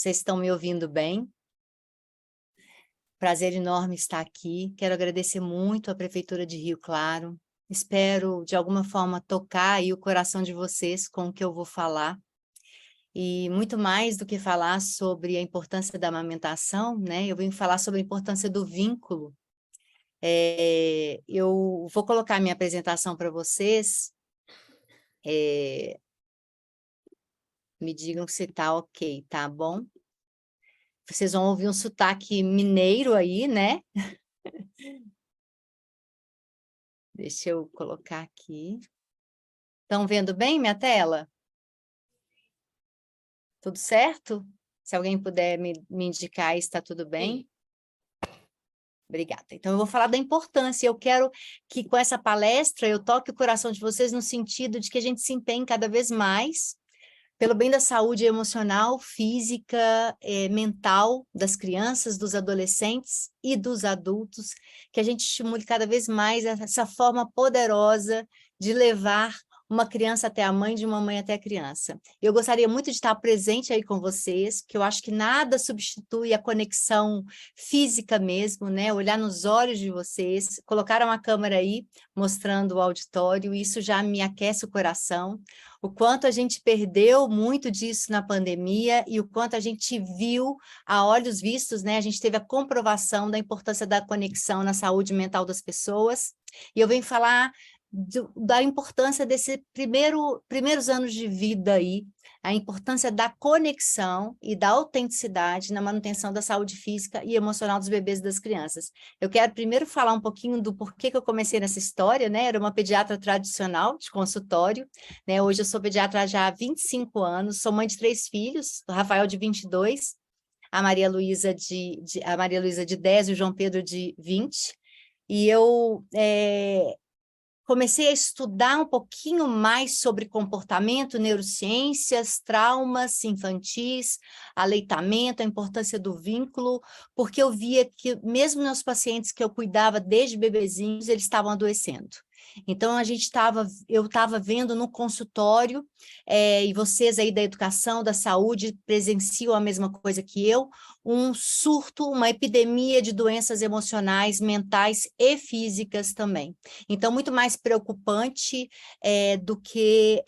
Vocês estão me ouvindo bem? Prazer enorme estar aqui. Quero agradecer muito à Prefeitura de Rio Claro. Espero, de alguma forma, tocar aí o coração de vocês com o que eu vou falar. E muito mais do que falar sobre a importância da amamentação, né? Eu venho falar sobre a importância do vínculo. Eu vou colocar minha apresentação para vocês. Me digam se está ok, tá bom? Vocês vão ouvir um sotaque mineiro aí, né? Deixa eu colocar aqui. Estão vendo bem minha tela? Tudo certo? Se alguém puder me indicar, está tudo bem? Obrigada. Então, eu vou falar da importância. Eu quero que, com essa palestra, eu toque o coração de vocês no sentido de que a gente se empenhe cada vez mais pelo bem da saúde emocional, física, mental das crianças, dos adolescentes e dos adultos, que a gente estimule cada vez mais essa forma poderosa de levar uma criança até a mãe, de uma mãe até a criança. Eu gostaria muito de estar presente aí com vocês, porque eu acho que nada substitui a conexão física mesmo, né? Olhar nos olhos de vocês, colocar uma câmera aí, mostrando o auditório, isso já me aquece o coração. O quanto a gente perdeu muito disso na pandemia e o quanto a gente viu a olhos vistos, né? A gente teve a comprovação da importância da conexão na saúde mental das pessoas. E eu venho falar da importância desses primeiros anos de vida aí, a importância da conexão e da autenticidade na manutenção da saúde física e emocional dos bebês e das crianças. Eu quero primeiro falar um pouquinho do porquê que eu comecei nessa história, né? Era uma pediatra tradicional de consultório, né? Hoje eu sou pediatra já há 25 anos, sou mãe de 3 filhos, o Rafael de 22, a Maria Luísa de 10 e o João Pedro de 20. E eu comecei a estudar um pouquinho mais sobre comportamento, neurociências, traumas infantis, aleitamento, a importância do vínculo, porque eu via que mesmo meus pacientes que eu cuidava desde bebezinhos, eles estavam adoecendo. Então, eu estava vendo no consultório, e vocês aí da educação, da saúde, presenciam a mesma coisa que eu, um surto, uma epidemia de doenças emocionais, mentais e físicas também. Então, muito mais preocupante do que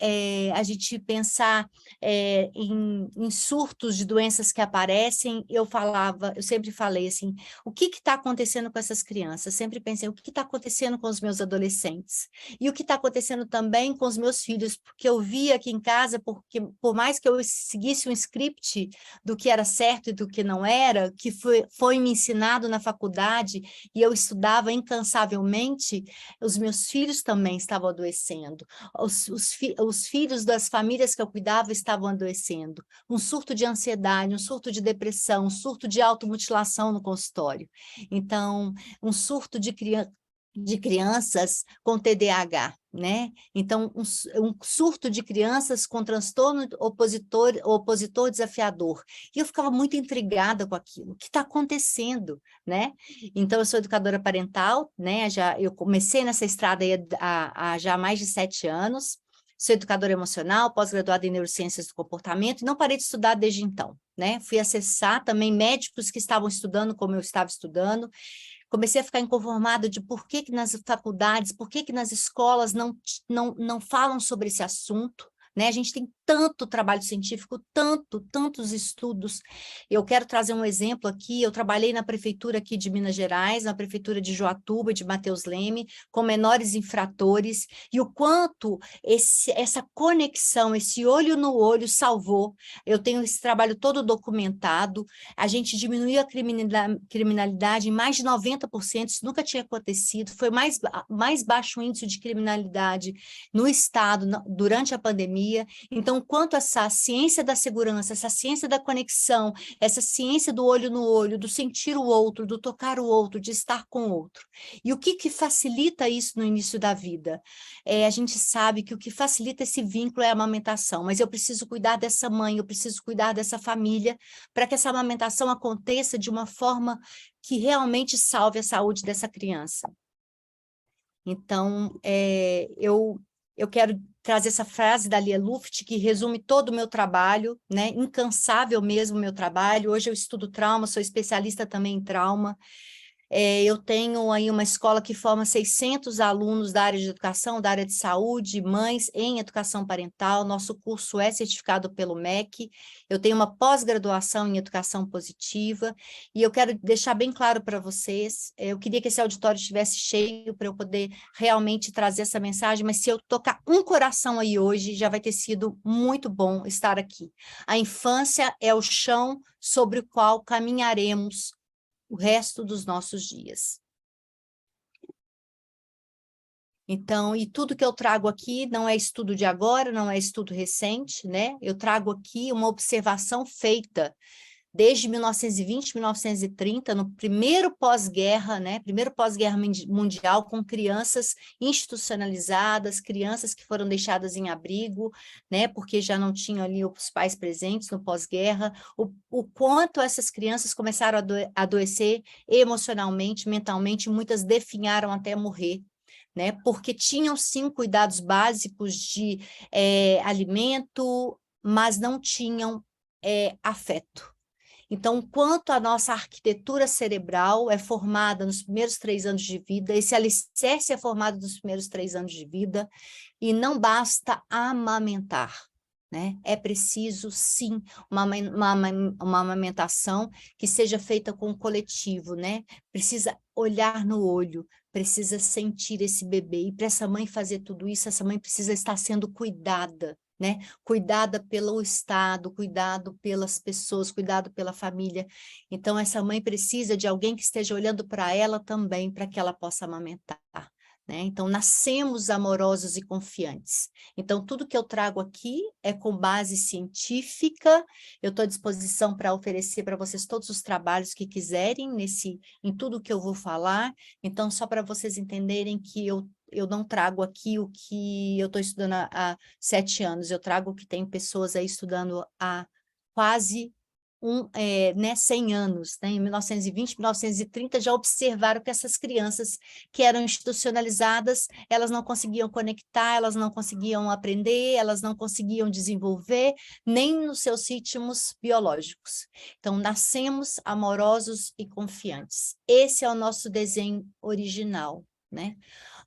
a gente pensar em surtos de doenças que aparecem. Eu sempre falei assim, o que está acontecendo com essas crianças? Sempre pensei, o que está acontecendo com os meus adolescentes? E o que está acontecendo também com os meus filhos? Porque eu via aqui em casa, porque por mais que eu seguisse um script do que era certo e do que não era, que foi me ensinado na faculdade, e eu estudava incansavelmente, os meus filhos também estavam adoecendo. Os filhos das famílias que eu cuidava estavam adoecendo. Um surto de ansiedade, um surto de depressão, um surto de automutilação no consultório. Então, um surto de crianças com TDAH, né? Então, um surto de crianças com transtorno opositor desafiador. E eu ficava muito intrigada com aquilo. O que está acontecendo, né? Então, eu sou educadora parental, né? Eu comecei nessa estrada aí há já mais de 7 anos. Sou educadora emocional, pós-graduada em neurociências do comportamento, e não parei de estudar desde então, né? Fui acessar também médicos que estavam estudando como eu estava estudando. Comecei a ficar inconformada de por que nas faculdades, por que nas escolas não falam sobre esse assunto, né? A gente tem tanto trabalho científico, tantos estudos. Eu quero trazer um exemplo aqui. Eu trabalhei na prefeitura aqui de Minas Gerais, na prefeitura de Joatuba e de Mateus Leme, com menores infratores, e o quanto essa conexão, esse olho no olho salvou. Eu tenho esse trabalho todo documentado. A gente diminuiu a criminalidade em mais de 90%, isso nunca tinha acontecido. Foi mais baixo índice de criminalidade no estado durante a pandemia. Então, quanto essa ciência da segurança, essa ciência da conexão, essa ciência do olho no olho, do sentir o outro, do tocar o outro, de estar com o outro. E o que facilita isso no início da vida? A gente sabe que o que facilita esse vínculo é a amamentação, mas eu preciso cuidar dessa mãe, eu preciso cuidar dessa família, para que essa amamentação aconteça de uma forma que realmente salve a saúde dessa criança. Então, eu quero trazer essa frase da Lia Luft, que resume todo o meu trabalho, né? Incansável mesmo o meu trabalho. Hoje eu estudo trauma, sou especialista também em trauma. Eu tenho aí uma escola que forma 600 alunos da área de educação, da área de saúde, mães em educação parental. Nosso curso é certificado pelo MEC. Eu tenho uma pós-graduação em educação positiva. E eu quero deixar bem claro para vocês, eu queria que esse auditório estivesse cheio para eu poder realmente trazer essa mensagem, mas se eu tocar um coração aí hoje, já vai ter sido muito bom estar aqui. A infância é o chão sobre o qual caminharemos o resto dos nossos dias. Então, e tudo que eu trago aqui não é estudo de agora, não é estudo recente, né? Eu trago aqui uma observação feita desde 1920, 1930, no primeiro pós-guerra, né? Primeiro pós-guerra mundial, com crianças institucionalizadas, crianças que foram deixadas em abrigo, né? Porque já não tinham ali os pais presentes no pós-guerra, o quanto essas crianças começaram a adoecer emocionalmente, mentalmente, muitas definharam até morrer, né? Porque tinham sim cuidados básicos de alimento, mas não tinham afeto. Então, quanto a nossa arquitetura cerebral é formada nos primeiros 3 anos de vida, esse alicerce é formado nos primeiros 3 anos de vida, e não basta amamentar, né? É preciso, sim, uma amamentação que seja feita com o coletivo, né? Precisa olhar no olho, precisa sentir esse bebê, e para essa mãe fazer tudo isso, essa mãe precisa estar sendo cuidada, né? Cuidada pelo Estado, cuidado pelas pessoas, cuidado pela família. Então, essa mãe precisa de alguém que esteja olhando para ela também, para que ela possa amamentar, né? Então, nascemos amorosos e confiantes. Então, tudo que eu trago aqui é com base científica. Eu estou à disposição para oferecer para vocês todos os trabalhos que quiserem em tudo que eu vou falar. Então, só para vocês entenderem que eu não trago aqui o que eu estou estudando há 7 anos, eu trago o que tem pessoas aí estudando há quase 100 anos, né? Em 1920, 1930, já observaram que essas crianças que eram institucionalizadas, elas não conseguiam conectar, elas não conseguiam aprender, elas não conseguiam desenvolver, nem nos seus ritmos biológicos. Então, nascemos amorosos e confiantes. Esse é o nosso desenho original, né?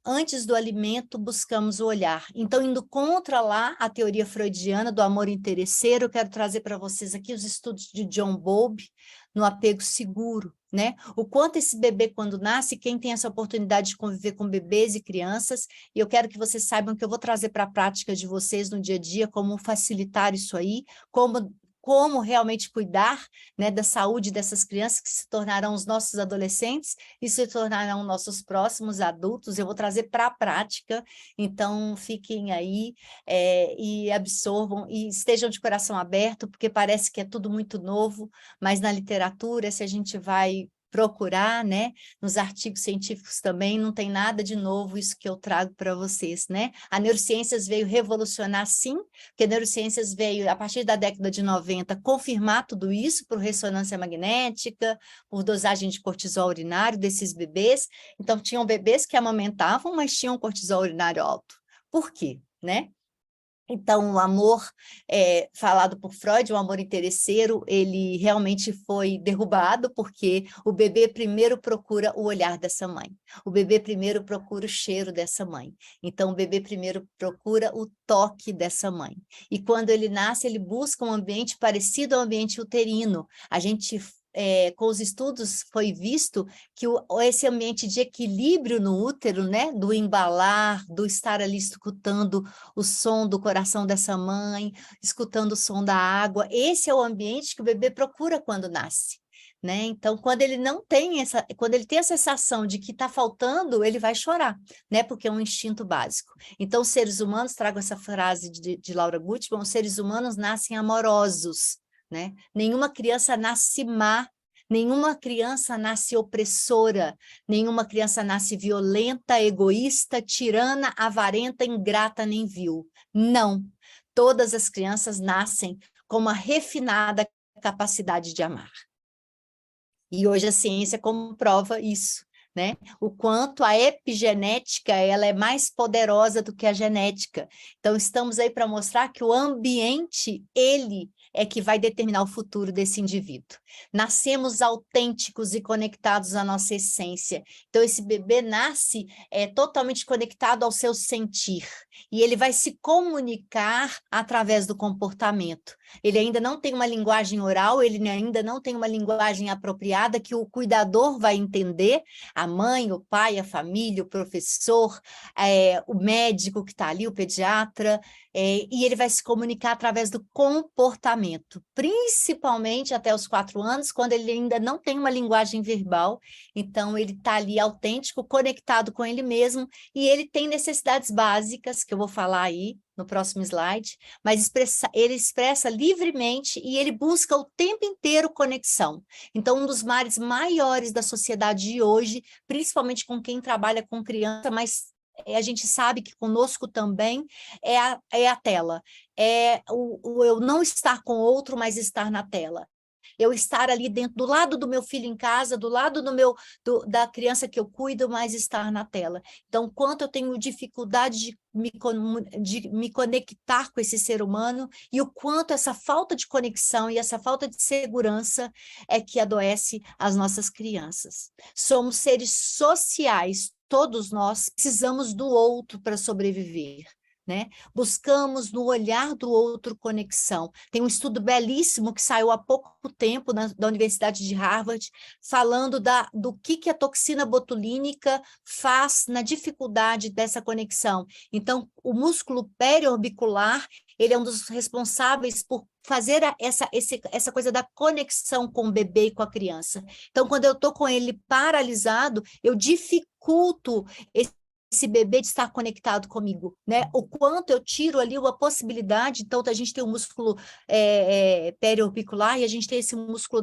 Antes do alimento, buscamos o olhar. Então, indo contra lá a teoria freudiana do amor interesseiro, eu quero trazer para vocês aqui os estudos de John Bowlby no apego seguro, né? O quanto esse bebê, quando nasce, quem tem essa oportunidade de conviver com bebês e crianças, e eu quero que vocês saibam que eu vou trazer para a prática de vocês no dia a dia, como facilitar isso aí, como realmente cuidar, né, da saúde dessas crianças que se tornarão os nossos adolescentes e se tornarão nossos próximos adultos. Eu vou trazer para a prática, então fiquem aí e absorvam e estejam de coração aberto, porque parece que é tudo muito novo, mas na literatura, se a gente vai procurar, né, nos artigos científicos também, não tem nada de novo isso que eu trago para vocês, né? A neurociências veio revolucionar, sim, porque a neurociências veio, a partir da década de 90, confirmar tudo isso por ressonância magnética, por dosagem de cortisol urinário desses bebês. Então, tinham bebês que amamentavam, mas tinham cortisol urinário alto. Por quê, né? Então, o amor, falado por Freud, o amor interesseiro, ele realmente foi derrubado, porque o bebê primeiro procura o olhar dessa mãe, o bebê primeiro procura o cheiro dessa mãe, então o bebê primeiro procura o toque dessa mãe. E quando ele nasce, ele busca um ambiente parecido ao ambiente uterino. A gente, com os estudos, foi visto que esse ambiente de equilíbrio no útero, né, do embalar, do estar ali escutando o som do coração dessa mãe, escutando o som da água, esse é o ambiente que o bebê procura quando nasce, né? Então, quando ele não tem quando ele tem a sensação de que está faltando, ele vai chorar, né? Porque é um instinto básico. Então, os seres humanos, trago essa frase de Laura Gutmann, os seres humanos nascem amorosos, né? Nenhuma criança nasce má, nenhuma criança nasce opressora, nenhuma criança nasce violenta, egoísta, tirana, avarenta, ingrata, nem vil. Não. Todas as crianças nascem com uma refinada capacidade de amar. E hoje a ciência comprova isso, né? O quanto a epigenética ela é mais poderosa do que a genética. Então, estamos aí para mostrar que o ambiente, ele é que vai determinar o futuro desse indivíduo. Nascemos autênticos e conectados à nossa essência. Então, esse bebê nasce totalmente conectado ao seu sentir. E ele vai se comunicar através do comportamento. Ele ainda não tem uma linguagem oral, ele ainda não tem uma linguagem apropriada que o cuidador vai entender, a mãe, o pai, a família, o professor, o médico que está ali, o pediatra, e ele vai se comunicar através do comportamento, principalmente até os 4 anos, quando ele ainda não tem uma linguagem verbal, então ele está ali autêntico, conectado com ele mesmo, e ele tem necessidades básicas, que eu vou falar aí no próximo slide, mas ele expressa livremente e ele busca o tempo inteiro conexão. Então, um dos males maiores da sociedade de hoje, principalmente com quem trabalha com criança, mas a gente sabe que conosco também é a tela, é o eu não estar com outro, mas estar na tela. Eu estar ali dentro, do lado do meu filho em casa, do lado da criança que eu cuido, mas estar na tela. Então, quanto eu tenho dificuldade de me conectar com esse ser humano e o quanto essa falta de conexão e essa falta de segurança é que adoece as nossas crianças. Somos seres sociais, todos nós precisamos do outro para sobreviver. Né? Buscamos no olhar do outro conexão. Tem um estudo belíssimo que saiu há pouco tempo da Universidade de Harvard, falando do que a toxina botulínica faz na dificuldade dessa conexão. Então, o músculo periorbicular, ele é um dos responsáveis por fazer essa coisa da conexão com o bebê e com a criança. Então, quando eu estou com ele paralisado, eu dificulto esse bebê de estar conectado comigo, né? O quanto eu tiro ali uma possibilidade, então a gente tem o músculo periorbicular e a gente tem esse músculo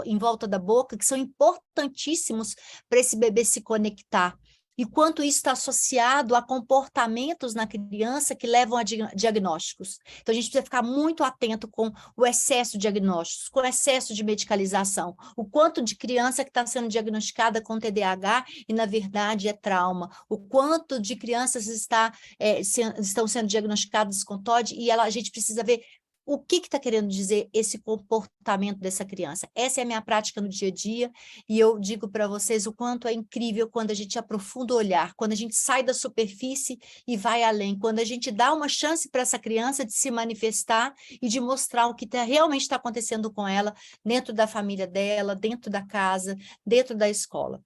em volta da boca, que são importantíssimos para esse bebê se conectar. E quanto isso está associado a comportamentos na criança que levam a diagnósticos. Então, a gente precisa ficar muito atento com o excesso de diagnósticos, com o excesso de medicalização, o quanto de criança que está sendo diagnosticada com TDAH e, na verdade, é trauma, o quanto de crianças estão sendo diagnosticadas com TOD e a gente precisa ver o que está querendo dizer esse comportamento dessa criança. Essa é a minha prática no dia a dia, e eu digo para vocês o quanto é incrível quando a gente aprofunda o olhar, quando a gente sai da superfície e vai além, quando a gente dá uma chance para essa criança de se manifestar e de mostrar o que realmente está acontecendo com ela, dentro da família dela, dentro da casa, dentro da escola.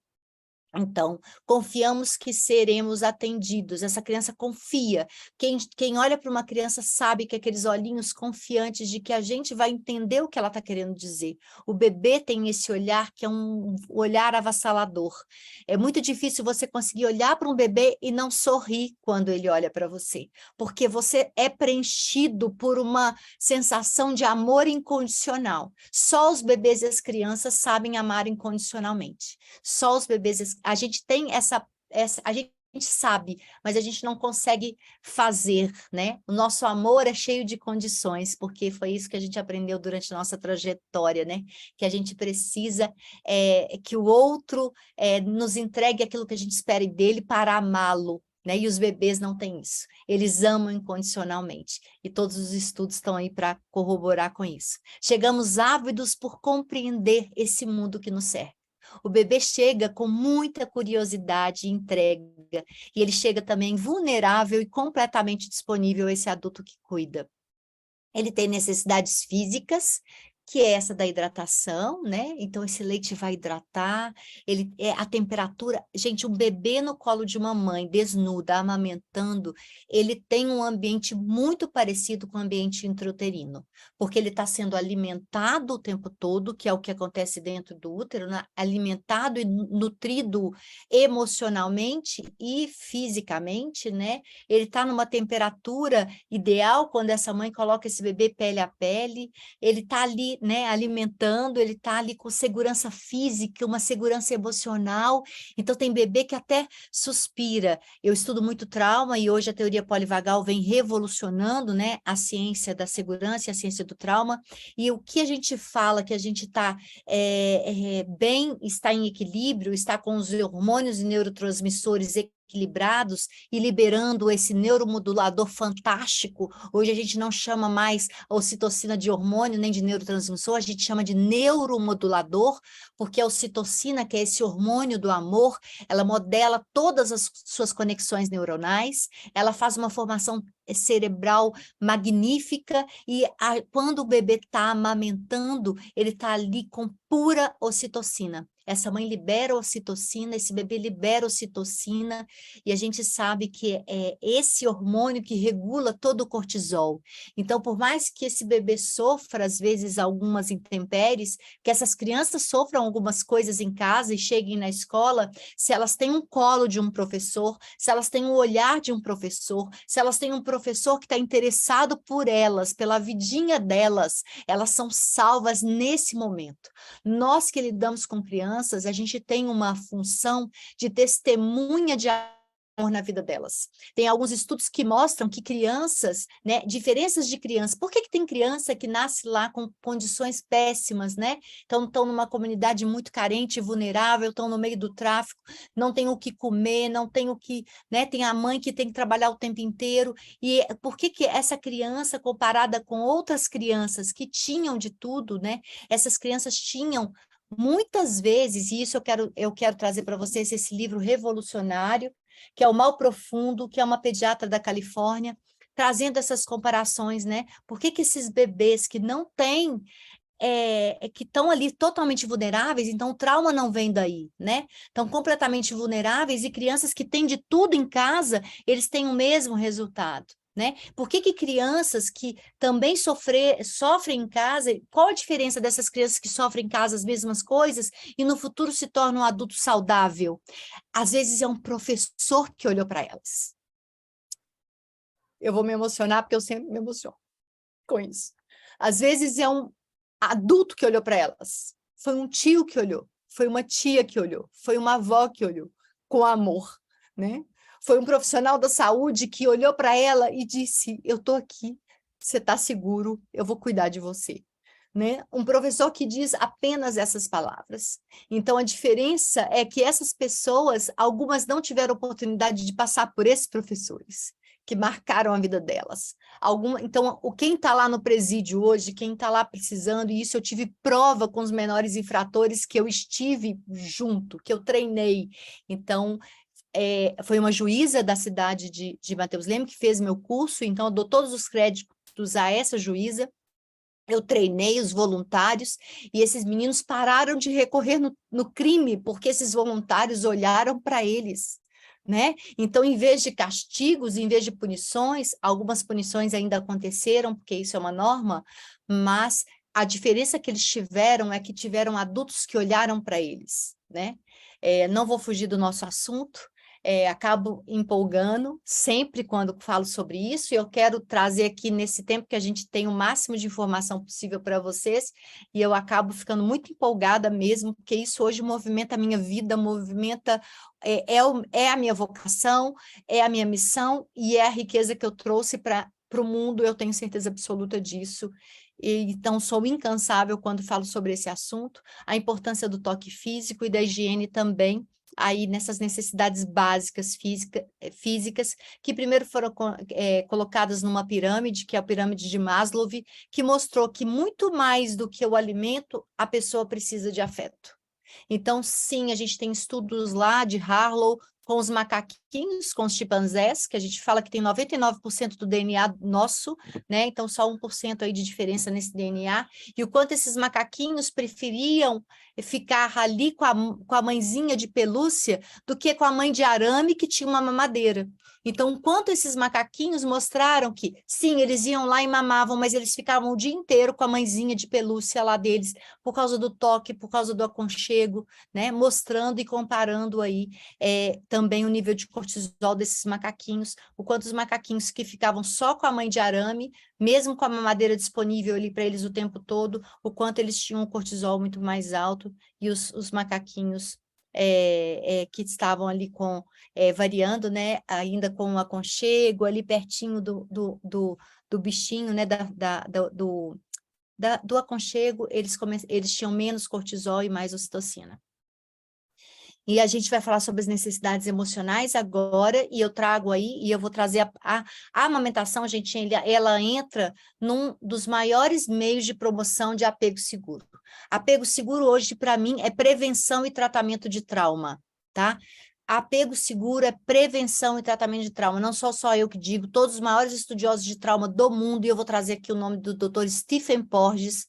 Então, confiamos que seremos atendidos. Essa criança confia. Quem olha para uma criança sabe que aqueles olhinhos confiantes de que a gente vai entender o que ela está querendo dizer. O bebê tem esse olhar que é um olhar avassalador. É muito difícil você conseguir olhar para um bebê e não sorrir quando ele olha para você, porque você é preenchido por uma sensação de amor incondicional. Só os bebês e as crianças sabem amar incondicionalmente. Só os bebês, a gente tem a gente sabe, mas a gente não consegue fazer, né? O nosso amor é cheio de condições, porque foi isso que a gente aprendeu durante a nossa trajetória, né? Que a gente precisa que o outro nos entregue aquilo que a gente espera dele para amá-lo, né? E os bebês não têm isso, eles amam incondicionalmente, e todos os estudos estão aí para corroborar com isso. Chegamos ávidos por compreender esse mundo que nos cerca. O bebê chega com muita curiosidade e entrega, e ele chega também vulnerável e completamente disponível a esse adulto que cuida. Ele tem necessidades físicas, que é essa da hidratação, né? Então, esse leite vai hidratar, a temperatura... Gente, um bebê no colo de uma mãe, desnuda, amamentando, ele tem um ambiente muito parecido com o ambiente intrauterino, porque ele está sendo alimentado o tempo todo, que é o que acontece dentro do útero, né? Alimentado e nutrido emocionalmente e fisicamente, né? Ele está numa temperatura ideal quando essa mãe coloca esse bebê pele a pele, ele está ali né, alimentando, ele está ali com segurança física, uma segurança emocional. Então, tem bebê que até suspira. Eu estudo muito trauma e hoje a teoria polivagal vem revolucionando, né, a ciência da segurança e a ciência do trauma. E o que a gente fala que a gente está bem, está em equilíbrio, está com os hormônios e neurotransmissores equilibrados e liberando esse neuromodulador fantástico. Hoje a gente não chama mais a ocitocina de hormônio nem de neurotransmissor, a gente chama de neuromodulador, porque a ocitocina, que é esse hormônio do amor, ela modela todas as suas conexões neuronais, ela faz uma formação cerebral magnífica e quando o bebê está amamentando, ele está ali com pura ocitocina. Essa mãe libera ocitocina, esse bebê libera ocitocina, e a gente sabe que é esse hormônio que regula todo o cortisol. Então, por mais que esse bebê sofra, às vezes, algumas intempéries, que essas crianças sofram algumas coisas em casa e cheguem na escola, se elas têm um colo de um professor, se elas têm um olhar de um professor, se elas têm um professor que está interessado por elas, pela vidinha delas, elas são salvas nesse momento. Nós que lidamos com crianças, a gente tem uma função de testemunha de amor na vida delas. Tem alguns estudos que mostram que crianças, né, diferenças de crianças, por que tem criança que nasce lá com condições péssimas, né? Então, estão numa comunidade muito carente e vulnerável, estão no meio do tráfico, não tem o que comer, não tem o que, né? Tem a mãe que tem que trabalhar o tempo inteiro, e por que essa criança, comparada com outras crianças que tinham de tudo, né? Essas crianças tinham muitas vezes, e isso eu quero trazer para vocês esse livro revolucionário, que é O Mal Profundo, que é uma pediatra da Califórnia, trazendo essas comparações, né? Por que esses bebês que não têm, que estão ali totalmente vulneráveis, então o trauma não vem daí, né? Estão completamente vulneráveis e crianças que têm de tudo em casa, eles têm o mesmo resultado. Né? Por que crianças que também sofrem em casa, qual a diferença dessas crianças que sofrem em casa as mesmas coisas e no futuro se tornam um adulto saudável? Às vezes é um professor que olhou para elas. Eu vou me emocionar porque eu sempre me emociono com isso. Às vezes é um adulto que olhou para elas, foi um tio que olhou, foi uma tia que olhou, foi uma avó que olhou, com amor, né? Foi um profissional da saúde que olhou para ela e disse, eu estou aqui, você está seguro, eu vou cuidar de você. Né? Um professor que diz apenas essas palavras. Então, a diferença é que essas pessoas, algumas não tiveram oportunidade de passar por esses professores, que marcaram a vida delas. Então, quem está lá no presídio hoje, quem está lá precisando, e isso eu tive prova com os menores infratores que eu estive junto, que eu treinei. Então, foi uma juíza da cidade de Mateus Leme que fez meu curso, então eu dou todos os créditos a essa juíza. Eu treinei os voluntários e esses meninos pararam de recorrer no crime, porque esses voluntários olharam para eles, né? Então, em vez de castigos, em vez de punições, algumas punições ainda aconteceram, porque isso é uma norma, mas a diferença que eles tiveram é que tiveram adultos que olharam para eles, né? Não vou fugir do nosso assunto, acabo empolgando sempre quando falo sobre isso, e eu quero trazer aqui nesse tempo que a gente tem o máximo de informação possível para vocês, e eu acabo ficando muito empolgada mesmo, porque isso hoje movimenta a minha vida, movimenta, é a minha vocação, é a minha missão, e é a riqueza que eu trouxe para o mundo, eu tenho certeza absoluta disso. Então, sou incansável quando falo sobre esse assunto, a importância do toque físico e da higiene também, aí nessas necessidades básicas físicas, que primeiro foram colocadas numa pirâmide, que é a pirâmide de Maslow, que mostrou que muito mais do que o alimento, a pessoa precisa de afeto. Então, sim, a gente tem estudos lá de Harlow, com os macaquinhos, com os chimpanzés, que a gente fala que tem 99% do DNA nosso, né? Então, só 1% aí de diferença nesse DNA, e o quanto esses macaquinhos preferiam ficar ali com a mãezinha de pelúcia do que com a mãe de arame que tinha uma mamadeira. Então, o quanto esses macaquinhos mostraram que, sim, eles iam lá e mamavam, mas eles ficavam o dia inteiro com a mãezinha de pelúcia lá deles, por causa do toque, por causa do aconchego, né? Mostrando e comparando aí também o nível de cortisol desses macaquinhos, o quanto os macaquinhos que ficavam só com a mãe de arame, mesmo com a mamadeira disponível ali para eles o tempo todo, o quanto eles tinham um cortisol muito mais alto, e os macaquinhos que estavam ali variando, né, ainda com o aconchego, ali pertinho do bichinho, né, do aconchego, eles tinham menos cortisol e mais ocitocina. E a gente vai falar sobre as necessidades emocionais agora, e eu trago aí, e eu vou trazer a amamentação, gente, ela entra num dos maiores meios de promoção de apego seguro. Apego seguro hoje, para mim, é prevenção e tratamento de trauma, tá? Apego seguro é prevenção e tratamento de trauma, não só eu que digo, todos os maiores estudiosos de trauma do mundo, e eu vou trazer aqui o nome do Dr. Stephen Porges,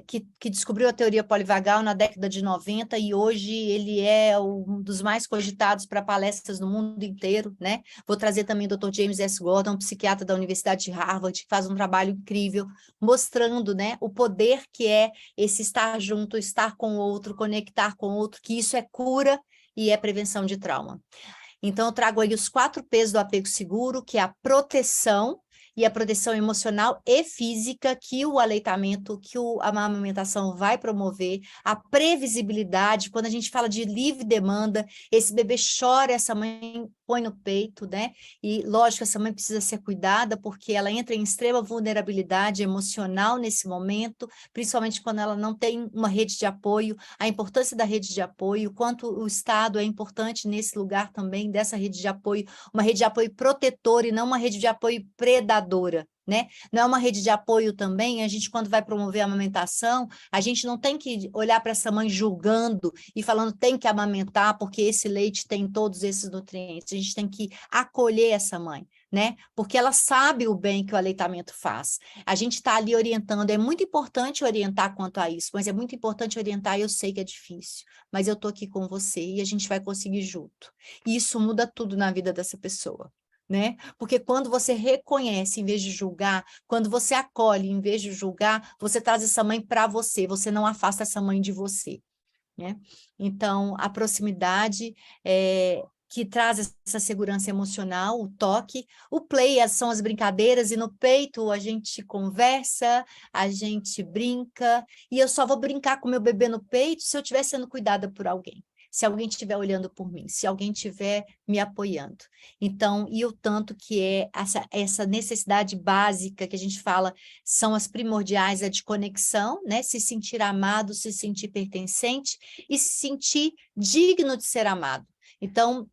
que descobriu a teoria polivagal na década de 90, e hoje ele é um dos mais cogitados para palestras no mundo inteiro, né? Vou trazer também o Dr. James S. Gordon, psiquiatra da Universidade de Harvard, que faz um trabalho incrível, mostrando, né, o poder que é esse estar junto, estar com o outro, conectar com o outro, que isso é cura e é prevenção de trauma. Então, eu trago aí os 4 P's do apego seguro, que é a proteção, e a proteção emocional e física que o aleitamento, que a amamentação vai promover, a previsibilidade, quando a gente fala de livre demanda, esse bebê chora, essa mãe põe no peito, né? E, lógico, essa mãe precisa ser cuidada, porque ela entra em extrema vulnerabilidade emocional nesse momento, principalmente quando ela não tem uma rede de apoio, a importância da rede de apoio, quanto o Estado é importante nesse lugar também, dessa rede de apoio, uma rede de apoio protetora e não uma rede de apoio predadora, né? Não é uma rede de apoio também, a gente quando vai promover a amamentação, a gente não tem que olhar para essa mãe julgando e falando tem que amamentar porque esse leite tem todos esses nutrientes, a gente tem que acolher essa mãe, né? Porque ela sabe o bem que o aleitamento faz. A gente está ali orientando, é muito importante orientar quanto a isso, mas é muito importante orientar, eu sei que é difícil, mas eu estou aqui com você e a gente vai conseguir junto. E isso muda tudo na vida dessa pessoa, né? Porque quando você reconhece em vez de julgar, quando você acolhe em vez de julgar, você traz essa mãe para você não afasta essa mãe de você, né? Então, a proximidade que traz essa segurança emocional, o toque, o play são as brincadeiras, e no peito a gente conversa, a gente brinca, e eu só vou brincar com meu bebê no peito se eu estiver sendo cuidada por alguém, se alguém estiver olhando por mim, se alguém estiver me apoiando. Então, e o tanto que é essa necessidade básica que a gente fala, são as primordiais, a de conexão, né? Se sentir amado, se sentir pertencente e se sentir digno de ser amado. Então,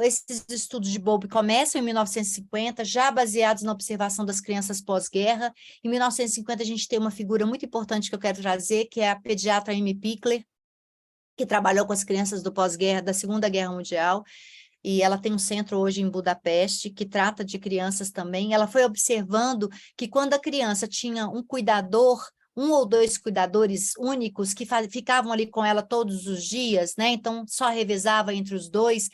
esses estudos de Bowlby começam em 1950, já baseados na observação das crianças pós-guerra. Em 1950, a gente tem uma figura muito importante que eu quero trazer, que é a pediatra Amy Pickler, que trabalhou com as crianças do pós-guerra, da Segunda Guerra Mundial, e ela tem um centro hoje em Budapeste, que trata de crianças também. Ela foi observando que quando a criança tinha um cuidador, 1 ou 2 cuidadores únicos que ficavam ali com ela todos os dias, né? Então, só revezava entre os dois.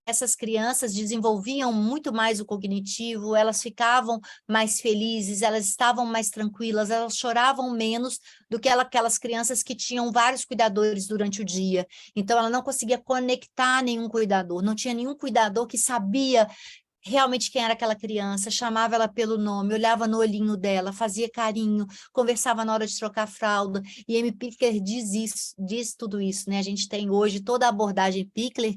Essas crianças desenvolviam muito mais o cognitivo, elas ficavam mais felizes, elas estavam mais tranquilas, elas choravam menos do que aquelas crianças que tinham vários cuidadores durante o dia. Então, ela não conseguia conectar nenhum cuidador, não tinha nenhum cuidador que sabia realmente quem era aquela criança, chamava ela pelo nome, olhava no olhinho dela, fazia carinho, conversava na hora de trocar fralda, e Amy Pickler diz tudo isso, né? A gente tem hoje toda a abordagem Pickler,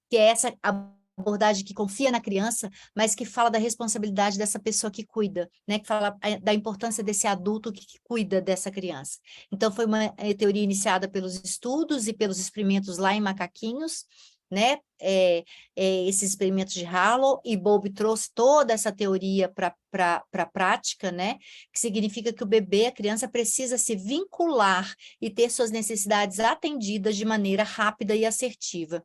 que é essa abordagem que confia na criança, mas que fala da responsabilidade dessa pessoa que cuida, né? Que fala da importância desse adulto que cuida dessa criança. Então, foi uma teoria iniciada pelos estudos e pelos experimentos lá em macaquinhos, né? Esses experimentos de Harlow, e Bowlby trouxe toda essa teoria para a prática, né? Que significa que o bebê, a criança, precisa se vincular e ter suas necessidades atendidas de maneira rápida e assertiva.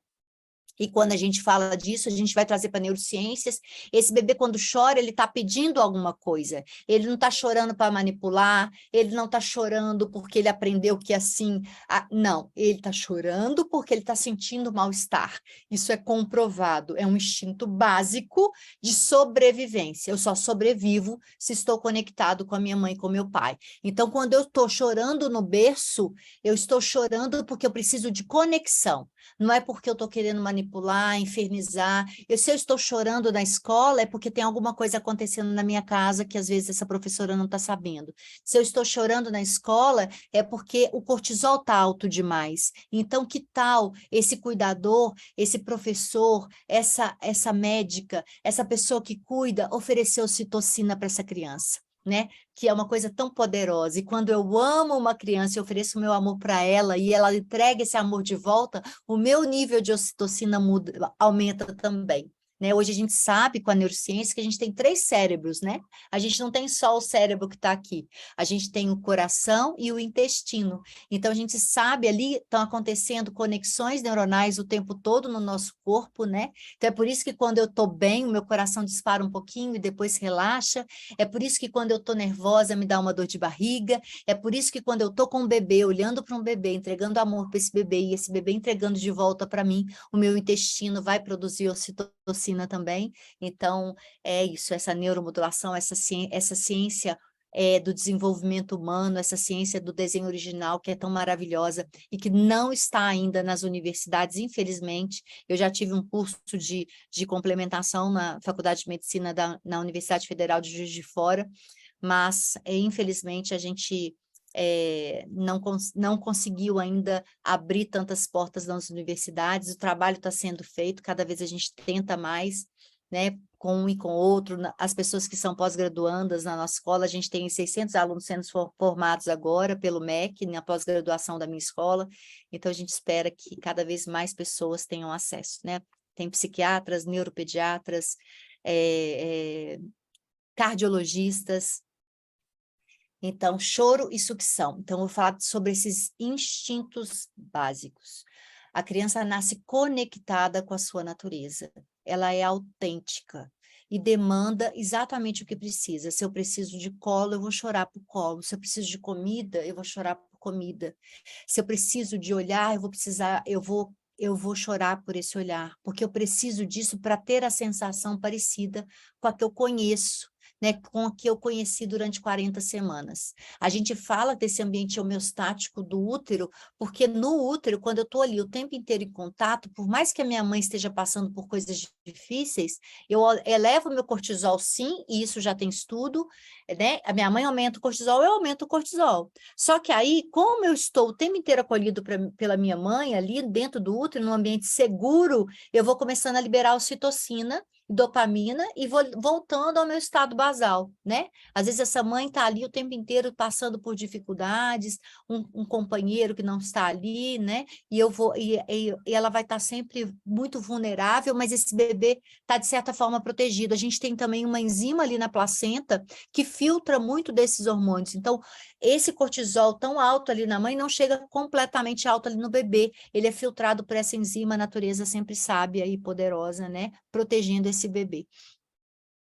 E quando a gente fala disso, a gente vai trazer para neurociências, esse bebê quando chora, ele está pedindo alguma coisa, ele não está chorando para manipular, ele não está chorando porque ele aprendeu que assim, não, ele está chorando porque ele está sentindo mal-estar, isso é comprovado, é um instinto básico de sobrevivência, eu só sobrevivo se estou conectado com a minha mãe e com meu pai. Então, quando eu estou chorando no berço, eu estou chorando porque eu preciso de conexão, não é porque eu estou querendo manipular manipular, infernizar. Se eu estou chorando na escola, é porque tem alguma coisa acontecendo na minha casa que às vezes essa professora não está sabendo. Se eu estou chorando na escola, é porque o cortisol está alto demais. Então, que tal esse cuidador, esse professor, essa médica, essa pessoa que cuida, oferecer ocitocina para essa criança? Né? Que é uma coisa tão poderosa. E quando eu amo uma criança e ofereço o meu amor para ela e ela entrega esse amor de volta, o meu nível de ocitocina muda, aumenta também. Né? Hoje a gente sabe com a neurociência que a gente tem 3 cérebros, né? A gente não tem só o cérebro que está aqui, a gente tem o coração e o intestino. Então a gente sabe ali, estão acontecendo conexões neuronais o tempo todo no nosso corpo, né? Então é por isso que quando eu estou bem, o meu coração dispara um pouquinho e depois relaxa. É por isso que quando eu estou nervosa me dá uma dor de barriga. É por isso que quando eu estou com um bebê, olhando para um bebê, entregando amor para esse bebê e esse bebê entregando de volta para mim, o meu intestino vai produzir ocitocina também. Então, é isso, essa neuromodulação, essa ciência do desenvolvimento humano, essa ciência do desenho original, que é tão maravilhosa e que não está ainda nas universidades, infelizmente. Eu já tive um curso de complementação na Faculdade de Medicina na Universidade Federal de Juiz de Fora, mas, infelizmente, a gente não conseguiu ainda abrir tantas portas nas universidades. O trabalho está sendo feito, cada vez a gente tenta mais, né, com um e com outro. As pessoas que são pós-graduandas na nossa escola, a gente tem 600 alunos sendo formados agora pelo MEC, na pós-graduação da minha escola, então a gente espera que cada vez mais pessoas tenham acesso, né? Tem psiquiatras, neuropediatras, cardiologistas. Então, choro e sucção. Então, eu vou falar sobre esses instintos básicos. A criança nasce conectada com a sua natureza. Ela é autêntica e demanda exatamente o que precisa. Se eu preciso de colo, eu vou chorar por colo. Se eu preciso de comida, eu vou chorar por comida. Se eu preciso de olhar, eu vou chorar por esse olhar, porque eu preciso disso para ter a sensação parecida com a que eu conheço, né, com a que eu conheci durante 40 semanas. A gente fala desse ambiente homeostático do útero, porque no útero, quando eu estou ali o tempo inteiro em contato, por mais que a minha mãe esteja passando por coisas difíceis, eu elevo o meu cortisol sim, e isso já tem estudo, né? A minha mãe aumenta o cortisol, eu aumento o cortisol. Só que aí, como eu estou o tempo inteiro acolhido pela minha mãe, ali dentro do útero, num ambiente seguro, eu vou começando a liberar ocitocina, dopamina e vou voltando ao meu estado basal, né? Às vezes essa mãe está ali o tempo inteiro passando por dificuldades, um companheiro que não está ali, né? E ela vai estar sempre muito vulnerável, mas esse bebê está de certa forma protegido. A gente tem também uma enzima ali na placenta que filtra muito desses hormônios. Então, esse cortisol tão alto ali na mãe não chega completamente alto ali no bebê. Ele é filtrado por essa enzima, a natureza sempre sábia e poderosa, né? Protegendo esse bebê.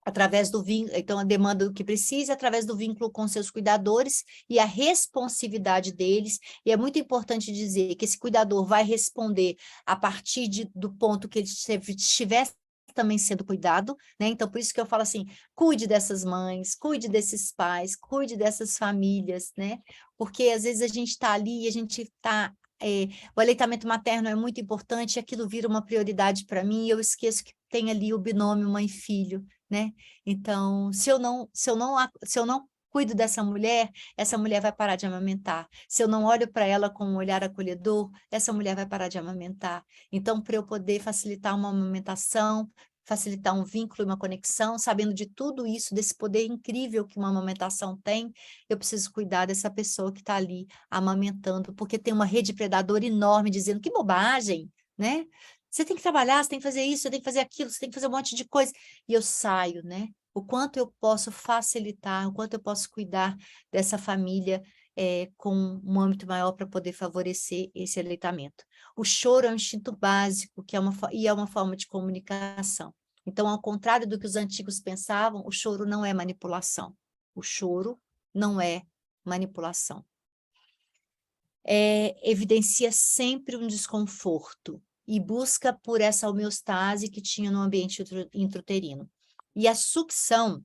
Através do vínculo, então a demanda do que precisa, através do vínculo com seus cuidadores e a responsividade deles. E é muito importante dizer que esse cuidador vai responder a partir do ponto que ele estiver também sendo cuidado, né? Então, por isso que eu falo assim, cuide dessas mães, cuide desses pais, cuide dessas famílias, né? Porque às vezes a gente está ali e a gente está o aleitamento materno é muito importante, aquilo vira uma prioridade para mim, e eu esqueço que tem ali o binômio mãe-filho, né? Então, se eu não cuido dessa mulher, essa mulher vai parar de amamentar. Se eu não olho para ela com um olhar acolhedor, essa mulher vai parar de amamentar. Então, para eu poder facilitar uma amamentação, facilitar um vínculo, uma conexão, sabendo de tudo isso, desse poder incrível que uma amamentação tem, eu preciso cuidar dessa pessoa que está ali amamentando, porque tem uma rede predadora enorme dizendo que bobagem, né? Você tem que trabalhar, você tem que fazer isso, você tem que fazer aquilo, você tem que fazer um monte de coisa. E eu saio, né? O quanto eu posso facilitar, o quanto eu posso cuidar dessa família com um âmbito maior para poder favorecer esse aleitamento. O choro é um instinto básico, e é uma forma de comunicação. Então, ao contrário do que os antigos pensavam, o choro não é manipulação. O choro não é manipulação. Evidencia sempre um desconforto e busca por essa homeostase que tinha no ambiente intrauterino. E a sucção,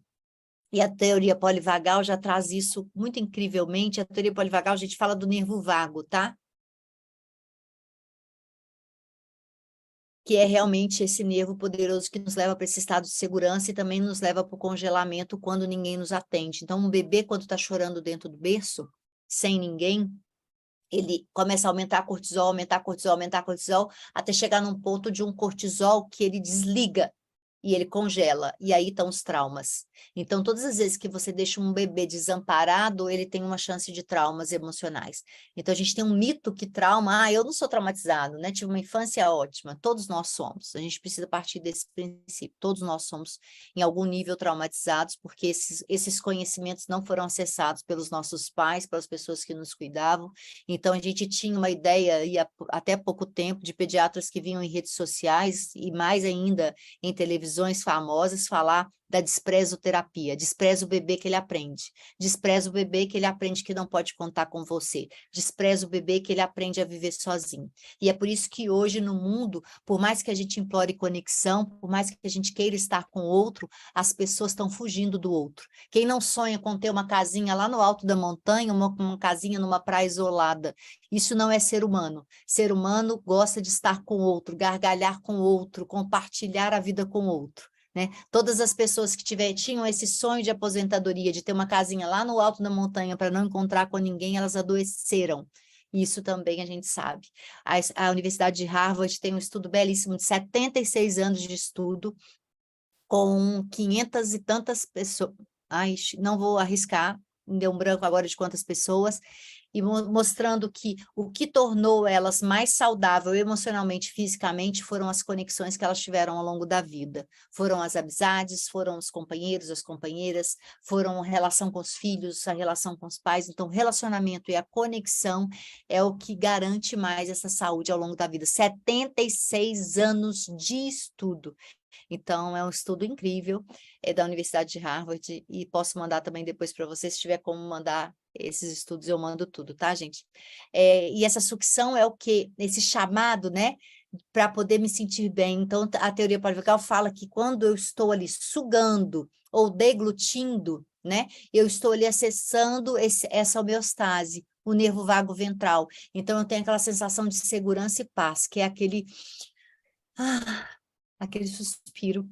e a teoria polivagal já traz isso muito incrivelmente. A teoria polivagal, a gente fala do nervo vago, tá? que é realmente esse nervo poderoso que nos leva para esse estado de segurança e também nos leva para o congelamento quando ninguém nos atende. Então, um bebê, quando está chorando dentro do berço, sem ninguém, ele começa a aumentar cortisol, aumentar cortisol, aumentar cortisol, até chegar num ponto de um cortisol que ele desliga e ele congela, e aí estão os traumas. Então, todas as vezes que você deixa um bebê desamparado, ele tem uma chance de traumas emocionais. Então, a gente tem um mito que trauma, eu não sou traumatizado, né? Tive uma infância ótima, todos nós somos. A gente precisa partir desse princípio, todos nós somos em algum nível traumatizados, porque esses conhecimentos não foram acessados pelos nossos pais, pelas pessoas que nos cuidavam. Então, a gente tinha uma ideia, e até pouco tempo, de pediatras que vinham em redes sociais, e mais ainda em televisões famosas, falar da desprezoterapia, despreza o bebê que ele aprende, despreza o bebê que ele aprende que não pode contar com você, despreza o bebê que ele aprende a viver sozinho. E é por isso que hoje no mundo, por mais que a gente implore conexão, por mais que a gente queira estar com o outro, as pessoas estão fugindo do outro. Quem não sonha com ter uma casinha lá no alto da montanha, uma casinha numa praia isolada, isso não é ser humano. Ser humano gosta de estar com o outro, gargalhar com o outro, compartilhar a vida com o outro. Né? Todas as pessoas que tinham esse sonho de aposentadoria, de ter uma casinha lá no alto da montanha para não encontrar com ninguém, elas adoeceram. Isso também a gente sabe. A Universidade de Harvard tem um estudo belíssimo de 76 anos de estudo, com 500 e tantas pessoas. Ai, não vou arriscar, me deu um branco agora de quantas pessoas, e mostrando que o que tornou elas mais saudáveis emocionalmente, fisicamente, foram as conexões que elas tiveram ao longo da vida. Foram as amizades, foram os companheiros, as companheiras, foram a relação com os filhos, a relação com os pais. Então, o relacionamento e a conexão é o que garante mais essa saúde ao longo da vida. 76 anos de estudo. Então, é um estudo incrível, é da Universidade de Harvard, e posso mandar também depois para você, se tiver como mandar esses estudos, eu mando tudo, tá, gente? E essa sucção é o quê? Esse chamado, né? Para poder me sentir bem. Então, a teoria polivagal fala que quando eu estou ali sugando ou deglutindo, né? Eu estou ali acessando essa homeostase, o nervo vago ventral. Então, eu tenho aquela sensação de segurança e paz, que é aquele suspiro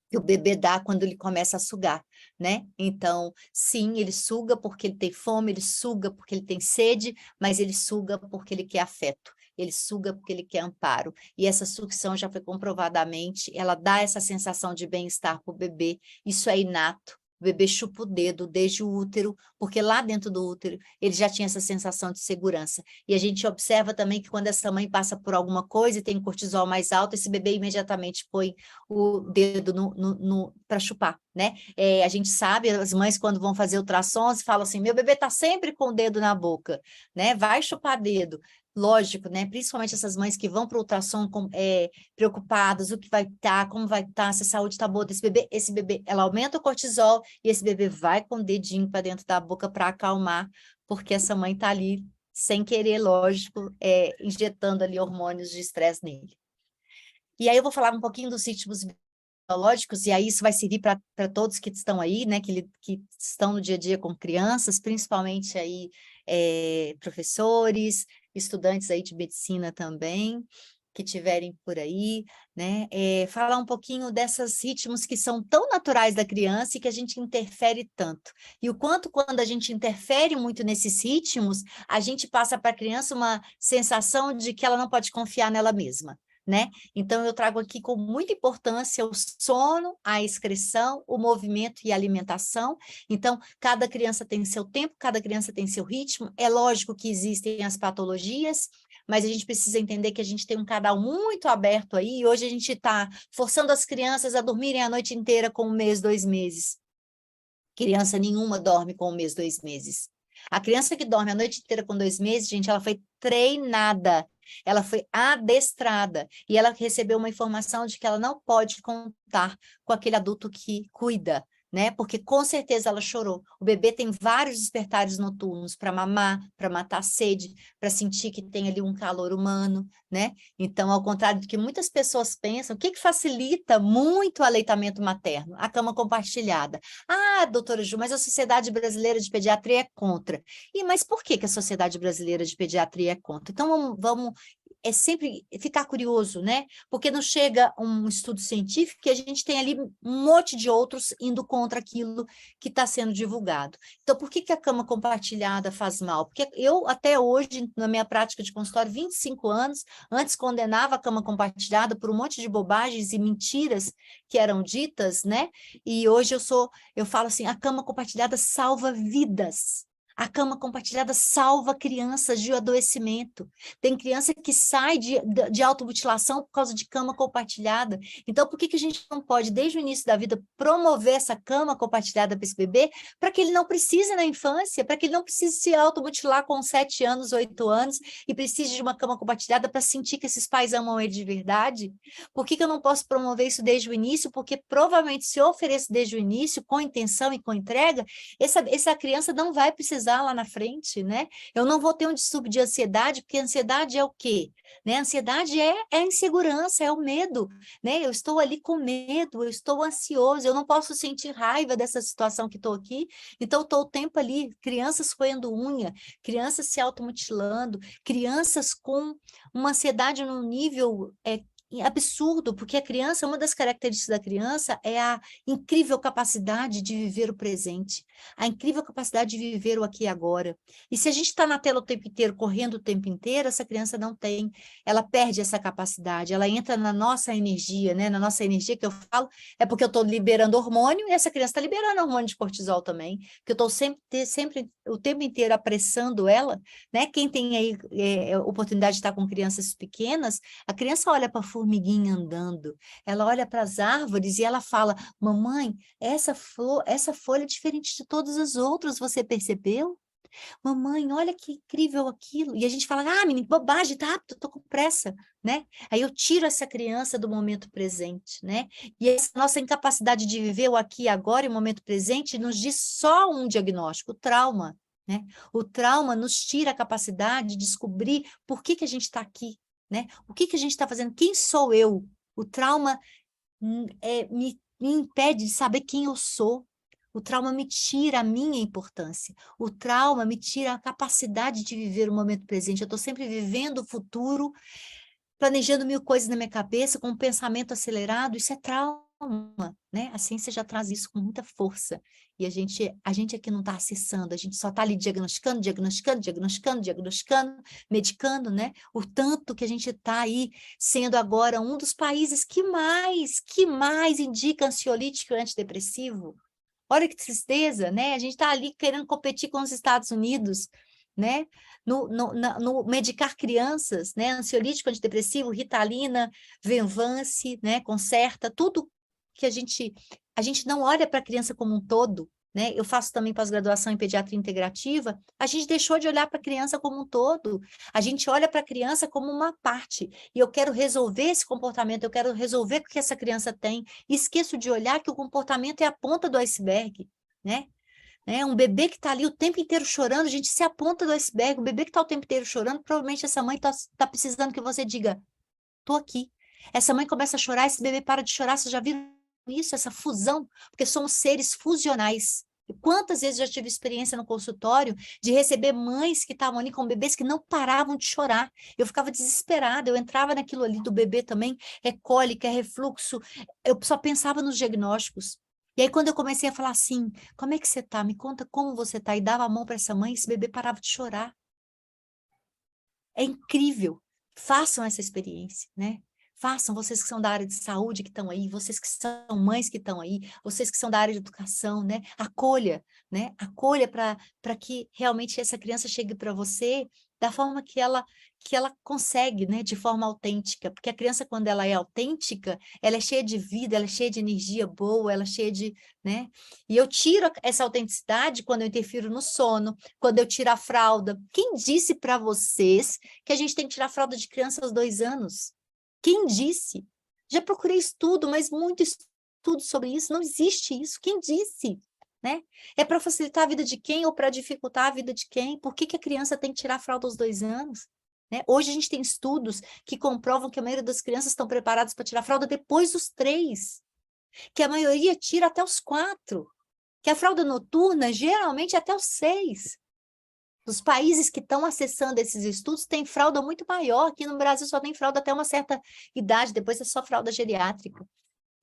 que o bebê dá quando ele começa a sugar, né? Então, sim, ele suga porque ele tem fome, ele suga porque ele tem sede, mas ele suga porque ele quer afeto, ele suga porque ele quer amparo. E essa sucção já foi comprovadamente, ela dá essa sensação de bem-estar para o bebê, isso é inato. O bebê chupa o dedo desde o útero, porque lá dentro do útero ele já tinha essa sensação de segurança. E a gente observa também que quando essa mãe passa por alguma coisa e tem cortisol mais alto, esse bebê imediatamente põe o dedo para chupar, né? A gente sabe, as mães quando vão fazer ultrassons falam assim, meu bebê está sempre com o dedo na boca, né? Vai chupar dedo. Lógico, né? Principalmente essas mães que vão para o ultrassom preocupadas, o que vai estar, como vai estar, se a saúde está boa desse bebê. Esse bebê, ela aumenta o cortisol e esse bebê vai com o dedinho para dentro da boca para acalmar, porque essa mãe está ali, sem querer, lógico, injetando ali hormônios de estresse nele. E aí eu vou falar um pouquinho dos ritmos biológicos, e aí isso vai servir para todos que estão aí, né, que estão no dia a dia com crianças, principalmente aí professores, estudantes aí de medicina também, que tiverem por aí, né, falar um pouquinho desses ritmos que são tão naturais da criança e que a gente interfere tanto. E o quanto, quando a gente interfere muito nesses ritmos, a gente passa para a criança uma sensação de que ela não pode confiar nela mesma, né? Então, eu trago aqui com muita importância o sono, a excreção, o movimento e a alimentação. Então, cada criança tem seu tempo, cada criança tem seu ritmo. É lógico que existem as patologias, mas a gente precisa entender que a gente tem um canal muito aberto aí, e hoje a gente está forçando as crianças a dormirem a noite inteira com 1 mês, 2 meses. Criança nenhuma dorme com 1 mês, 2 meses. A criança que dorme a noite inteira com 2 meses, gente, ela foi treinada, ela foi adestrada, e ela recebeu uma informação de que ela não pode contar com aquele adulto que cuida, né? Porque com certeza ela chorou. O bebê tem vários despertares noturnos para mamar, para matar a sede, para sentir que tem ali um calor humano, né? Então, ao contrário do que muitas pessoas pensam, o que facilita muito o aleitamento materno? A cama compartilhada. Ah, doutora Ju, mas a Sociedade Brasileira de Pediatria é contra. Mas por que a Sociedade Brasileira de Pediatria é contra? Então, vamos sempre ficar curioso, né? Porque não chega um estudo científico que a gente tem ali um monte de outros indo contra aquilo que está sendo divulgado. Então, por que que a cama compartilhada faz mal? Porque eu, até hoje, na minha prática de consultório, 25 anos, antes condenava a cama compartilhada por um monte de bobagens e mentiras que eram ditas, né? E hoje eu falo assim, a cama compartilhada salva vidas. A cama compartilhada salva crianças de adoecimento. Tem criança que sai de automutilação por causa de cama compartilhada. Então, por que que a gente não pode, desde o início da vida, promover essa cama compartilhada para esse bebê, para que ele não precise na infância, para que ele não precise se automutilar com 7 anos, 8 anos, e precise de uma cama compartilhada para sentir que esses pais amam ele de verdade? Por que que eu não posso promover isso desde o início? Porque provavelmente, se eu ofereço desde o início, com intenção e com entrega, essa criança não vai precisar lá na frente, né? Eu não vou ter um distúrbio de ansiedade, porque ansiedade é o quê? Né? Ansiedade é a insegurança, é o medo, né? Eu estou ali com medo, eu estou ansioso, eu não posso sentir raiva dessa situação que estou aqui, então estou o tempo ali, crianças roendo unha, crianças se automutilando, crianças com uma ansiedade num nível absurdo, porque a criança, uma das características da criança é a incrível capacidade de viver o presente, a incrível capacidade de viver o aqui e agora. E se a gente está na tela o tempo inteiro, correndo o tempo inteiro, essa criança não tem, ela perde essa capacidade, ela entra na nossa energia, né? Na nossa energia que eu falo, é porque eu estou liberando hormônio e essa criança está liberando hormônio de cortisol também, porque eu estou sempre o tempo inteiro apressando ela, né? Quem tem aí oportunidade de estar com crianças pequenas, a criança olha para a formiguinha andando, ela olha para as árvores e ela fala, mamãe, essa folha é diferente de todas as outras, você percebeu? Mamãe, olha que incrível aquilo. E a gente fala, menino, bobagem, tá rápido, eu tô com pressa, né? Aí eu tiro essa criança do momento presente, né? E essa nossa incapacidade de viver o aqui e agora e o momento presente nos diz só um diagnóstico, o trauma, né? O trauma nos tira a capacidade de descobrir por que que a gente está aqui, né? O que que a gente está fazendo? Quem sou eu? O trauma me impede de saber quem eu sou. O trauma me tira a minha importância. O trauma me tira a capacidade de viver o momento presente. Eu estou sempre vivendo o futuro, planejando mil coisas na minha cabeça, com um pensamento acelerado. Isso é trauma, né? A ciência já traz isso com muita força. E a gente aqui não está acessando, a gente só está ali diagnosticando, medicando, né? O tanto que a gente está aí sendo agora um dos países que mais indica ansiolítico e antidepressivo. Olha que tristeza, né? A gente está ali querendo competir com os Estados Unidos, né? No medicar crianças, né? Ansiolítico, antidepressivo, Ritalina, Venvance, né? Concerta, tudo que a gente não olha para a criança como um todo, né? Eu faço também pós-graduação em pediatria integrativa, a gente deixou de olhar para a criança como um todo, a gente olha para a criança como uma parte, e eu quero resolver esse comportamento, eu quero resolver o que essa criança tem, e esqueço de olhar que o comportamento é a ponta do iceberg, né? Um bebê que está ali o tempo inteiro chorando, a gente se aponta do iceberg, o bebê que está o tempo inteiro chorando, provavelmente essa mãe tá precisando que você diga, tô aqui. Essa mãe começa a chorar, esse bebê para de chorar, vocês já viram isso, essa fusão? Porque somos seres fusionais. E quantas vezes eu já tive experiência no consultório de receber mães que estavam ali com bebês que não paravam de chorar. Eu ficava desesperada, eu entrava naquilo ali do bebê também, é cólica, é refluxo, eu só pensava nos diagnósticos. E aí, quando eu comecei a falar assim, como é que você tá? Me conta como você tá. E dava a mão para essa mãe, esse bebê parava de chorar. É incrível. Façam essa experiência, né? Façam, vocês que são da área de saúde que estão aí, vocês que são mães que estão aí, vocês que são da área de educação, né? Acolha, né? Acolha para que realmente essa criança chegue para você da forma que ela consegue, né? De forma autêntica, porque a criança, quando ela é autêntica, ela é cheia de vida, ela é cheia de energia boa, ela é cheia de, né? E eu tiro essa autenticidade quando eu interfiro no sono, quando eu tiro a fralda. Quem disse para vocês que a gente tem que tirar a fralda de criança aos 2 anos? Quem disse? Já procurei estudo, mas muito estudo sobre isso, não existe isso. Quem disse? Né? É para facilitar a vida de quem ou para dificultar a vida de quem? Por que que a criança tem que tirar a fralda aos 2 anos? Né? Hoje a gente tem estudos que comprovam que a maioria das crianças estão preparadas para tirar a fralda depois dos 3, que a maioria tira até os 4, que a fralda noturna geralmente é até os 6. Os países que estão acessando esses estudos têm fralda muito maior. Aqui no Brasil só tem fralda até uma certa idade, depois é só fralda geriátrica.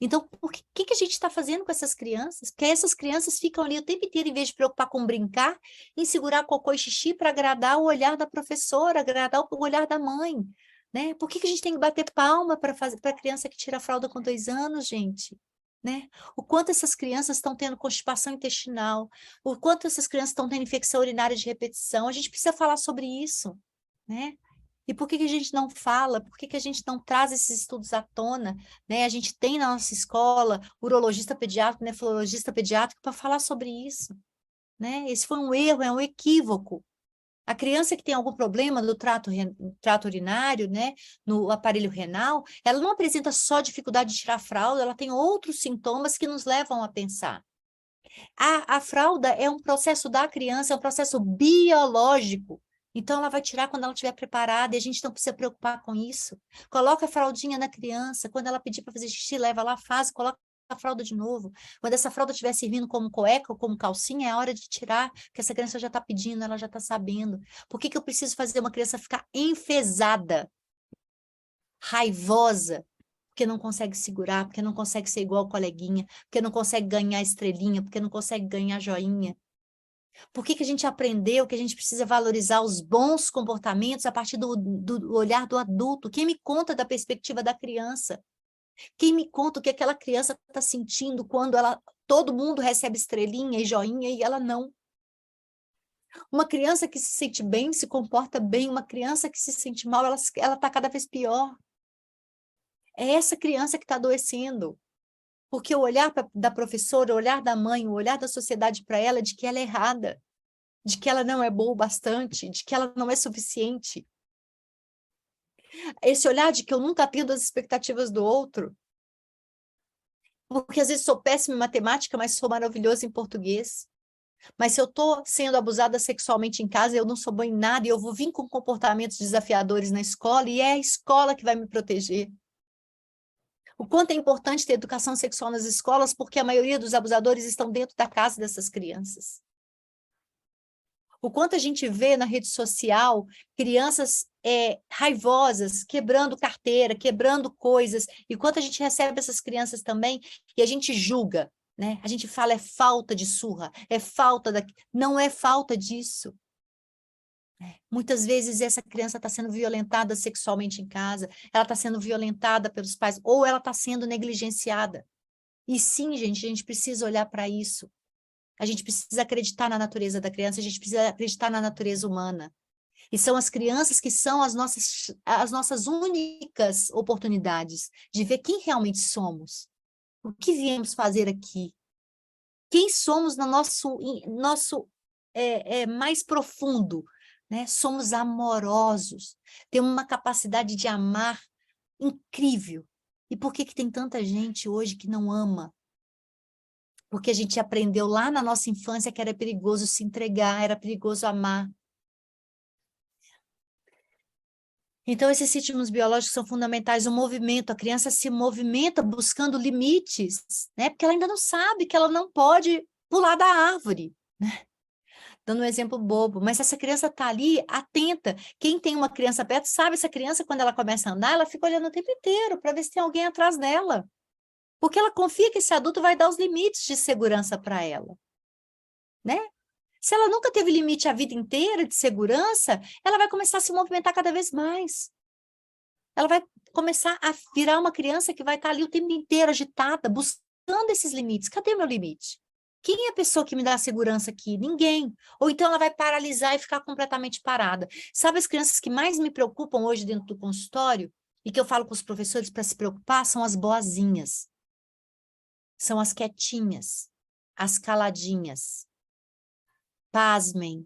Então, que a gente está fazendo com essas crianças? Porque essas crianças ficam ali o tempo inteiro, em vez de preocupar com brincar, em segurar cocô e xixi para agradar o olhar da professora, agradar o olhar da mãe, né? Por que a gente tem que bater palma para a criança que tira a fralda com 2 anos, gente? Né? O quanto essas crianças estão tendo constipação intestinal, o quanto essas crianças estão tendo infecção urinária de repetição, a gente precisa falar sobre isso, né? E por que a gente não fala? Por que a gente não traz esses estudos à tona? Né? A gente tem na nossa escola urologista pediátrico, nefrologista pediátrico para falar sobre isso. Né? Esse foi um erro, é um equívoco. A criança que tem algum problema no trato urinário, né, no aparelho renal, ela não apresenta só dificuldade de tirar a fralda, ela tem outros sintomas que nos levam a pensar. A fralda é um processo da criança, é um processo biológico. Então, ela vai tirar quando ela estiver preparada, e a gente não precisa preocupar com isso. Coloca a fraldinha na criança, quando ela pedir para fazer xixi, leva lá, faz, coloca a fralda de novo. Quando essa fralda estiver servindo como cueca ou como calcinha, é a hora de tirar, porque essa criança já está pedindo, ela já está sabendo. Por que eu preciso fazer uma criança ficar enfesada, raivosa, porque não consegue segurar, porque não consegue ser igual ao coleguinha, porque não consegue ganhar estrelinha, porque não consegue ganhar joinha? Por que a gente aprendeu que a gente precisa valorizar os bons comportamentos a partir do olhar do adulto? Quem me conta da perspectiva da criança? Quem me conta o que aquela criança está sentindo quando todo mundo recebe estrelinha e joinha e ela não? Uma criança que se sente bem, se comporta bem, uma criança que se sente mal, ela está cada vez pior. É essa criança que está adoecendo. Porque o olhar da professora, o olhar da mãe, o olhar da sociedade para ela é de que ela é errada, de que ela não é boa o bastante, de que ela não é suficiente. Esse olhar de que eu nunca atendo as expectativas do outro, porque às vezes sou péssima em matemática, mas sou maravilhosa em português. Mas se eu estou sendo abusada sexualmente em casa, eu não sou boa em nada e eu vou vir com comportamentos desafiadores na escola e é a escola que vai me proteger. O quanto é importante ter educação sexual nas escolas, porque a maioria dos abusadores estão dentro da casa dessas crianças. O quanto a gente vê na rede social crianças raivosas, quebrando carteira, quebrando coisas, e quanto a gente recebe essas crianças também, e a gente julga, né? A gente fala, é falta de surra, é falta da... Não é falta disso. Muitas vezes essa criança está sendo violentada sexualmente em casa, ela está sendo violentada pelos pais, ou ela está sendo negligenciada. E sim, gente, a gente precisa olhar para isso. A gente precisa acreditar na natureza da criança, a gente precisa acreditar na natureza humana. E são as crianças que são as nossas únicas oportunidades de ver quem realmente somos. O que viemos fazer aqui? Quem somos no nosso mais profundo? Né? Somos amorosos, temos uma capacidade de amar incrível. E por que tem tanta gente hoje que não ama? Porque a gente aprendeu lá na nossa infância que era perigoso se entregar, era perigoso amar. Então, esses ritmos biológicos são fundamentais, o movimento, a criança se movimenta buscando limites, né? Porque ela ainda não sabe que ela não pode pular da árvore, né? Dando um exemplo bobo, mas essa criança está ali atenta. Quem tem uma criança perto sabe, essa criança, quando ela começa a andar, ela fica olhando o tempo inteiro para ver se tem alguém atrás dela. Porque ela confia que esse adulto vai dar os limites de segurança para ela, né? Se ela nunca teve limite a vida inteira de segurança, ela vai começar a se movimentar cada vez mais. Ela vai começar a virar uma criança que vai estar ali o tempo inteiro agitada, buscando esses limites. Cadê meu limite? Quem é a pessoa que me dá a segurança aqui? Ninguém. Ou então ela vai paralisar e ficar completamente parada. Sabe as crianças que mais me preocupam hoje dentro do consultório? E que eu falo com os professores para se preocupar? São as boazinhas. São as quietinhas. As caladinhas. Pasmem.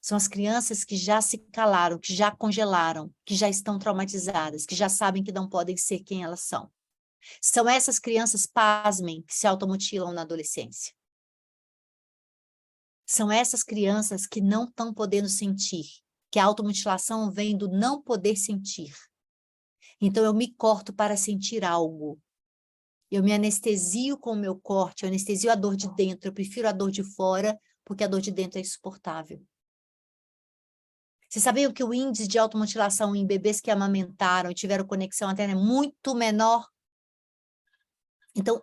São as crianças que já se calaram, que já congelaram, que já estão traumatizadas, que já sabem que não podem ser quem elas são. São essas crianças, pasmem, que se automutilam na adolescência. São essas crianças que não estão podendo sentir, que a automutilação vem do não poder sentir. Então, eu me corto para sentir algo. Eu me anestesio com o meu corte, eu anestesio a dor de dentro, eu prefiro a dor de fora, porque a dor de dentro é insuportável. Vocês sabiam que o índice de automutilação em bebês que amamentaram e tiveram conexão materna é muito menor? Então,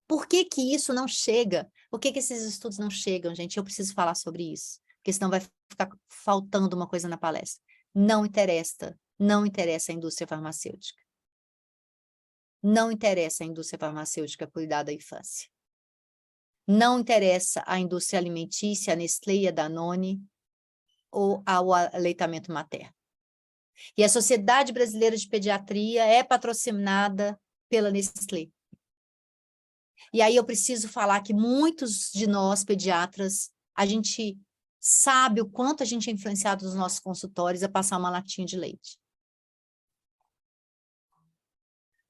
por que que isso não chega? Por que que esses estudos não chegam, gente? Eu preciso falar sobre isso, porque senão vai ficar faltando uma coisa na palestra. Não interessa a indústria farmacêutica. Não interessa a indústria farmacêutica cuidar da infância. Não interessa a indústria alimentícia, a Nestlé e a Danone, ou ao aleitamento materno. E a Sociedade Brasileira de Pediatria é patrocinada pela Nestlé. E aí eu preciso falar que muitos de nós, pediatras, a gente sabe o quanto a gente é influenciado nos nossos consultórios a passar uma latinha de leite.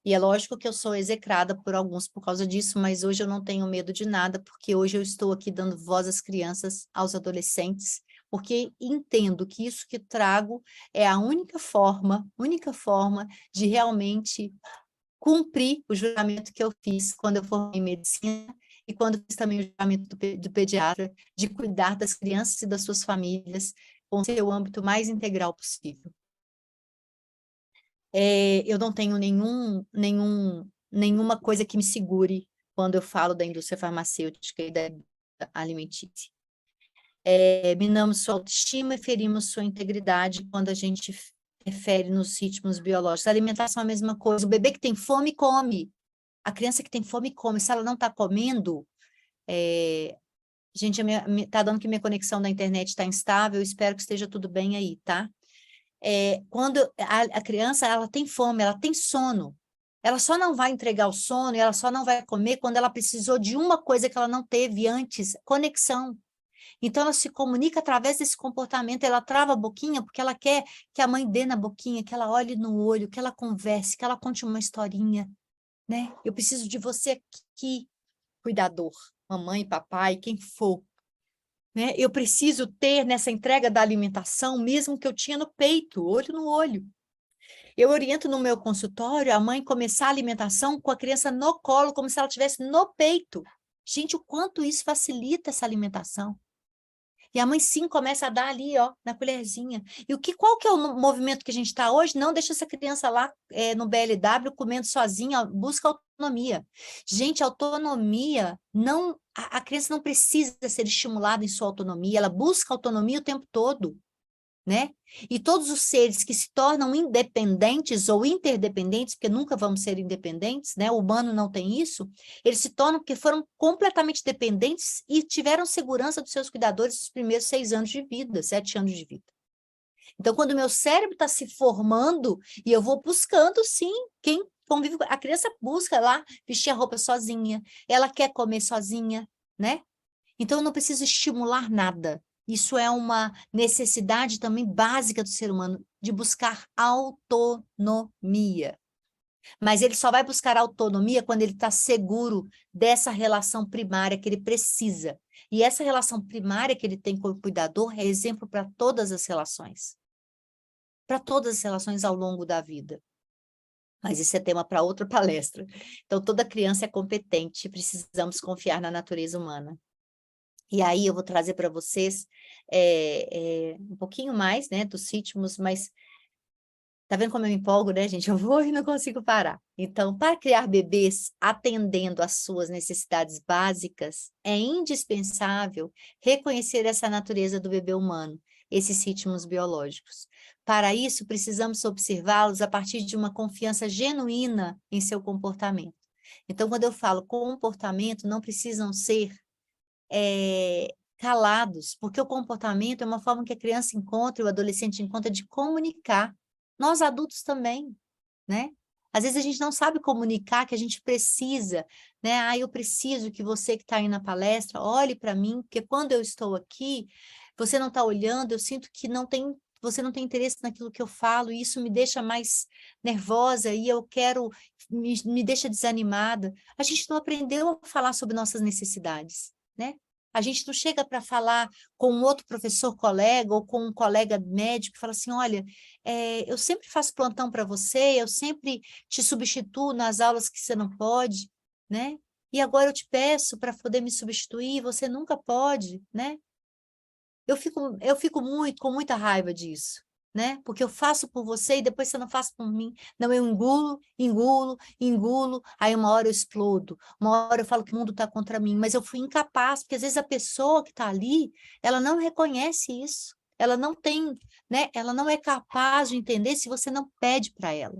E é lógico que eu sou execrada por alguns por causa disso, mas hoje eu não tenho medo de nada, porque hoje eu estou aqui dando voz às crianças, aos adolescentes, porque entendo que isso que trago é a única forma de realmente cumprir o juramento que eu fiz quando eu formei em medicina e quando fiz também o juramento do pediatra, de cuidar das crianças e das suas famílias com o seu âmbito mais integral possível. Eu não tenho nenhuma coisa que me segure quando eu falo da indústria farmacêutica e da alimentícia. Minamos sua autoestima e ferimos sua integridade quando a gente refere nos ritmos biológicos. A alimentação é a mesma coisa. O bebê que tem fome, come. A criança que tem fome, come. Se ela não está comendo... Gente, tá dando que minha conexão da internet está instável, eu espero que esteja tudo bem aí, tá? Quando a criança ela tem fome, ela tem sono, ela só não vai entregar o sono e ela só não vai comer quando ela precisou de uma coisa que ela não teve antes, conexão. Então, ela se comunica através desse comportamento, ela trava a boquinha porque ela quer que a mãe dê na boquinha, que ela olhe no olho, que ela converse, que ela conte uma historinha, né? Eu preciso de você aqui, cuidador, mamãe, papai, quem for. Né? Eu preciso ter nessa entrega da alimentação, mesmo que eu tinha no peito, olho no olho. Eu oriento no meu consultório a mãe começar a alimentação com a criança no colo, como se ela estivesse no peito. Gente, o quanto isso facilita essa alimentação. E a mãe sim começa a dar ali, ó, na colherzinha. E qual que é o movimento que a gente está hoje? Não deixa essa criança lá no BLW comendo sozinha, ó, busca autonomia. Gente, autonomia não... A criança não precisa ser estimulada em sua autonomia, ela busca autonomia o tempo todo, né? E todos os seres que se tornam independentes ou interdependentes, porque nunca vamos ser independentes, né? O humano não tem isso, eles se tornam porque foram completamente dependentes e tiveram segurança dos seus cuidadores nos primeiros 6 anos de vida, 7 anos de vida. Então, quando o meu cérebro está se formando, e eu vou buscando, sim, quem convive, a criança busca lá vestir a roupa sozinha, ela quer comer sozinha, né? Então, eu não preciso estimular nada. Isso é uma necessidade também básica do ser humano, de buscar autonomia. Mas ele só vai buscar autonomia quando ele está seguro dessa relação primária que ele precisa. E essa relação primária que ele tem com o cuidador é exemplo para todas as relações. Para todas as relações ao longo da vida. Mas isso é tema para outra palestra. Então, toda criança é competente, precisamos confiar na natureza humana. E aí eu vou trazer para vocês um pouquinho mais, né, dos ritmos, mas tá vendo como eu me empolgo, né, gente? Eu vou e não consigo parar. Então, para criar bebês atendendo às suas necessidades básicas, é indispensável reconhecer essa natureza do bebê humano, esses ritmos biológicos. Para isso, precisamos observá-los a partir de uma confiança genuína em seu comportamento. Então, quando eu falo comportamento, não precisam ser calados, porque o comportamento é uma forma que a criança encontra, o adolescente encontra de comunicar. Nós adultos também, né? Às vezes a gente não sabe comunicar que a gente precisa, né? Eu preciso que você que está aí na palestra olhe para mim, porque quando eu estou aqui, você não está olhando, eu sinto que você não tem interesse naquilo que eu falo, e isso me deixa mais nervosa, e eu quero, me deixa desanimada. A gente não aprendeu a falar sobre nossas necessidades, né? A gente não chega para falar com um outro professor colega ou com um colega médico e fala assim, olha, eu sempre faço plantão para você, eu sempre te substituo nas aulas que você não pode, né? E agora eu te peço para poder me substituir, você nunca pode, né? Eu fico com muita raiva disso, né? Porque eu faço por você e depois você não faz por mim. Não, eu engulo, aí uma hora eu explodo, uma hora eu falo que o mundo está contra mim, mas eu fui incapaz, porque às vezes a pessoa que está ali, ela não reconhece isso, ela não tem, né? Ela não é capaz de entender se você não pede para ela.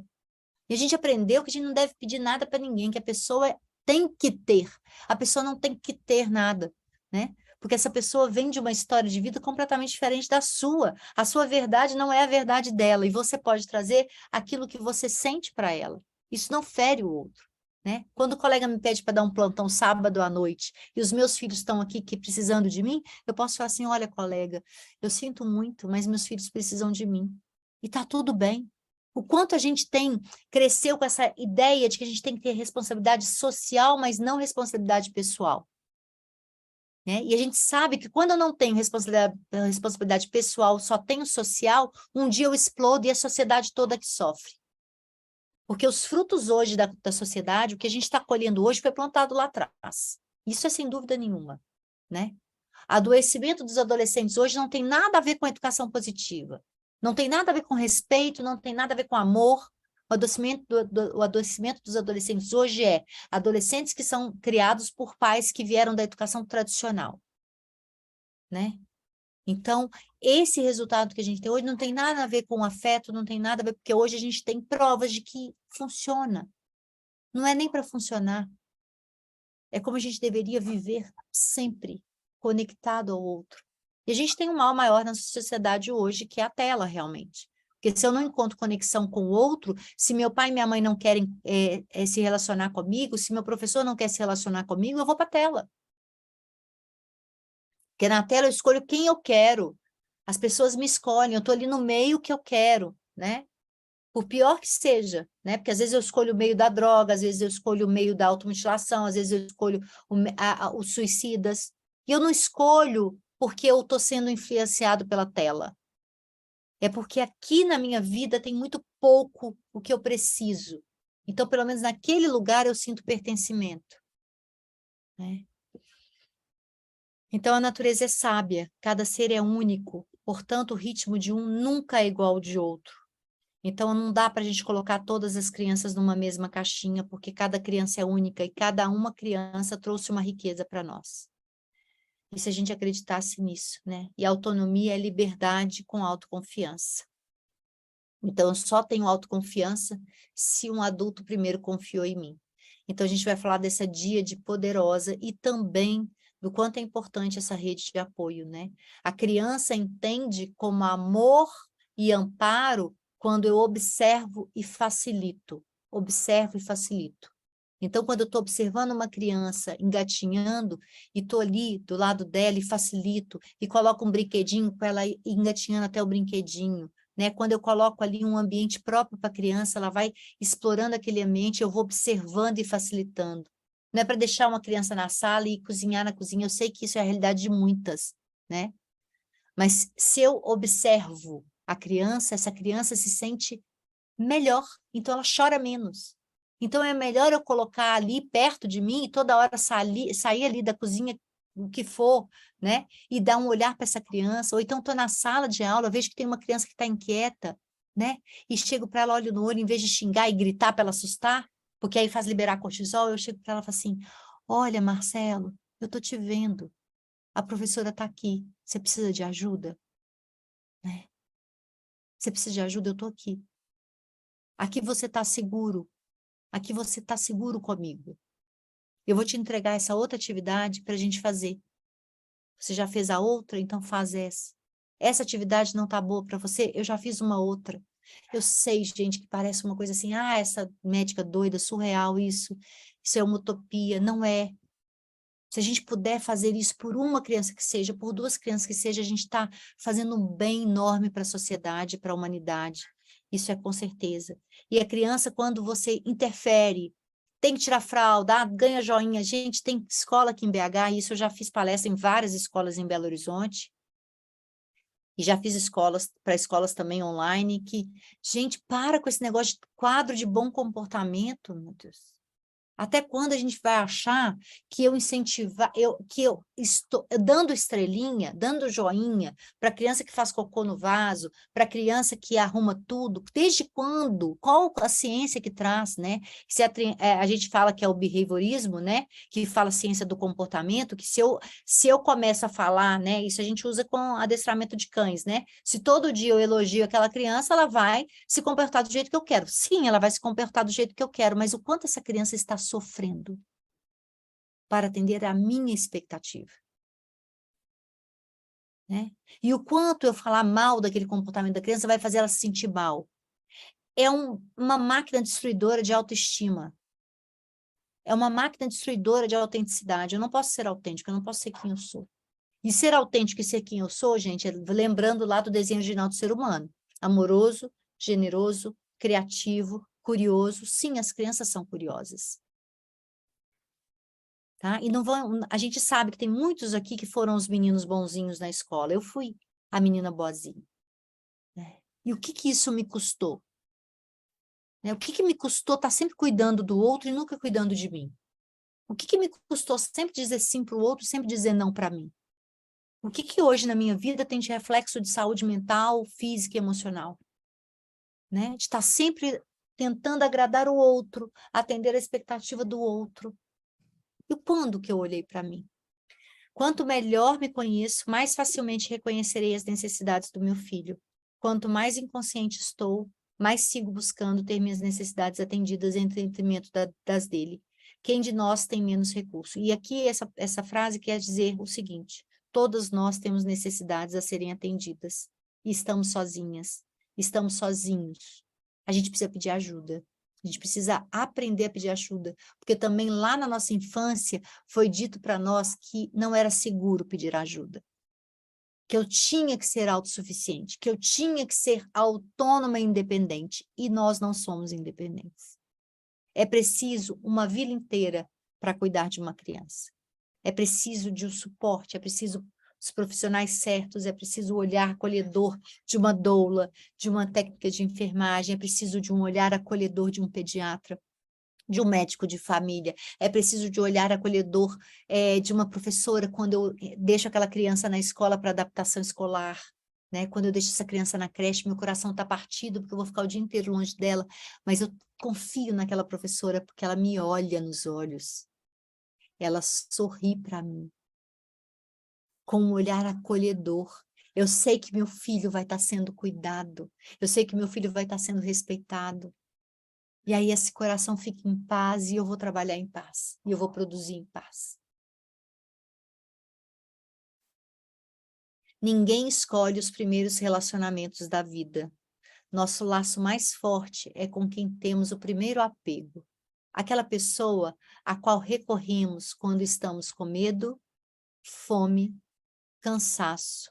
E a gente aprendeu que a gente não deve pedir nada para ninguém, que a pessoa tem que ter, a pessoa não tem que ter nada, né? Porque essa pessoa vem de uma história de vida completamente diferente da sua. A sua verdade não é a verdade dela, e você pode trazer aquilo que você sente para ela. Isso não fere o outro, né? Quando o colega me pede para dar um plantão sábado à noite, e os meus filhos estão aqui precisando de mim, eu posso falar assim, olha, colega, eu sinto muito, mas meus filhos precisam de mim. E tá tudo bem. O quanto a gente cresceu com essa ideia de que a gente tem que ter responsabilidade social, mas não responsabilidade pessoal. Né? E a gente sabe que quando eu não tenho responsabilidade pessoal, só tenho social, um dia eu explodo e a sociedade toda que sofre. Porque os frutos hoje da sociedade, o que a gente está colhendo hoje foi plantado lá atrás. Isso é sem dúvida nenhuma. Né? Adoecimento dos adolescentes hoje não tem nada a ver com a educação positiva. Não tem nada a ver com respeito, não tem nada a ver com amor. O adoecimento dos adolescentes hoje é adolescentes que são criados por pais que vieram da educação tradicional, né? Então, esse resultado que a gente tem hoje não tem nada a ver com afeto, não tem nada a ver, porque hoje a gente tem provas de que funciona. Não é nem para funcionar. É como a gente deveria viver sempre, conectado ao outro. E a gente tem um mal maior na sociedade hoje, que é a tela, realmente. Porque se eu não encontro conexão com o outro, se meu pai e minha mãe não querem se relacionar comigo, se meu professor não quer se relacionar comigo, eu vou para a tela. Porque na tela eu escolho quem eu quero. As pessoas me escolhem, eu estou ali no meio que eu quero, né? Por pior que seja, né? Porque às vezes eu escolho o meio da droga, às vezes eu escolho o meio da automutilação, às vezes eu escolho os suicidas. E eu não escolho porque eu estou sendo influenciado pela tela. É porque aqui na minha vida tem muito pouco o que eu preciso. Então, pelo menos naquele lugar eu sinto pertencimento. Né? Então, a natureza é sábia, cada ser é único, portanto, o ritmo de um nunca é igual ao de outro. Então, não dá para a gente colocar todas as crianças numa mesma caixinha, porque cada criança é única e cada uma criança trouxe uma riqueza para nós. E se a gente acreditasse nisso, né? E autonomia é liberdade com autoconfiança. Então, eu só tenho autoconfiança se um adulto primeiro confiou em mim. Então, a gente vai falar dessa díade poderosa e também do quanto é importante essa rede de apoio, né? A criança entende como amor e amparo quando eu observo e facilito. Observo e facilito. Então, quando eu estou observando uma criança engatinhando e estou ali do lado dela e facilito e coloco um brinquedinho para ela ir engatinhando até o brinquedinho, né? Quando eu coloco ali um ambiente próprio para a criança, ela vai explorando aquele ambiente, eu vou observando e facilitando. Não é para deixar uma criança na sala e cozinhar na cozinha, eu sei que isso é a realidade de muitas, né? Mas se eu observo a criança, essa criança se sente melhor, então ela chora menos. Então é melhor eu colocar ali perto de mim e toda hora sair ali da cozinha, o que for, né? E dar um olhar para essa criança. Ou então estou na sala de aula, eu vejo que tem uma criança que está inquieta, né? E chego para ela, olho no olho, em vez de xingar e gritar para ela assustar, porque aí faz liberar cortisol, eu chego para ela e falo assim, olha, Marcelo, eu estou te vendo. A professora está aqui. Você precisa de ajuda? Né? Você precisa de ajuda? Eu estou aqui. Aqui você está seguro. Aqui você está seguro comigo. Eu vou te entregar essa outra atividade para a gente fazer. Você já fez a outra, então faz essa. Essa atividade não está boa para você? Eu já fiz uma outra. Eu sei, gente, que parece uma coisa assim, essa médica doida, surreal isso é uma utopia. Não é. Se a gente puder fazer isso por uma criança que seja, por duas crianças que seja, a gente está fazendo um bem enorme para a sociedade, para a humanidade. Isso é com certeza. E a criança, quando você interfere, tem que tirar fralda, ganha joinha. Gente, tem escola aqui em BH, isso eu já fiz palestra em várias escolas em Belo Horizonte, e já fiz para escolas também online, que, gente, para com esse negócio de quadro de bom comportamento, meu Deus. Até quando a gente vai achar que eu incentivar, que eu estou dando estrelinha, dando joinha para a criança que faz cocô no vaso, para a criança que arruma tudo? Desde quando? Qual a ciência que traz, né? Se a gente fala que é o behaviorismo, né? Que fala ciência do comportamento, que se eu começo a falar, né? Isso a gente usa com adestramento de cães, né? Se todo dia eu elogio aquela criança, ela vai se comportar do jeito que eu quero. Sim, ela vai se comportar do jeito que eu quero, mas o quanto essa criança está sofrendo para atender à minha expectativa, né? E o quanto eu falar mal daquele comportamento da criança vai fazer ela se sentir mal. É uma máquina destruidora de autoestima. É uma máquina destruidora de autenticidade. Eu não posso ser autêntica, eu não posso ser quem eu sou. E ser autêntico e ser quem eu sou, gente, lembrando lá do desenho original do ser humano. Amoroso, generoso, criativo, curioso. Sim, as crianças são curiosas. Tá? E não vão, a gente sabe que tem muitos aqui que foram os meninos bonzinhos na escola. Eu fui a menina boazinha. Né? E o que que isso me custou? Né? O que que me custou estar sempre cuidando do outro e nunca cuidando de mim? O que que me custou sempre dizer sim para o outro e sempre dizer não para mim? O que que hoje na minha vida tem de reflexo de saúde mental, física e emocional? Né? De estar sempre tentando agradar o outro, atender a expectativa do outro. E quando que eu olhei para mim? Quanto melhor me conheço, mais facilmente reconhecerei as necessidades do meu filho. Quanto mais inconsciente estou, mais sigo buscando ter minhas necessidades atendidas em detrimento das dele. Quem de nós tem menos recurso? E aqui essa frase quer dizer o seguinte: todas nós temos necessidades a serem atendidas. E estamos sozinhas, estamos sozinhos. A gente precisa pedir ajuda. A gente precisa aprender a pedir ajuda, porque também lá na nossa infância foi dito para nós que não era seguro pedir ajuda, que eu tinha que ser autossuficiente, que eu tinha que ser autônoma e independente, e nós não somos independentes. É preciso uma vida inteira para cuidar de uma criança. É preciso de um suporte, é preciso os profissionais certos, é preciso o olhar acolhedor de uma doula, de uma técnica de enfermagem, é preciso de um olhar acolhedor de um pediatra, de um médico de família, é preciso de um olhar acolhedor de uma professora quando eu deixo aquela criança na escola para adaptação escolar, né? Quando eu deixo essa criança na creche, meu coração está partido porque eu vou ficar o dia inteiro longe dela, mas eu confio naquela professora porque ela me olha nos olhos, ela sorri para mim, com um olhar acolhedor. Eu sei que meu filho vai estar sendo cuidado, eu sei que meu filho vai estar sendo respeitado. E aí esse coração fica em paz e eu vou trabalhar em paz. E eu vou produzir em paz. Ninguém escolhe os primeiros relacionamentos da vida. Nosso laço mais forte é com quem temos o primeiro apego. Aquela pessoa a qual recorremos quando estamos com medo, fome, cansaço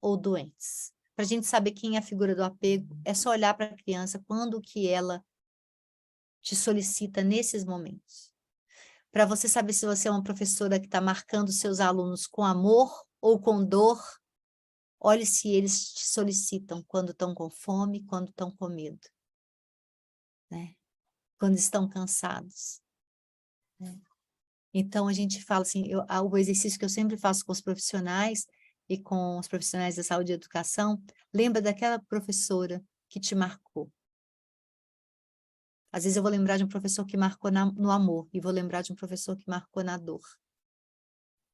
ou doentes. Para a gente saber quem é a figura do apego, é só olhar para a criança quando que ela te solicita nesses momentos. Para você saber se você é uma professora que está marcando seus alunos com amor ou com dor, olhe se eles te solicitam quando estão com fome, quando estão com medo, né? Quando estão cansados. Né? Então, a gente fala assim, o exercício que eu sempre faço com os profissionais e com os profissionais da saúde e educação, lembra daquela professora que te marcou. Às vezes eu vou lembrar de um professor que marcou no amor, e vou lembrar de um professor que marcou na dor.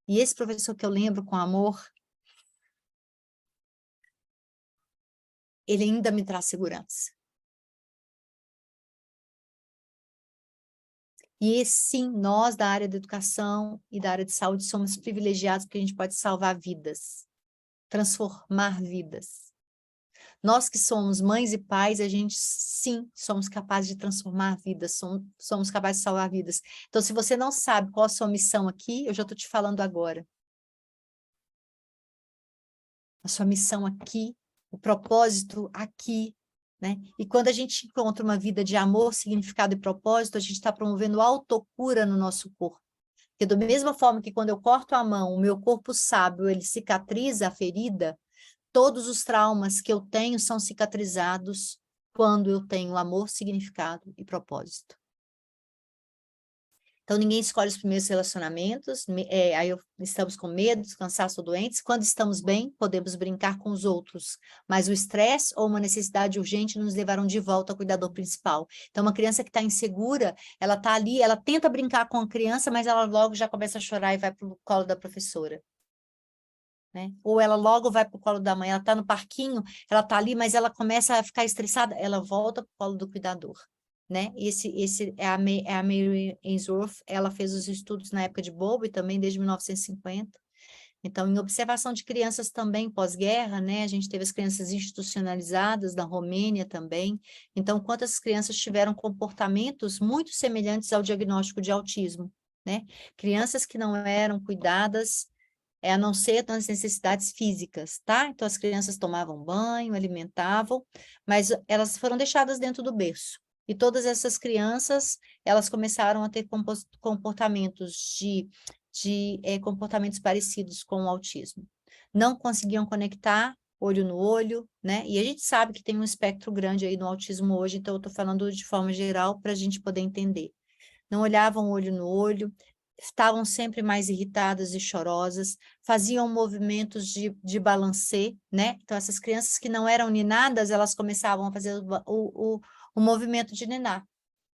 E esse professor que eu lembro com amor, ele ainda me traz segurança. E sim, nós da área da educação e da área de saúde somos privilegiados porque a gente pode salvar vidas, transformar vidas. Nós que somos mães e pais, a gente sim somos capazes de transformar vidas, somos capazes de salvar vidas. Então, se você não sabe qual a sua missão aqui, eu já estou te falando agora. A sua missão aqui, o propósito aqui, né? E quando a gente encontra uma vida de amor, significado e propósito, a gente está promovendo autocura no nosso corpo. Porque da mesma forma que quando eu corto a mão, o meu corpo sábio, ele cicatriza a ferida, todos os traumas que eu tenho são cicatrizados quando eu tenho amor, significado e propósito. Então, ninguém escolhe os primeiros relacionamentos, estamos com medo, cansaço ou doentes. Quando estamos bem, podemos brincar com os outros, mas o estresse ou uma necessidade urgente nos levarão de volta ao cuidador principal. Então, uma criança que está insegura, ela está ali, ela tenta brincar com a criança, mas ela logo já começa a chorar e vai para o colo da professora. Né? Ou ela logo vai para o colo da mãe, ela está no parquinho, ela está ali, mas ela começa a ficar estressada, ela volta para o colo do cuidador. Né? Esse é a Mary Ainsworth, ela fez os estudos na época de Bowlby também, desde 1950. Então, em observação de crianças também pós-guerra, né? A gente teve as crianças institucionalizadas da Romênia também. Então, quantas crianças tiveram comportamentos muito semelhantes ao diagnóstico de autismo, né? Crianças que não eram cuidadas, a não ser nas necessidades físicas, tá? Então, as crianças tomavam banho, alimentavam, mas elas foram deixadas dentro do berço. E todas essas crianças, elas começaram a ter comportamentos comportamentos parecidos com o autismo. Não conseguiam conectar olho no olho, né? E a gente sabe que tem um espectro grande aí no autismo hoje, então eu estou falando de forma geral para a gente poder entender. Não olhavam olho no olho, estavam sempre mais irritadas e chorosas, faziam movimentos de balancê, né? Então, essas crianças que não eram ninadas, elas começavam a fazer o movimento de ninar,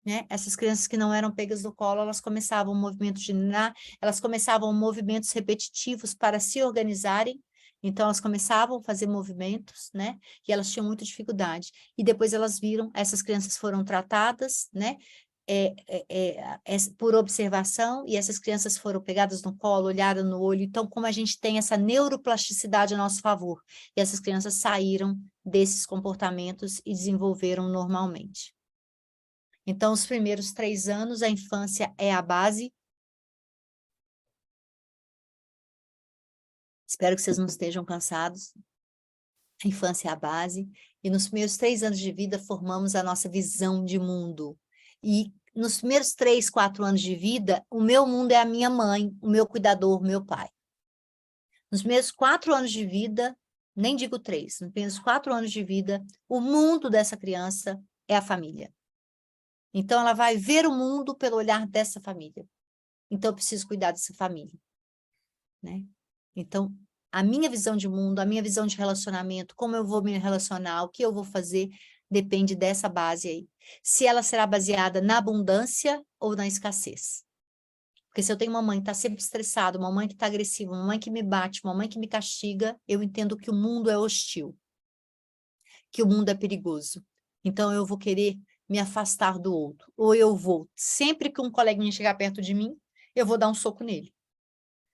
né? Essas crianças que não eram pegas no colo, elas começavam o movimento de ninar, elas começavam movimentos repetitivos para se organizarem, então elas começavam a fazer movimentos, né? E elas tinham muita dificuldade. E depois elas viram, essas crianças foram tratadas, né? Por observação, e essas crianças foram pegadas no colo, olharam no olho, então como a gente tem essa neuroplasticidade a nosso favor, e essas crianças saíram desses comportamentos e desenvolveram normalmente. Então, os primeiros 3 anos, a infância é a base. Espero que vocês não estejam cansados. A infância é a base. E nos primeiros 3 anos de vida, formamos a nossa visão de mundo. E nos primeiros 3, 4 anos de vida, o meu mundo é a minha mãe, o meu cuidador, o meu pai. Nos primeiros 4 anos de vida, nem digo 3, nos primeiros 4 anos de vida, o mundo dessa criança é a família. Então, ela vai ver o mundo pelo olhar dessa família. Então, eu preciso cuidar dessa família. Né? Então, a minha visão de mundo, a minha visão de relacionamento, como eu vou me relacionar, o que eu vou fazer, depende dessa base aí. Se ela será baseada na abundância ou na escassez. Porque se eu tenho uma mãe que está sempre estressada, uma mãe que está agressiva, uma mãe que me bate, uma mãe que me castiga, eu entendo que o mundo é hostil, que o mundo é perigoso. Então, eu vou querer me afastar do outro. Ou eu vou, sempre que um coleguinha chegar perto de mim, eu vou dar um soco nele.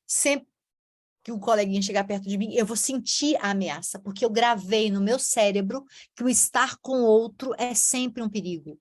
Sempre que um coleguinha chegar perto de mim, eu vou sentir a ameaça, porque eu gravei no meu cérebro que o estar com o outro é sempre um perigo.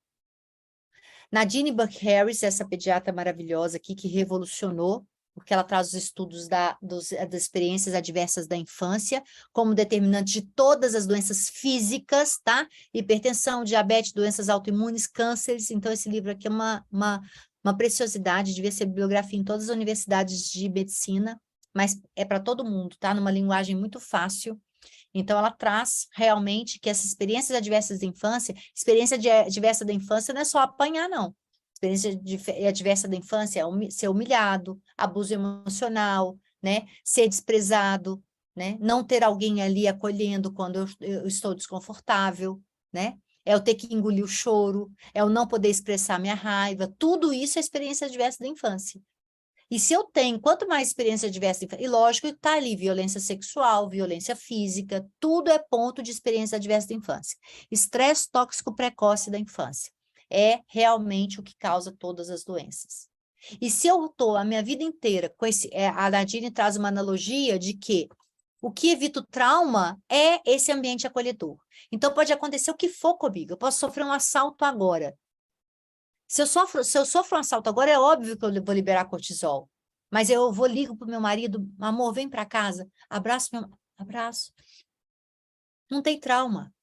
Nadine Burke Harris, essa pediatra maravilhosa aqui, que revolucionou, porque ela traz os estudos das experiências adversas da infância, como determinante de todas as doenças físicas, tá? Hipertensão, diabetes, doenças autoimunes, cânceres. Então, esse livro aqui é uma preciosidade, devia ser bibliografia em todas as universidades de medicina, mas é para todo mundo, tá? Numa linguagem muito fácil. Então, ela traz realmente que essas experiências adversas da infância, experiência adversa da infância não é só apanhar, não. Experiência adversa da infância é ser humilhado, abuso emocional, né? Ser desprezado, né? Não ter alguém ali acolhendo quando eu estou desconfortável, né? É eu ter que engolir o choro, é eu não poder expressar minha raiva, tudo isso é experiência adversa da infância. E se eu tenho, quanto mais experiência adversa, e lógico que está ali violência sexual, violência física, tudo é ponto de experiência adversa da infância. Estresse tóxico precoce da infância é realmente o que causa todas as doenças. E se eu estou a minha vida inteira com a Nadine traz uma analogia de que o que evita o trauma é esse ambiente acolhedor. Então pode acontecer o que for comigo, eu posso sofrer um assalto agora. Se eu sofro um assalto agora, é óbvio que eu vou liberar cortisol. Mas eu ligo para o meu marido, amor, vem para casa, abraço. Não tem trauma.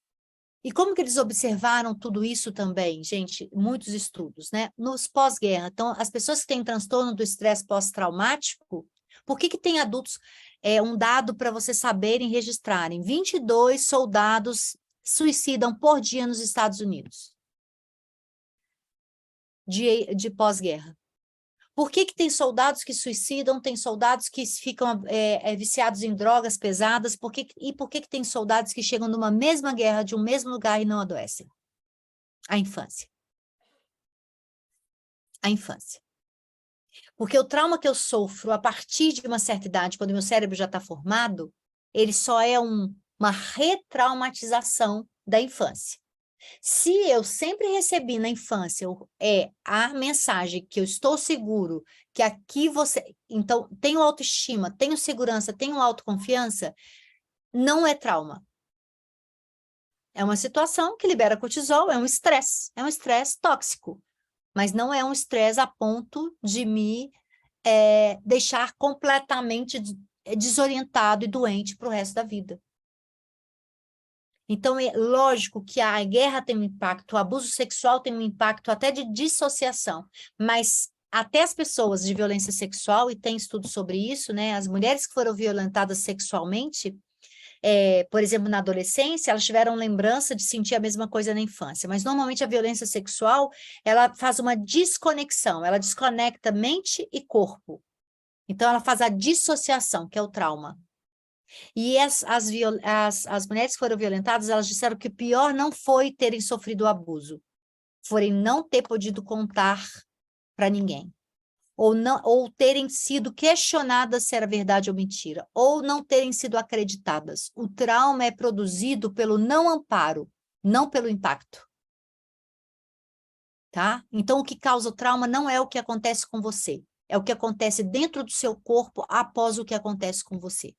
E como que eles observaram tudo isso também, gente? Muitos estudos, né? Nos pós-guerra. Então, as pessoas que têm transtorno do estresse pós-traumático, por que tem adultos, um dado para vocês saberem registrarem? 22 soldados suicidam por dia nos Estados Unidos. De pós-guerra. Por que que tem soldados que suicidam, tem soldados que ficam viciados em drogas pesadas, e por que que tem soldados que chegam numa mesma guerra, de um mesmo lugar e não adoecem? A infância. A infância. Porque o trauma que eu sofro a partir de uma certa idade, quando meu cérebro já está formado, ele só é uma retraumatização da infância. Se eu sempre recebi na infância a mensagem que eu estou seguro, que aqui você... Então, tenho autoestima, tenho segurança, tenho autoconfiança, não é trauma. É uma situação que libera cortisol, é um estresse tóxico, mas não é um estresse a ponto de me deixar completamente desorientado e doente para o resto da vida. Então, é lógico que a guerra tem um impacto, o abuso sexual tem um impacto até de dissociação, mas até as pessoas de violência sexual, e tem estudo sobre isso, né? As mulheres que foram violentadas sexualmente, por exemplo, na adolescência, elas tiveram lembrança de sentir a mesma coisa na infância, mas normalmente a violência sexual, ela faz uma desconexão, ela desconecta mente e corpo. Então, ela faz a dissociação, que é o trauma. E as mulheres que foram violentadas, elas disseram que o pior não foi terem sofrido o abuso, foi não ter podido contar para ninguém, ou terem sido questionadas se era verdade ou mentira, ou não terem sido acreditadas. O trauma é produzido pelo não amparo, não pelo impacto. Tá? Então, o que causa o trauma não é o que acontece com você, é o que acontece dentro do seu corpo após o que acontece com você.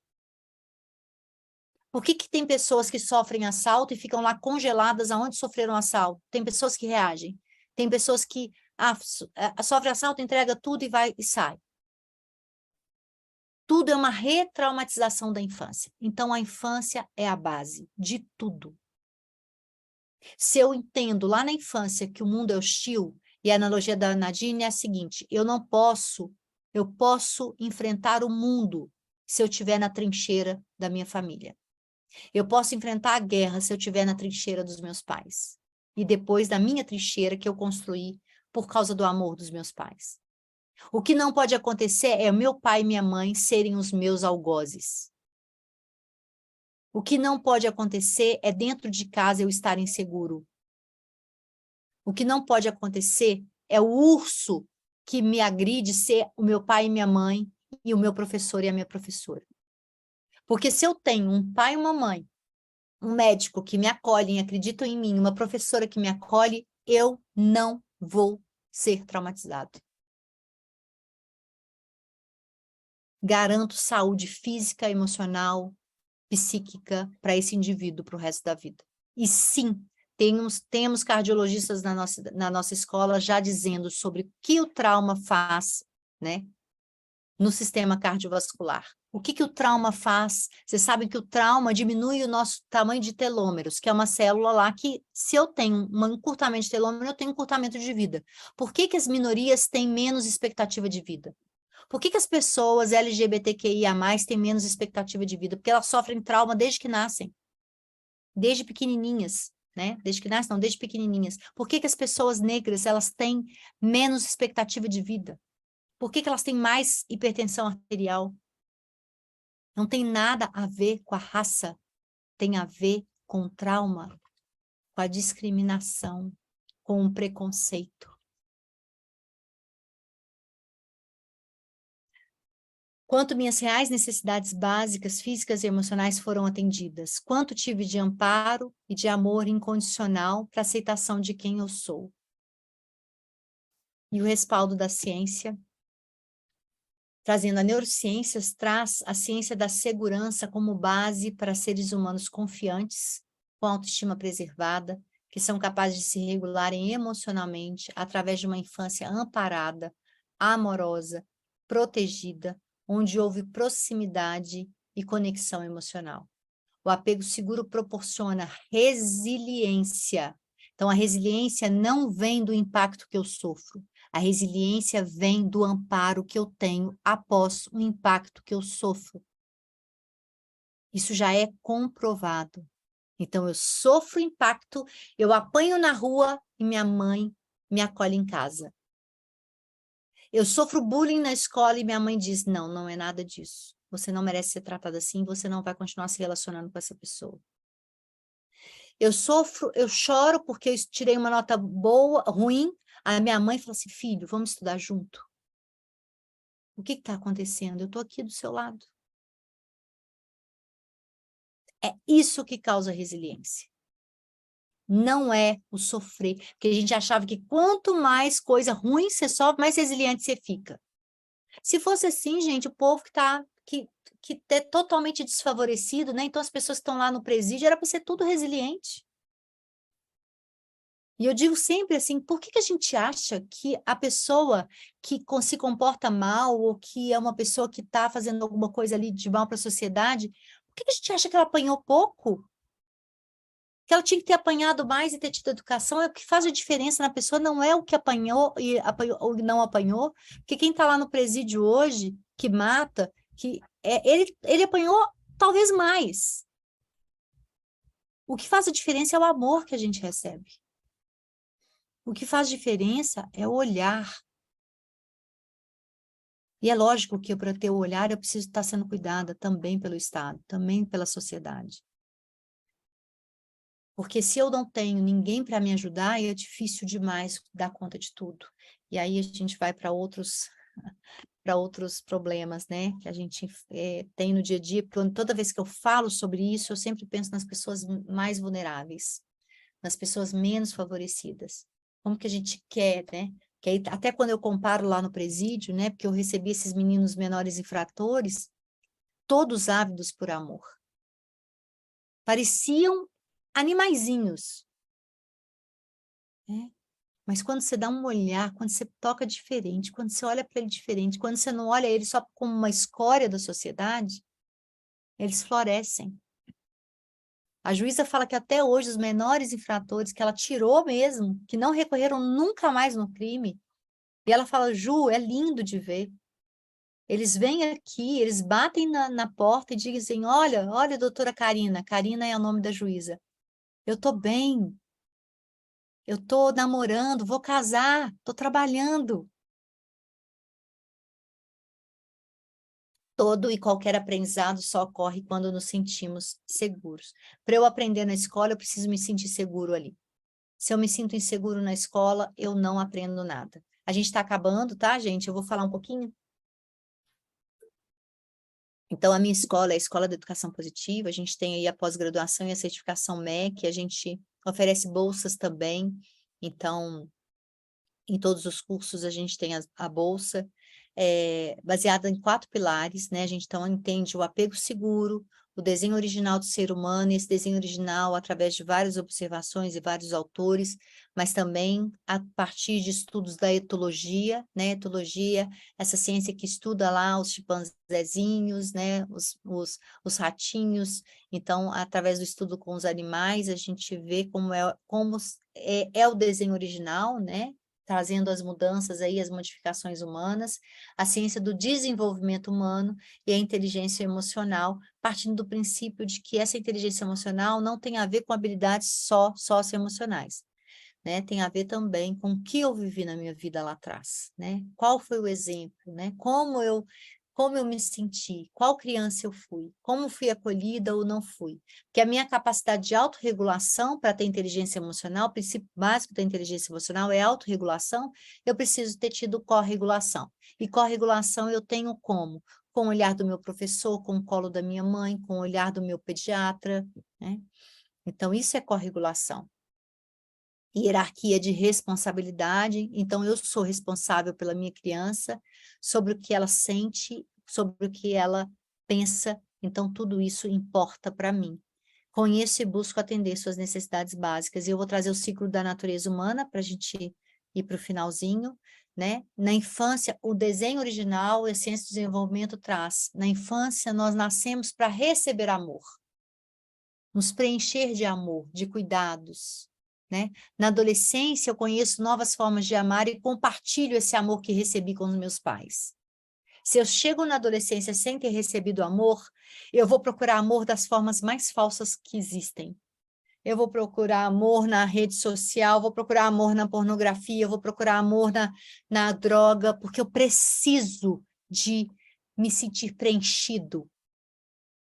Por que que tem pessoas que sofrem assalto e ficam lá congeladas aonde sofreram assalto? Tem pessoas que reagem. Tem pessoas que sofre assalto, entrega tudo e vai e sai. Tudo é uma retraumatização da infância. Então, a infância é a base de tudo. Se eu entendo lá na infância que o mundo é hostil, e a analogia da Nadine é a seguinte, eu posso enfrentar o mundo se eu estiver na trincheira da minha família. Eu posso enfrentar a guerra se eu estiver na trincheira dos meus pais. E depois da minha trincheira que eu construí por causa do amor dos meus pais. O que não pode acontecer é o meu pai e minha mãe serem os meus algozes. O que não pode acontecer é dentro de casa eu estar inseguro. O que não pode acontecer é o urso que me agride ser o meu pai e minha mãe e o meu professor e a minha professora. Porque se eu tenho um pai e uma mãe, um médico que me acolhe, acreditam em mim, uma professora que me acolhe, eu não vou ser traumatizado. Garanto saúde física, emocional, psíquica para esse indivíduo para o resto da vida. E sim, temos cardiologistas na nossa escola já dizendo sobre o que o trauma faz, né, no sistema cardiovascular. O que o trauma faz? Vocês sabem que o trauma diminui o nosso tamanho de telômeros, que é uma célula lá que, se eu tenho um encurtamento de telômero, eu tenho um encurtamento de vida. Por que as minorias têm menos expectativa de vida? Por que as pessoas LGBTQIA+, têm menos expectativa de vida? Porque elas sofrem trauma desde que nascem. Desde pequenininhas, né? Desde que nascem, não, desde pequenininhas. Por que as pessoas negras, elas têm menos expectativa de vida? Por que elas têm mais hipertensão arterial? Não tem nada a ver com a raça, tem a ver com o trauma, com a discriminação, com o preconceito. Quanto minhas reais necessidades básicas, físicas e emocionais foram atendidas? Quanto tive de amparo e de amor incondicional para aceitação de quem eu sou? E o respaldo da ciência, trazendo a neurociência, traz a ciência da segurança como base para seres humanos confiantes, com autoestima preservada, que são capazes de se regularem emocionalmente através de uma infância amparada, amorosa, protegida, onde houve proximidade e conexão emocional. O apego seguro proporciona resiliência. Então, a resiliência não vem do impacto que eu sofro. A resiliência vem do amparo que eu tenho após o impacto que eu sofro. Isso já é comprovado. Então, eu sofro impacto, eu apanho na rua e minha mãe me acolhe em casa. Eu sofro bullying na escola e minha mãe diz, não, não é nada disso. Você não merece ser tratada assim, você não vai continuar se relacionando com essa pessoa. Eu choro porque eu tirei uma nota boa, ruim, a minha mãe falou assim, filho, vamos estudar junto. O que está acontecendo? Eu estou aqui do seu lado. É isso que causa resiliência. Não é o sofrer, porque a gente achava que quanto mais coisa ruim você sofre, mais resiliente você fica. Se fosse assim, gente, o povo que é totalmente desfavorecido, né? Então as pessoas que estão lá no presídio era para ser tudo resiliente. E eu digo sempre assim, por que a gente acha que a pessoa que se comporta mal ou que é uma pessoa que está fazendo alguma coisa ali de mal para a sociedade, por que a gente acha que ela apanhou pouco? Que ela tinha que ter apanhado mais e ter tido educação? É o que faz a diferença na pessoa, não é o que apanhou e apanhou, ou não apanhou, porque quem está lá no presídio hoje, que mata, ele apanhou talvez mais. O que faz a diferença é o amor que a gente recebe. O que faz diferença é o olhar. E é lógico que para ter o olhar eu preciso estar sendo cuidada também pelo Estado, também pela sociedade. Porque se eu não tenho ninguém para me ajudar, é difícil demais dar conta de tudo. E aí a gente vai para outros problemas, né? Que a gente tem no dia a dia, porque toda vez que eu falo sobre isso, eu sempre penso nas pessoas mais vulneráveis, nas pessoas menos favorecidas. Como que a gente quer, né? Que aí, até quando eu comparo lá no presídio, né? Porque eu recebi esses meninos menores infratores, todos ávidos por amor. Pareciam animaizinhos, né? Mas quando você dá um olhar, quando você toca diferente, quando você olha para ele diferente, quando você não olha ele só como uma escória da sociedade, eles florescem. A juíza fala que até hoje os menores infratores que ela tirou mesmo, que não recorreram nunca mais no crime, e ela fala, Ju, é lindo de ver. Eles vêm aqui, eles batem na porta e dizem, olha, doutora Karina, Karina é o nome da juíza. Eu tô bem, eu tô namorando, vou casar, tô trabalhando. Todo e qualquer aprendizado só ocorre quando nos sentimos seguros. Para eu aprender na escola, eu preciso me sentir seguro ali. Se eu me sinto inseguro na escola, eu não aprendo nada. A gente está acabando, tá, gente? Eu vou falar um pouquinho. Então, a minha escola é a Escola de Educação Positiva, a gente tem aí a pós-graduação e a certificação MEC, a gente oferece bolsas também, então, em todos os cursos a gente tem a bolsa, baseada em 4 pilares, né? A gente então entende o apego seguro, o desenho original do ser humano, e esse desenho original através de várias observações e vários autores, mas também a partir de estudos da etologia, né? Etologia, essa ciência que estuda lá os chimpanzezinhos, né? Os ratinhos. Então, através do estudo com os animais, a gente vê como é o desenho original, né? Trazendo as mudanças aí, as modificações humanas, a ciência do desenvolvimento humano e a inteligência emocional, partindo do princípio de que essa inteligência emocional não tem a ver com habilidades só socioemocionais, né? Tem a ver também com o que eu vivi na minha vida lá atrás, né? Qual foi o exemplo, né? Como eu me senti, qual criança eu fui, como fui acolhida ou não fui. Porque a minha capacidade de autorregulação para ter inteligência emocional, o princípio básico da inteligência emocional é autorregulação, eu preciso ter tido corregulação. E corregulação eu tenho como? Com o olhar do meu professor, com o colo da minha mãe, com o olhar do meu pediatra, né? Então, isso é corregulação. Hierarquia de responsabilidade, então eu sou responsável pela minha criança, sobre o que ela sente, sobre o que ela pensa, então tudo isso importa para mim. Conheço e busco atender suas necessidades básicas, e eu vou trazer o ciclo da natureza humana para a gente ir para o finalzinho, né? Na infância, o desenho original, a ciência do desenvolvimento traz, na infância nós nascemos para receber amor, nos preencher de amor, de cuidados, né? Na adolescência, eu conheço novas formas de amar e compartilho esse amor que recebi com os meus pais. Se eu chego na adolescência sem ter recebido amor, eu vou procurar amor das formas mais falsas que existem. eu vou procurar amor na rede social, vou procurar amor na pornografia, eu vou procurar amor na droga, porque eu preciso de me sentir preenchido.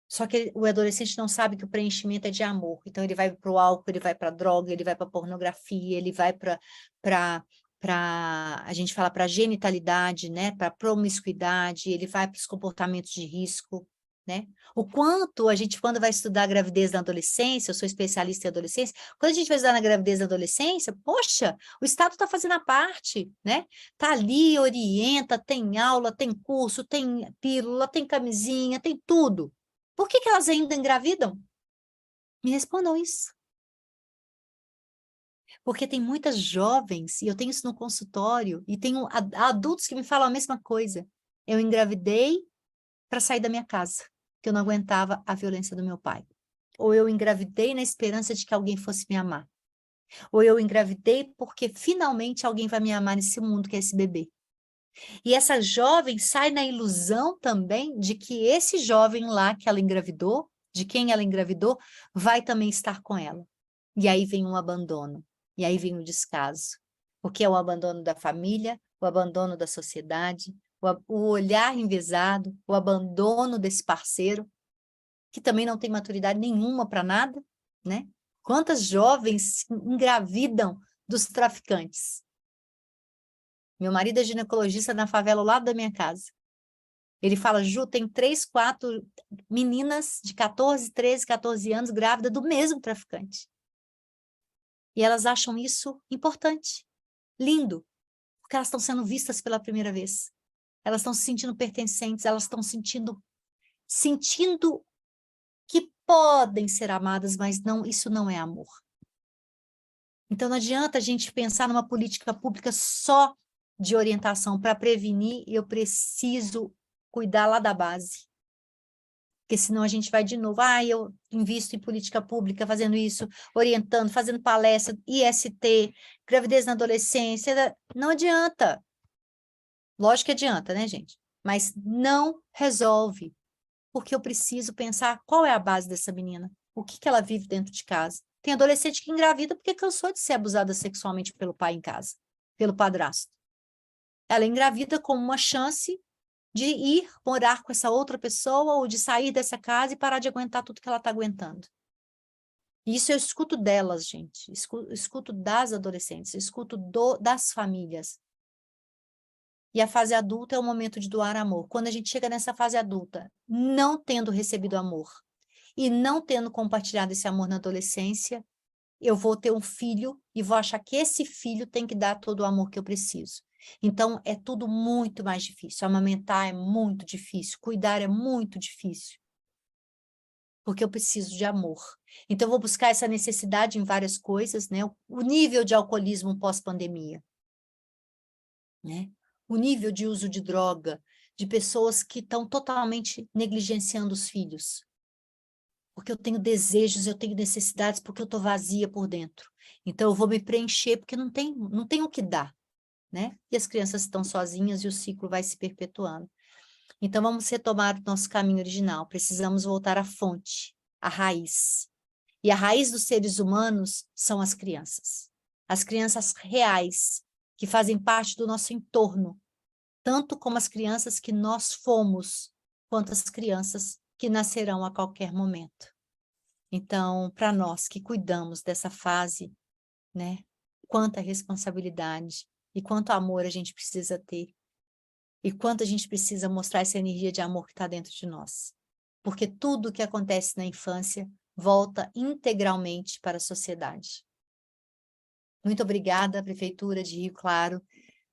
Só que o adolescente não sabe que o preenchimento é de amor. Então, ele vai para o álcool, ele vai para a droga, ele vai para a pornografia, ele vai para a gente fala para a genitalidade, né? Para a promiscuidade, ele vai para os comportamentos de risco, né? O quanto a gente, quando vai estudar a gravidez na adolescência, eu sou especialista em adolescência, quando a gente vai estudar na gravidez na adolescência, poxa, o Estado está fazendo a parte, né? Está ali, orienta, tem aula, tem curso, tem pílula, tem camisinha, tem tudo. Por que elas ainda engravidam? Me respondam isso. Porque tem muitas jovens, e eu tenho isso no consultório, e tenho adultos que me falam a mesma coisa. Eu engravidei para sair da minha casa, porque eu não aguentava a violência do meu pai. Ou eu engravidei na esperança de que alguém fosse me amar. Ou eu engravidei porque finalmente alguém vai me amar nesse mundo, que é esse bebê. E essa jovem sai na ilusão também de que esse jovem lá que ela engravidou, de quem ela engravidou, vai também estar com ela. E aí vem um abandono, e aí vem o descaso, porque é o abandono da família, o abandono da sociedade, o olhar enviesado, o abandono desse parceiro, que também não tem maturidade nenhuma para nada, né? Quantas jovens engravidam dos traficantes? Meu marido é ginecologista na favela ao lado da minha casa. Ele fala, Ju, tem 3, 4 meninas de 14, 13, 14 anos grávidas do mesmo traficante. E elas acham isso importante, lindo, porque elas estão sendo vistas pela primeira vez. Elas estão se sentindo pertencentes, elas estão sentindo que podem ser amadas, mas não, isso não é amor. Então não adianta a gente pensar numa política pública só de orientação para prevenir, eu preciso cuidar lá da base. Porque senão a gente vai de novo, eu invisto em política pública fazendo isso, orientando, fazendo palestra, IST, gravidez na adolescência, não adianta. Lógico que adianta, né, gente? Mas não resolve, porque eu preciso pensar qual é a base dessa menina, o que ela vive dentro de casa. Tem adolescente que engravida porque cansou de ser abusada sexualmente pelo pai em casa, pelo padrasto. Ela engravida como uma chance de ir morar com essa outra pessoa ou de sair dessa casa e parar de aguentar tudo que ela está aguentando. Isso eu escuto delas, gente. Escuto das adolescentes, escuto das famílias. E a fase adulta é o momento de doar amor. Quando a gente chega nessa fase adulta, não tendo recebido amor e não tendo compartilhado esse amor na adolescência, eu vou ter um filho e vou achar que esse filho tem que dar todo o amor que eu preciso. Então, é tudo muito mais difícil. Amamentar é muito difícil, cuidar é muito difícil. Porque eu preciso de amor. Então, eu vou buscar essa necessidade em várias coisas, né? O nível de alcoolismo pós-pandemia, né? O nível de uso de droga, de pessoas que estão totalmente negligenciando os filhos. Porque eu tenho desejos, eu tenho necessidades, porque eu estou vazia por dentro. Então, eu vou me preencher, porque não tem o que dar, né? E as crianças estão sozinhas e o ciclo vai se perpetuando. Então, vamos retomar o nosso caminho original. Precisamos voltar à fonte, à raiz. E a raiz dos seres humanos são as crianças. As crianças reais, que fazem parte do nosso entorno, tanto como as crianças que nós fomos, quanto as crianças que nascerão a qualquer momento. Então, para nós que cuidamos dessa fase, né, quanta responsabilidade e quanto amor a gente precisa ter, e quanto a gente precisa mostrar essa energia de amor que está dentro de nós. Porque tudo o que acontece na infância volta integralmente para a sociedade. Muito obrigada, Prefeitura de Rio Claro,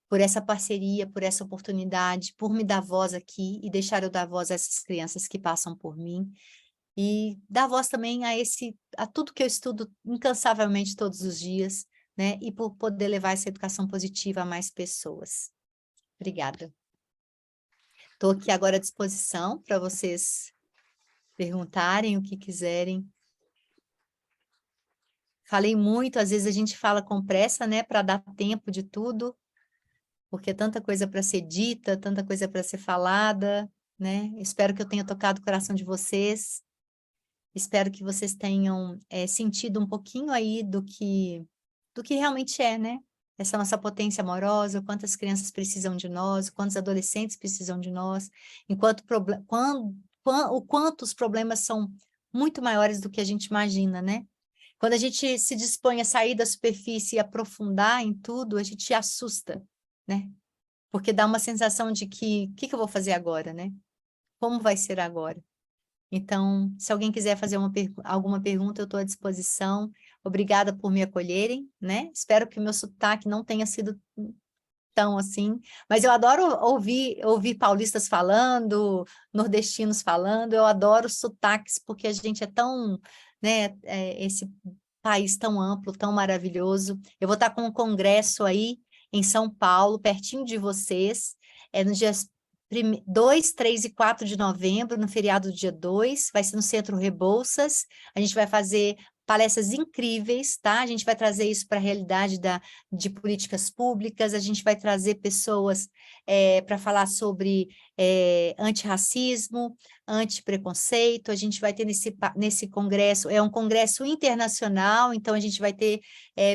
por essa parceria, por essa oportunidade, por me dar voz aqui e deixar eu dar voz a essas crianças que passam por mim e dar voz também a tudo que eu estudo incansavelmente todos os dias, né? E por poder levar essa educação positiva a mais pessoas. Obrigada. Estou aqui agora à disposição para vocês perguntarem o que quiserem. Falei muito, às vezes a gente fala com pressa, né, para dar tempo de tudo, porque é tanta coisa para ser dita, tanta coisa para ser falada, né? Espero que eu tenha tocado o coração de vocês. Espero que vocês tenham sentido um pouquinho aí do que realmente é, né? Essa nossa potência amorosa, o quanto as crianças precisam de nós, o quanto os adolescentes precisam de nós, o quanto os problemas são muito maiores do que a gente imagina, né? Quando a gente se dispõe a sair da superfície e aprofundar em tudo, a gente assusta, né? Porque dá uma sensação de que, o que que eu vou fazer agora, né? Como vai ser agora? Então, se alguém quiser fazer alguma pergunta, eu estou à disposição. Obrigada por me acolherem, né? Espero que o meu sotaque não tenha sido tão assim, mas eu adoro ouvir paulistas falando, nordestinos falando, eu adoro sotaques, porque a gente é tão, né, esse país tão amplo, tão maravilhoso. Eu vou estar com um congresso aí em São Paulo, pertinho de vocês, nos dias 2, 3 e 4 de novembro, no feriado do dia 2, vai ser no Centro Rebouças, a gente vai fazer palestras incríveis, tá? A gente vai trazer isso para a realidade de políticas públicas, a gente vai trazer pessoas para falar sobre antirracismo, antipreconceito, a gente vai ter nesse congresso, é um congresso internacional, então a gente vai ter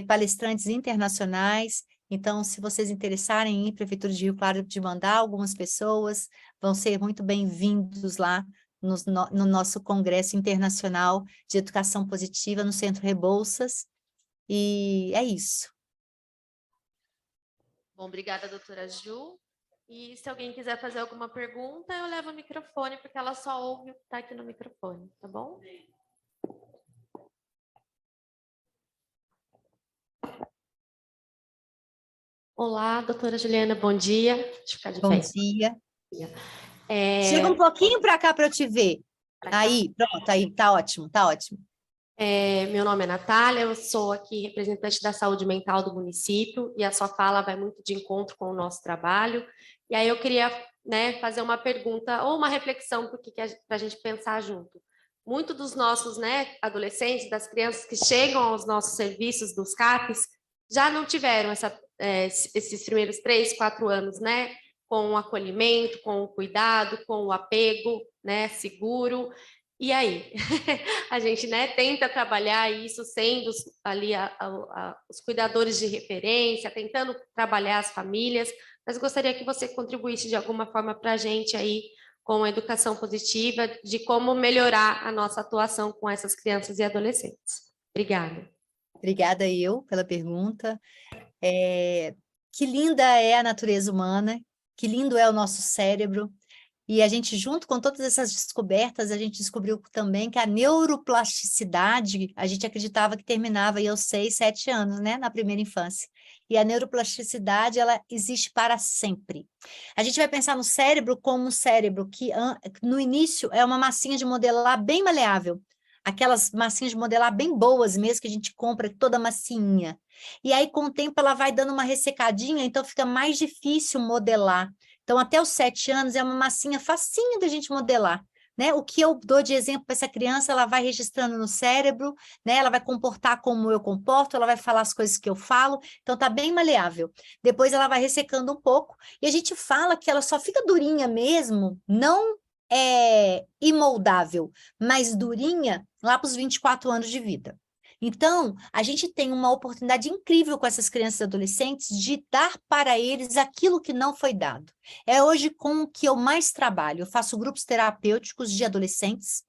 palestrantes internacionais, então se vocês interessarem em ir, Prefeitura de Rio Claro de mandar algumas pessoas, vão ser muito bem-vindos lá no nosso Congresso Internacional de Educação Positiva no Centro Rebouças, e é isso. Bom, obrigada, doutora Ju. E se alguém quiser fazer alguma pergunta, eu levo o microfone, porque ela só ouve o que está aqui no microfone, tá bom? Olá, doutora Juliana, bom dia. Deixa eu ficar de Bom pé. dia. É, Chega um pouquinho para cá para eu te ver. Aí, pronto, aí, tá ótimo, tá ótimo. meu nome é Natália, eu sou aqui representante da saúde mental do município e a sua fala vai muito de encontro com o nosso trabalho. E aí eu queria, né, fazer uma pergunta ou uma reflexão para a gente pensar junto. Muitos dos nossos, né, adolescentes, das crianças que chegam aos nossos serviços dos CAPs, já não tiveram esses primeiros 3, 4 anos, né, com o acolhimento, com o cuidado, com o apego, né, seguro. E aí, a gente, né, tenta trabalhar isso sendo ali os cuidadores de referência, tentando trabalhar as famílias, mas gostaria que você contribuísse de alguma forma para a gente aí com a educação positiva, de como melhorar a nossa atuação com essas crianças e adolescentes. Obrigada. Obrigada eu pela pergunta. Que linda é a natureza humana, que lindo é o nosso cérebro, e a gente, junto com todas essas descobertas, a gente descobriu também que a neuroplasticidade, a gente acreditava que terminava aí aos 6, 7 anos, né, na primeira infância. E a neuroplasticidade, ela existe para sempre. A gente vai pensar no cérebro como um cérebro que, no início, é uma massinha de modelar bem maleável. Aquelas massinhas de modelar bem boas mesmo, que a gente compra toda massinha. E aí, com o tempo, ela vai dando uma ressecadinha, então fica mais difícil modelar. Então, até os 7 anos é uma massinha facinho da gente modelar, né? O que eu dou de exemplo para essa criança, ela vai registrando no cérebro, né? Ela vai comportar como eu comporto, ela vai falar as coisas que eu falo, então tá bem maleável. Depois ela vai ressecando um pouco, e a gente fala que ela só fica durinha mesmo, não é imoldável, mas durinha lá para os 24 anos de vida. Então, a gente tem uma oportunidade incrível com essas crianças e adolescentes de dar para eles aquilo que não foi dado. É hoje com o que eu mais trabalho. Eu faço grupos terapêuticos de adolescentes,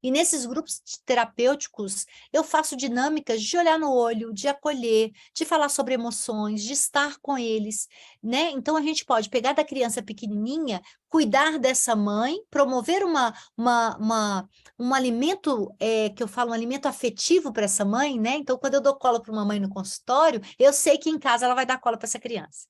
e nesses grupos terapêuticos, eu faço dinâmicas de olhar no olho, de acolher, de falar sobre emoções, de estar com eles, né? Então, a gente pode pegar da criança pequenininha, cuidar dessa mãe, promover um alimento, que eu falo, um alimento afetivo para essa mãe, né? Então, quando eu dou colo para uma mãe no consultório, eu sei que em casa ela vai dar colo para essa criança.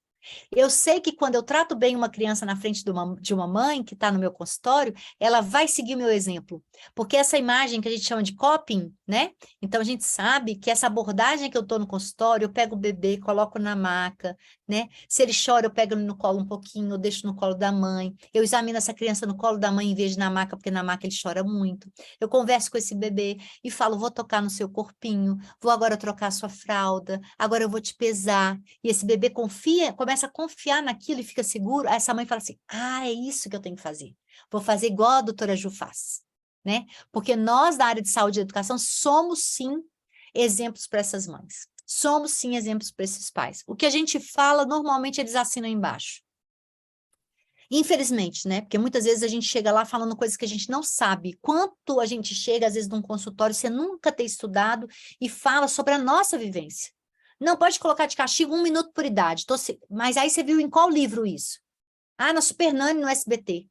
Eu sei que quando eu trato bem uma criança na frente de uma mãe que está no meu consultório, ela vai seguir o meu exemplo. Porque essa imagem que a gente chama de coping, né? Então, a gente sabe que essa abordagem que eu estou no consultório, eu pego o bebê, coloco na maca, né? Se ele chora, eu pego ele no colo um pouquinho, eu deixo no colo da mãe. Eu examino essa criança no colo da mãe em vez de na maca, porque na maca ele chora muito. Eu converso com esse bebê e falo, vou tocar no seu corpinho, vou agora trocar a sua fralda, agora eu vou te pesar. E esse bebê começa a confiar naquilo e fica seguro. Aí essa mãe fala assim, é isso que eu tenho que fazer. Vou fazer igual a doutora Ju faz. né? Porque nós, da área de saúde e educação, somos, sim, exemplos para essas mães. Somos, sim, exemplos para esses pais. O que a gente fala, normalmente, eles assinam embaixo. Infelizmente, né? Porque muitas vezes a gente chega lá falando coisas que a gente não sabe. Quanto a gente chega, às vezes, num consultório, você nunca ter estudado e fala sobre a nossa vivência. Não pode colocar de castigo 1 minuto por idade. Mas aí você viu em qual livro isso? Ah, na Super Nani, no SBT.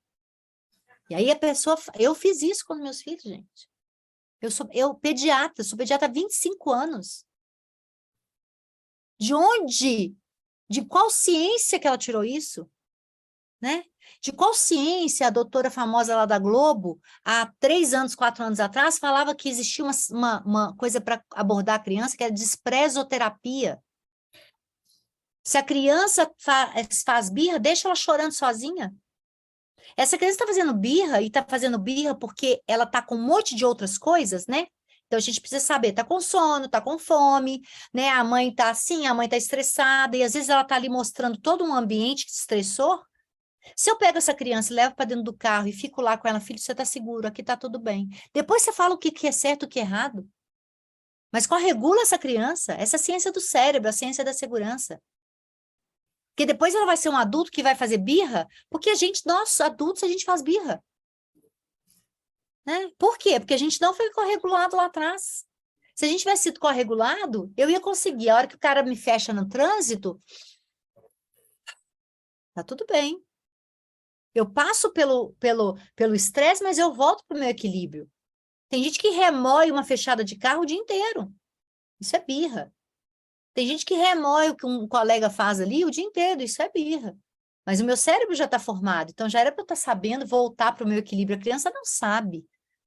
E aí a pessoa... Eu fiz isso com meus filhos, gente. Eu sou pediatra, sou pediatra há 25 anos. De onde? De qual ciência que ela tirou isso? Né? De qual ciência a doutora famosa lá da Globo, há 3 anos, 4 anos atrás, falava que existia uma coisa para abordar a criança, que era desprezoterapia. Se a criança faz birra, deixa ela chorando sozinha. Essa criança está fazendo birra, e está fazendo birra porque ela está com um monte de outras coisas, né? Então, a gente precisa saber, está com sono, está com fome, né? A mãe está assim, a mãe está estressada, e às vezes ela está ali mostrando todo um ambiente que se estressou. Se eu pego essa criança e levo para dentro do carro e fico lá com ela, filho, você está seguro, aqui está tudo bem. Depois você fala o que é certo, o que é errado. Mas qual regula essa criança? Essa é a ciência do cérebro, a ciência da segurança. Porque depois ela vai ser um adulto que vai fazer birra, porque nós adultos, a gente faz birra. Né? Por quê? Porque a gente não foi corregulado lá atrás. Se a gente tivesse sido corregulado, eu ia conseguir. A hora que o cara me fecha no trânsito, tá tudo bem. Eu passo pelo estresse, mas eu volto para o meu equilíbrio. Tem gente que remoe uma fechada de carro o dia inteiro. Isso é birra. Tem gente que remoe o que um colega faz ali o dia inteiro. Isso é birra. Mas o meu cérebro já está formado, então já era para eu estar sabendo voltar para o meu equilíbrio. A criança não sabe.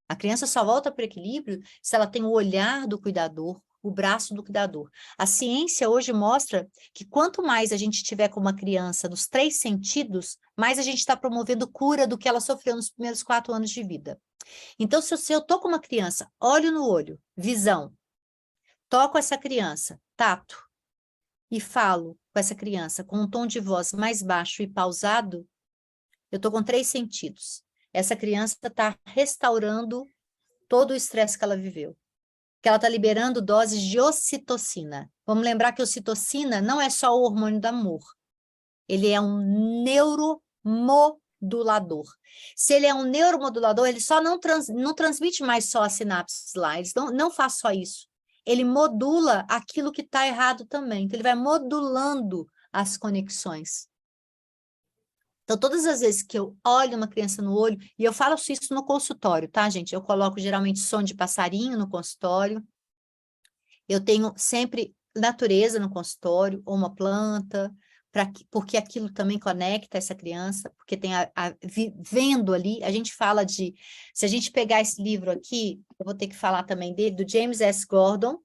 A criança só volta para o equilíbrio se ela tem o olhar do cuidador, o braço do cuidador. A ciência hoje mostra que quanto mais a gente tiver com uma criança nos 3 sentidos, mais a gente está promovendo cura do que ela sofreu nos primeiros 4 anos de vida. Então, se eu estou com uma criança, olho no olho, visão, toco essa criança, tato, e falo com essa criança com um tom de voz mais baixo e pausado, eu estou com 3 sentidos. Essa criança está restaurando todo o estresse que ela viveu. Que ela está liberando doses de ocitocina. Vamos lembrar que a ocitocina não é só o hormônio do amor. Ele é um neuromodulador. Se ele é um neuromodulador, ele só não transmite mais só as sinapses lá. Ele não faz só isso. Ele modula aquilo que está errado também. Então, ele vai modulando as conexões. Então, todas as vezes que eu olho uma criança no olho, e eu falo isso no consultório, tá, gente? Eu coloco geralmente som de passarinho no consultório. Eu tenho sempre natureza no consultório, ou uma planta, porque aquilo também conecta essa criança, porque tem vendo ali, a gente fala de... Se a gente pegar esse livro aqui, eu vou ter que falar também dele, do James S. Gordon,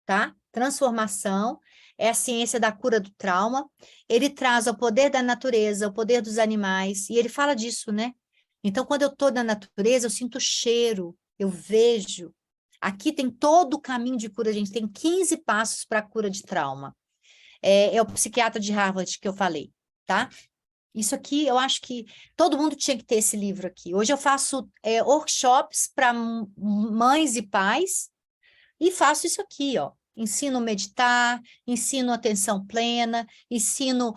tá? Transformação, é a ciência da cura do trauma. Ele traz o poder da natureza, o poder dos animais, e ele fala disso, né? Então, quando eu estou na natureza, eu sinto cheiro, eu vejo. Aqui tem todo o caminho de cura, a gente tem 15 passos para a cura de trauma. É o psiquiatra de Harvard que eu falei, tá? Isso aqui, eu acho que todo mundo tinha que ter esse livro aqui. Hoje eu faço workshops para mães e pais, e faço isso aqui, ó. Ensino a meditar, ensino atenção plena, ensino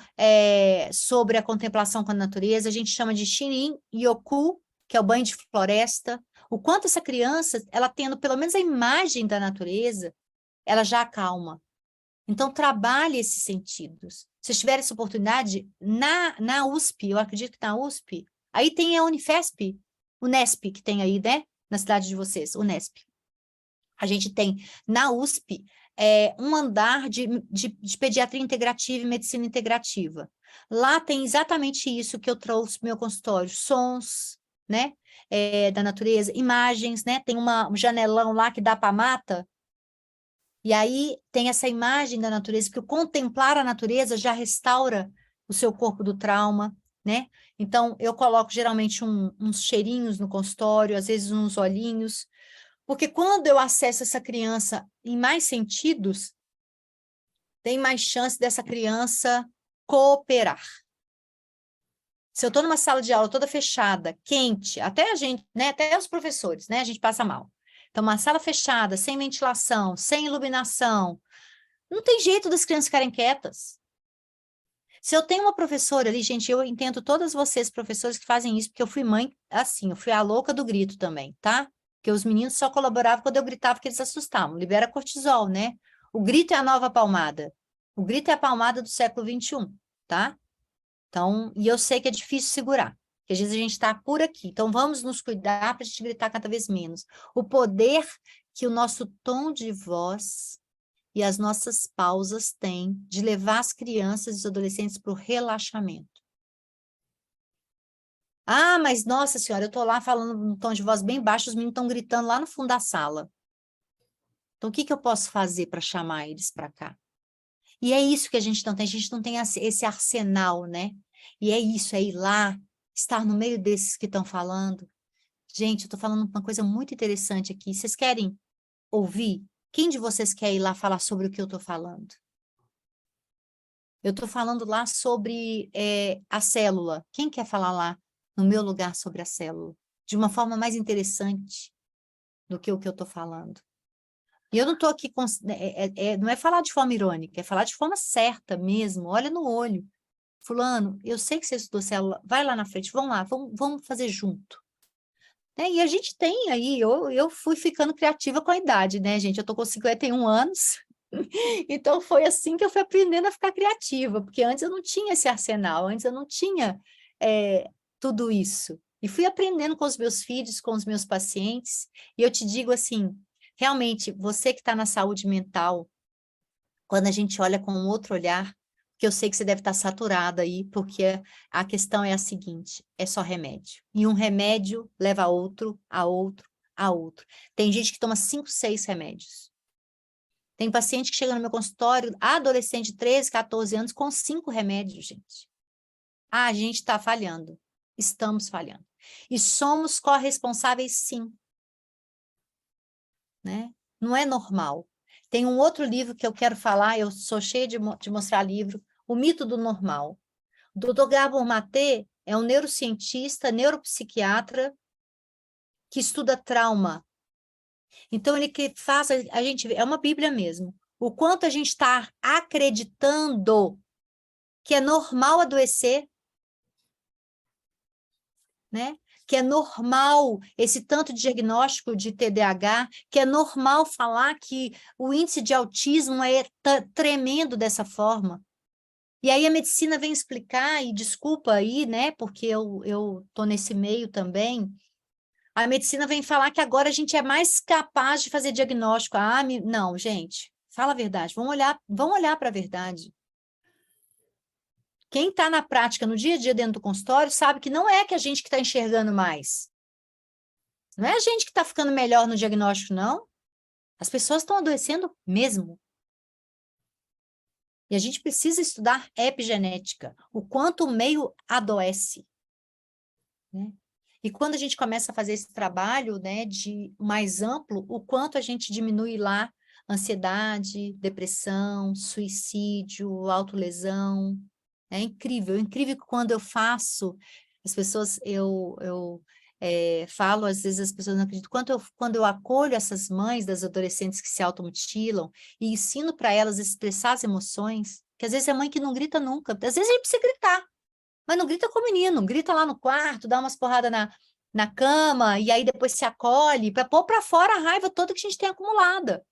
sobre a contemplação com a natureza. A gente chama de Shinrin Yoku, que é o banho de floresta. O quanto essa criança, ela tendo pelo menos a imagem da natureza, ela já acalma. Então, trabalhe esses sentidos. Se tiver essa oportunidade, na USP, eu acredito que na USP, aí tem a Unesp, que tem aí, né? Na cidade de vocês, Unesp. A gente tem na USP um andar de pediatria integrativa e medicina integrativa. Lá tem exatamente isso que eu trouxe no meu consultório, sons, né, da natureza, imagens, né, tem um janelão lá que dá para a mata, e aí tem essa imagem da natureza, porque contemplar a natureza já restaura o seu corpo do trauma, né? Então, eu coloco geralmente uns cheirinhos no consultório, às vezes uns olhinhos, porque quando eu acesso essa criança em mais sentidos, tem mais chance dessa criança cooperar. Se eu estou numa sala de aula toda fechada, quente, até a gente, né, até os professores, né, a gente passa mal. Então, uma sala fechada, sem ventilação, sem iluminação, não tem jeito das crianças ficarem quietas. Se eu tenho uma professora ali, gente, eu entendo todas vocês, professores, que fazem isso, porque eu fui mãe assim, eu fui a louca do grito também, tá? Porque os meninos só colaboravam quando eu gritava que eles assustavam. Libera cortisol, né? O grito é a nova palmada. O grito é a palmada do século XXI, tá? Então, e eu sei que é difícil segurar, porque às vezes a gente está por aqui. Então, vamos nos cuidar para a gente gritar cada vez menos. O poder que o nosso tom de voz e as nossas pausas têm de levar as crianças e os adolescentes para o relaxamento. Ah, mas nossa senhora, eu estou lá falando num tom de voz bem baixo, os meninos estão gritando lá no fundo da sala. Então, o que eu posso fazer para chamar eles para cá? E é isso que a gente não tem esse arsenal, né? E é isso, é ir lá, estar no meio desses que estão falando. Gente, eu estou falando uma coisa muito interessante aqui. Vocês querem ouvir? Quem de vocês quer ir lá falar sobre o que eu estou falando? Eu estou falando lá sobre a célula. Quem quer falar lá, no meu lugar, sobre a célula? De uma forma mais interessante do que o que eu estou falando. E eu não estou aqui, não é falar de forma irônica, é falar de forma certa mesmo, olha no olho. Fulano, eu sei que você estudou célula, vai lá na frente, vamos lá, vamos fazer junto. Né? E a gente tem aí, eu fui ficando criativa com a idade, né, gente? Eu estou com 51 anos, então foi assim que eu fui aprendendo a ficar criativa, porque antes eu não tinha esse arsenal, antes eu não tinha tudo isso. E fui aprendendo com os meus filhos, com os meus pacientes, e eu te digo assim, realmente, você que está na saúde mental, quando a gente olha com um outro olhar, que eu sei que você deve estar saturada aí, porque a questão é a seguinte, é só remédio. E um remédio leva a outro, a outro, a outro. Tem gente que toma 5, 6 remédios. Tem paciente que chega no meu consultório, adolescente de 13, 14 anos, com 5 remédios, gente. Ah, a gente está falhando. Estamos falhando. E somos corresponsáveis, sim. Né? Não é normal. Tem um outro livro que eu quero falar, eu sou cheia de mostrar livro, O Mito do Normal. O Dr. Gabor Maté é um neurocientista, neuropsiquiatra, que estuda trauma. Então, ele que faz, a gente, é uma bíblia mesmo, o quanto a gente está acreditando que é normal adoecer, né? Que é normal esse tanto de diagnóstico de TDAH, que é normal falar que o índice de autismo é tremendo dessa forma. E aí a medicina vem explicar, e desculpa aí, né, porque eu tô nesse meio também, a medicina vem falar que agora a gente é mais capaz de fazer diagnóstico. Ah, não, gente, fala a verdade, vamos olhar para a verdade. Quem está na prática, no dia a dia dentro do consultório, sabe que não é que a gente que está enxergando mais. Não é a gente que está ficando melhor no diagnóstico, não. As pessoas estão adoecendo mesmo. E a gente precisa estudar epigenética, o quanto o meio adoece. Né? E quando a gente começa a fazer esse trabalho, né, de mais amplo, o quanto a gente diminui lá ansiedade, depressão, suicídio, autolesão. É incrível que quando eu faço, as pessoas, falo, às vezes as pessoas não acreditam, quando eu acolho essas mães das adolescentes que se automutilam e ensino para elas expressar as emoções, que às vezes é mãe que não grita nunca, às vezes a gente precisa gritar, mas não grita com o menino, grita lá no quarto, dá umas porradas na cama, e aí depois se acolhe, para pôr para fora a raiva toda que a gente tem acumulada.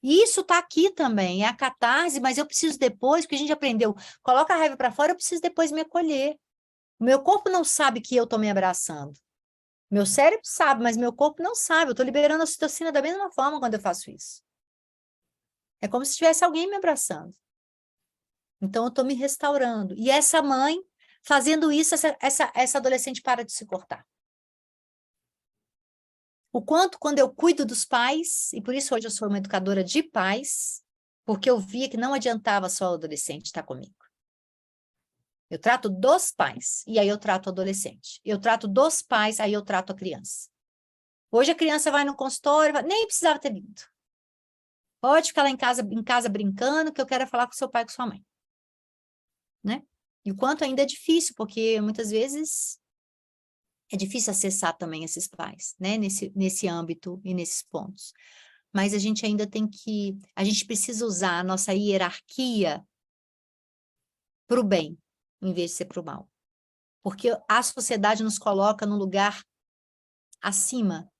E isso está aqui também, é a catarse, mas eu preciso depois, porque a gente aprendeu, coloca a raiva para fora, eu preciso depois me acolher. O meu corpo não sabe que eu estou me abraçando. Meu cérebro sabe, mas meu corpo não sabe. Eu estou liberando a ocitocina da mesma forma quando eu faço isso. É como se tivesse alguém me abraçando. Então, eu estou me restaurando. E essa mãe, fazendo isso, essa adolescente para de se cortar. O quanto, quando eu cuido dos pais, e por isso hoje eu sou uma educadora de pais, porque eu via que não adiantava só o adolescente estar comigo. Eu trato dos pais, e aí eu trato o adolescente. Eu trato dos pais, aí eu trato a criança. Hoje a criança vai no consultório, nem precisava ter vindo. Pode ficar lá em casa brincando, que eu quero falar com seu pai e com sua mãe. Né? E o quanto ainda é difícil, porque muitas vezes é difícil acessar também esses pais, né? Nesse âmbito e nesses pontos. Mas a gente ainda a gente precisa usar a nossa hierarquia para o bem, em vez de ser para o mal. Porque a sociedade nos coloca num lugar acima.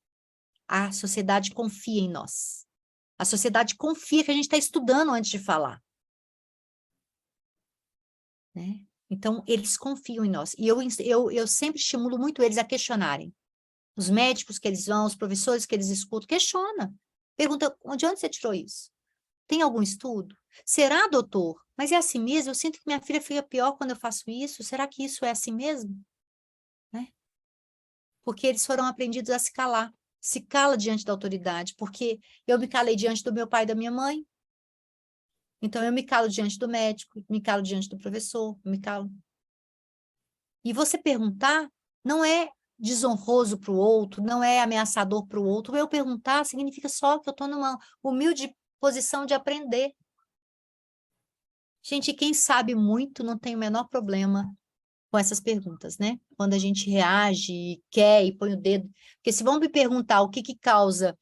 A sociedade confia em nós. A sociedade confia que a gente está estudando antes de falar. Né? Então, eles confiam em nós. E eu sempre estimulo muito eles a questionarem. Os médicos que eles vão, os professores que eles escutam, questiona. Pergunta, de onde você tirou isso? Tem algum estudo? Será, doutor? Mas é assim mesmo? Eu sinto que minha filha fica pior quando eu faço isso. Será que isso é assim mesmo? Né? Porque eles foram aprendidos a se calar. Se cala diante da autoridade. Porque eu me calei diante do meu pai e da minha mãe. Então, eu me calo diante do médico, me calo diante do professor, me calo. E você perguntar não é desonroso para o outro, não é ameaçador para o outro. Eu perguntar significa só que eu estou numa humilde posição de aprender. Gente, quem sabe muito não tem o menor problema com essas perguntas, né? Quando a gente reage, quer e põe o dedo. Porque se vão me perguntar o que causa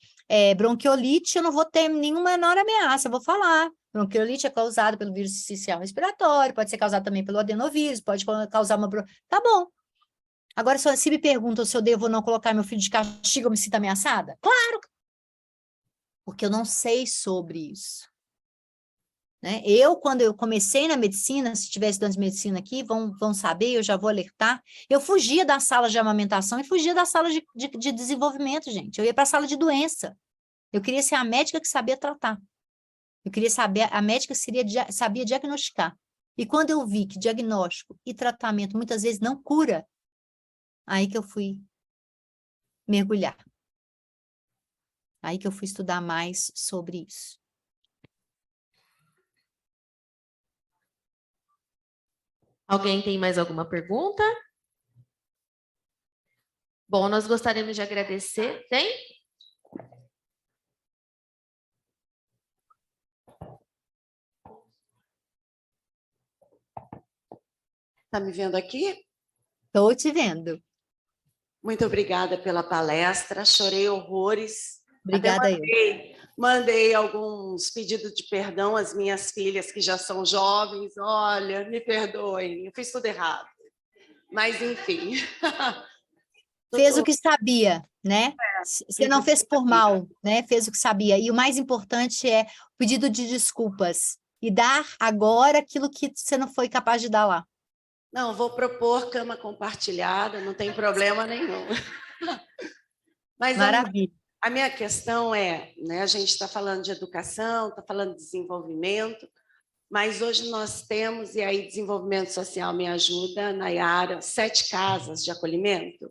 bronquiolite, eu não vou ter nenhuma menor ameaça, eu vou falar. Bronquiolite é causada pelo vírus sincicial respiratório, pode ser causada também pelo adenovírus, pode causar uma... Tá bom. Agora, se me perguntam se eu devo ou não colocar meu filho de castigo, eu me sinto ameaçada? Claro! Porque eu não sei sobre isso. Né? Quando eu comecei na medicina, se tiver estudantes de medicina aqui, vão saber, eu já vou alertar, eu fugia da sala de amamentação e fugia da sala de desenvolvimento, gente. Eu ia para a sala de doença. Eu queria ser a médica que sabia tratar. Eu queria saber, a médica sabia diagnosticar. E quando eu vi que diagnóstico e tratamento muitas vezes não cura, aí que eu fui mergulhar. Aí que eu fui estudar mais sobre isso. Alguém tem mais alguma pergunta? Bom, nós gostaríamos de agradecer. Tem? Está me vendo aqui? Estou te vendo. Muito obrigada pela palestra, chorei horrores. Obrigada Até mandei alguns pedidos de perdão às minhas filhas, que já são jovens. Olha, me perdoem, eu fiz tudo errado. Mas, enfim. Fez o que sabia, né? Você não fez por mal, né? Fez o que sabia. E o mais importante é o pedido de desculpas. E dar agora aquilo que você não foi capaz de dar lá. Não, vou propor cama compartilhada, não tem problema nenhum. Mas Maravilha. a minha questão é, né, a gente está falando de educação, está falando de desenvolvimento, mas hoje nós temos, e aí desenvolvimento social me ajuda, Nayara, 7 casas de acolhimento.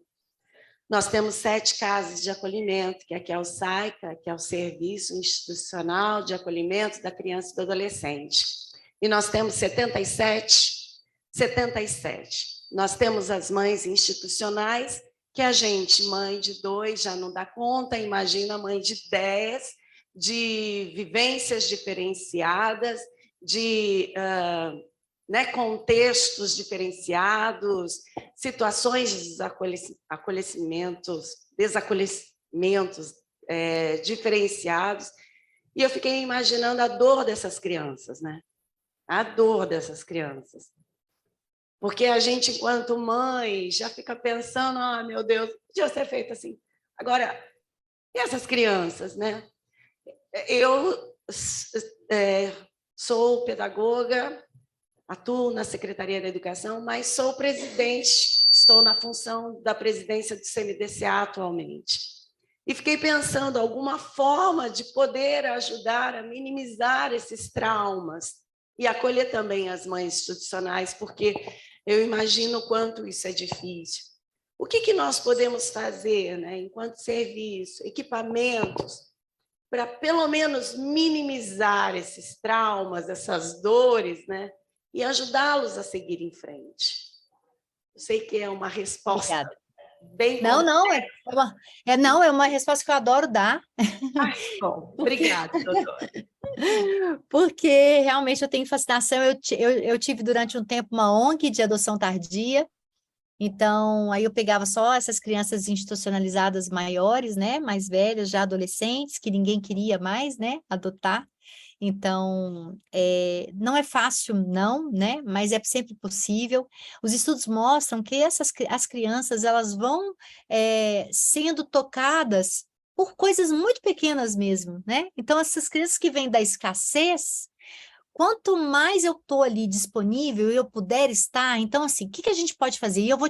Nós temos 7 casas de acolhimento, que aqui é o SAICA, que é o Serviço Institucional de Acolhimento da Criança e do Adolescente. E nós temos 77. Nós temos as mães institucionais, que a gente, mãe de 2, já não dá conta, imagina mãe de 10, de vivências diferenciadas, de contextos diferenciados, situações de desacolhecimentos diferenciados. E eu fiquei imaginando a dor dessas crianças, né? A dor dessas crianças. Porque a gente, enquanto mãe, já fica pensando, meu Deus, podia ser feito assim. Agora, e essas crianças, né? Eu sou pedagoga, atuo na Secretaria da Educação, mas sou presidente, estou na função da presidência do CNDCA atualmente. E fiquei pensando alguma forma de poder ajudar a minimizar esses traumas e acolher também as mães institucionais, porque eu imagino o quanto isso é difícil. O que nós podemos fazer, né, enquanto serviço, equipamentos, para pelo menos minimizar esses traumas, essas dores, né, e ajudá-los a seguir em frente? Eu sei que é uma resposta bem Não, não, é uma resposta que eu adoro dar. bom. Obrigada, doutora. Porque realmente eu tenho fascinação. Eu tive durante um tempo uma ONG de adoção tardia. Então, aí eu pegava só essas crianças institucionalizadas maiores, né, mais velhas, já adolescentes, que ninguém queria mais, né, adotar. Então, não é fácil, não, né, mas é sempre possível. Os estudos mostram que as crianças, elas vão sendo tocadas por coisas muito pequenas mesmo, né? Então, essas crianças que vêm da escassez, quanto mais eu estou ali disponível e eu puder estar, então, assim, o que a gente pode fazer? E eu vou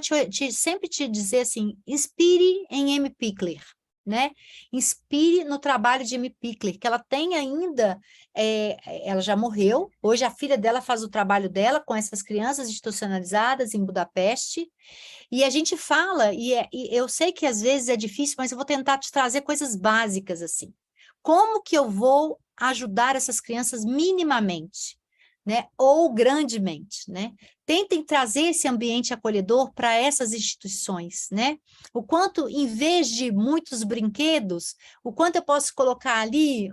sempre te dizer assim, inspire em Amy Pickler, né? Inspire no trabalho de Amy Pickler, que ela tem ainda, ela já morreu, hoje a filha dela faz o trabalho dela com essas crianças institucionalizadas em Budapeste, e a gente fala, e eu sei que às vezes é difícil, mas eu vou tentar te trazer coisas básicas, assim. Como que eu vou ajudar essas crianças minimamente, né? Ou grandemente, né? Tentem trazer esse ambiente acolhedor para essas instituições, né? O quanto, em vez de muitos brinquedos, o quanto eu posso colocar ali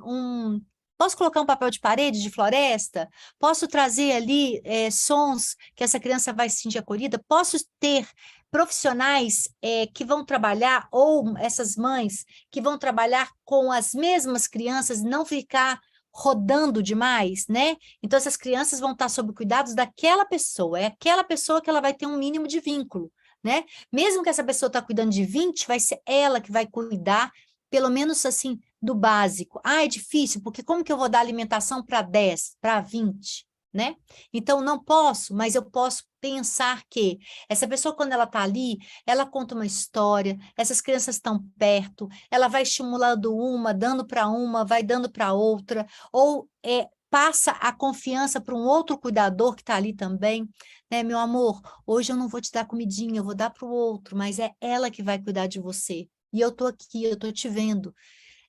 Posso colocar um papel de parede de floresta? Posso trazer ali sons que essa criança vai se sentir acolhida? Posso ter profissionais que vão trabalhar, ou essas mães que vão trabalhar com as mesmas crianças, não ficar rodando demais, né? Então, essas crianças vão estar sob cuidados daquela pessoa, é aquela pessoa que ela vai ter um mínimo de vínculo, né? Mesmo que essa pessoa está cuidando de 20, vai ser ela que vai cuidar, pelo menos assim, do básico. Ah, é difícil, porque como que eu vou dar alimentação para 10, para 20? Né? Então, não posso, mas eu posso pensar que essa pessoa, quando ela está ali, ela conta uma história, essas crianças estão perto, ela vai estimulando uma, dando para uma, vai dando para outra, ou passa a confiança para um outro cuidador que está ali também, né? Meu amor, hoje eu não vou te dar comidinha, eu vou dar para o outro, mas é ela que vai cuidar de você. E eu estou aqui, eu estou te vendo.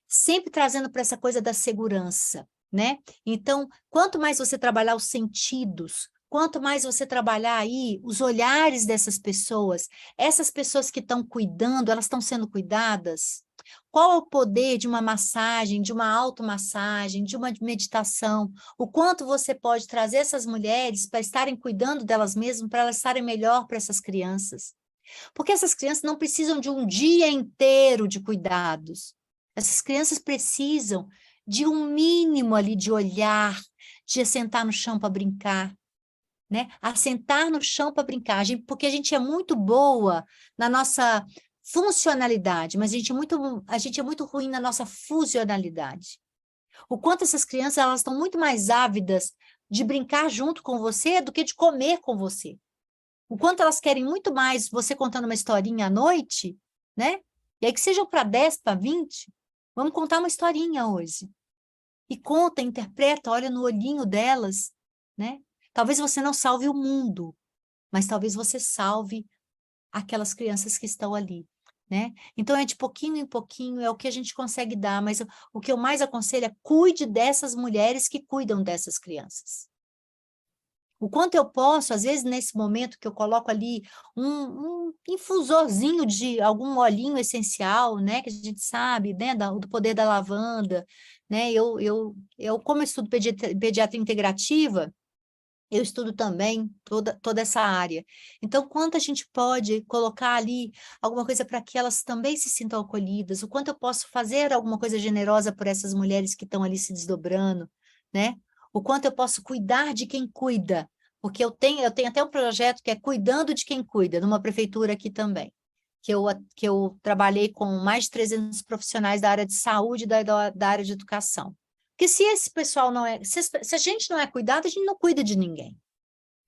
Sempre trazendo para essa coisa da segurança, né? Então, quanto mais você trabalhar os sentidos, quanto mais você trabalhar aí os olhares dessas pessoas, essas pessoas que estão cuidando, elas estão sendo cuidadas? Qual é o poder de uma massagem, de uma automassagem, de uma meditação? O quanto você pode trazer essas mulheres para estarem cuidando delas mesmas, para elas estarem melhor para essas crianças? Porque essas crianças não precisam de um dia inteiro de cuidados. Essas crianças precisam de um mínimo ali de olhar, de assentar no chão para brincar, né? Assentar no chão para brincar, porque a gente é muito boa na nossa funcionalidade, mas a gente é muito ruim na nossa funcionalidade. O quanto essas crianças, elas estão muito mais ávidas de brincar junto com você do que de comer com você. O quanto elas querem muito mais você contando uma historinha à noite, né? E aí que sejam para 10, para 20, vamos contar uma historinha hoje. E conta, interpreta, olha no olhinho delas, né? Talvez você não salve o mundo, mas talvez você salve aquelas crianças que estão ali, né? Então é de pouquinho em pouquinho, é o que a gente consegue dar, mas o que eu mais aconselho é cuide dessas mulheres que cuidam dessas crianças. O quanto eu posso, às vezes, nesse momento que eu coloco ali um infusorzinho de algum olhinho essencial, né, que a gente sabe, né, do poder da lavanda, né, como eu estudo pediatria integrativa, eu estudo também toda essa área. Então, quanto a gente pode colocar ali alguma coisa para que elas também se sintam acolhidas, o quanto eu posso fazer alguma coisa generosa por essas mulheres que estão ali se desdobrando, né? O quanto eu posso cuidar de quem cuida, porque eu tenho até um projeto que é Cuidando de Quem Cuida, numa prefeitura aqui também, que eu trabalhei com mais de 300 profissionais da área de saúde e da área de educação. Porque se esse pessoal não é... Se a gente não é cuidado, a gente não cuida de ninguém.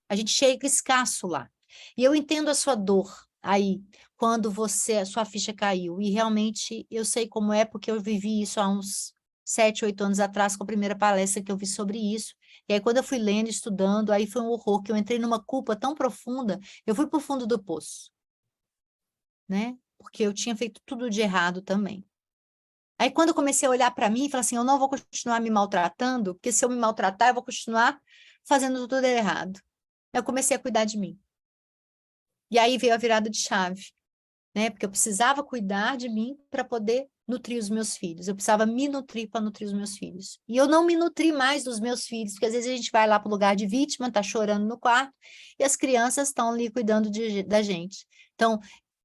A gente chega escasso lá. E eu entendo a sua dor aí, quando a sua ficha caiu. E realmente eu sei como é, porque eu vivi isso há uns 7, 8 anos atrás, com a primeira palestra que eu vi sobre isso. E aí, quando eu fui lendo, estudando, aí foi um horror, que eu entrei numa culpa tão profunda, eu fui para o fundo do poço, né? Porque eu tinha feito tudo de errado também. Aí, quando eu comecei a olhar para mim, eu falei assim, eu não vou continuar me maltratando, porque se eu me maltratar, eu vou continuar fazendo tudo errado. Eu comecei a cuidar de mim. E aí veio a virada de chave, né? Porque eu precisava cuidar de mim para poder nutrir os meus filhos. Eu precisava me nutrir para nutrir os meus filhos. E eu não me nutri mais dos meus filhos, porque às vezes a gente vai lá para o lugar de vítima, está chorando no quarto, e as crianças estão ali cuidando da gente. Então,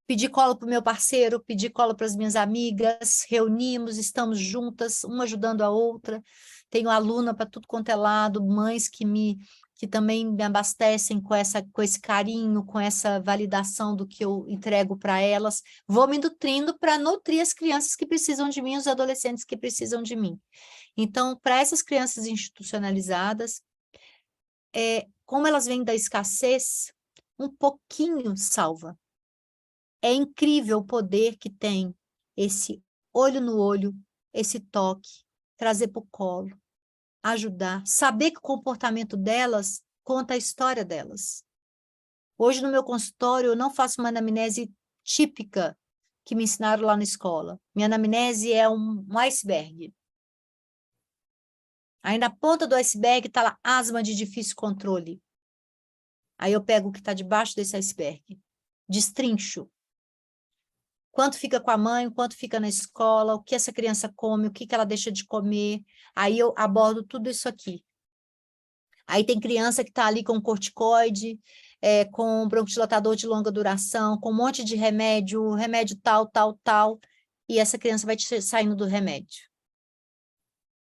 pedi colo para o meu parceiro, pedi colo para as minhas amigas, reunimos, estamos juntas, uma ajudando a outra. Tenho aluna para tudo quanto é lado, mães que também me abastecem com esse carinho, com essa validação do que eu entrego para elas. Vou me nutrindo para nutrir as crianças que precisam de mim, os adolescentes que precisam de mim. Então, para essas crianças institucionalizadas, como elas vêm da escassez, um pouquinho salva. É incrível o poder que tem esse olho no olho, esse toque, trazer para o colo, ajudar, saber que o comportamento delas conta a história delas. Hoje, no meu consultório, eu não faço uma anamnese típica que me ensinaram lá na escola. Minha anamnese é um iceberg. Aí na ponta do iceberg está lá asma de difícil controle. Aí eu pego o que está debaixo desse iceberg, destrincho. Quanto fica com a mãe, quanto fica na escola, o que essa criança come, o que ela deixa de comer. Aí eu abordo tudo isso aqui. Aí tem criança que está ali com corticoide, com bronquodilatador de longa duração, com um monte de remédio, remédio tal, tal, tal, e essa criança vai saindo do remédio.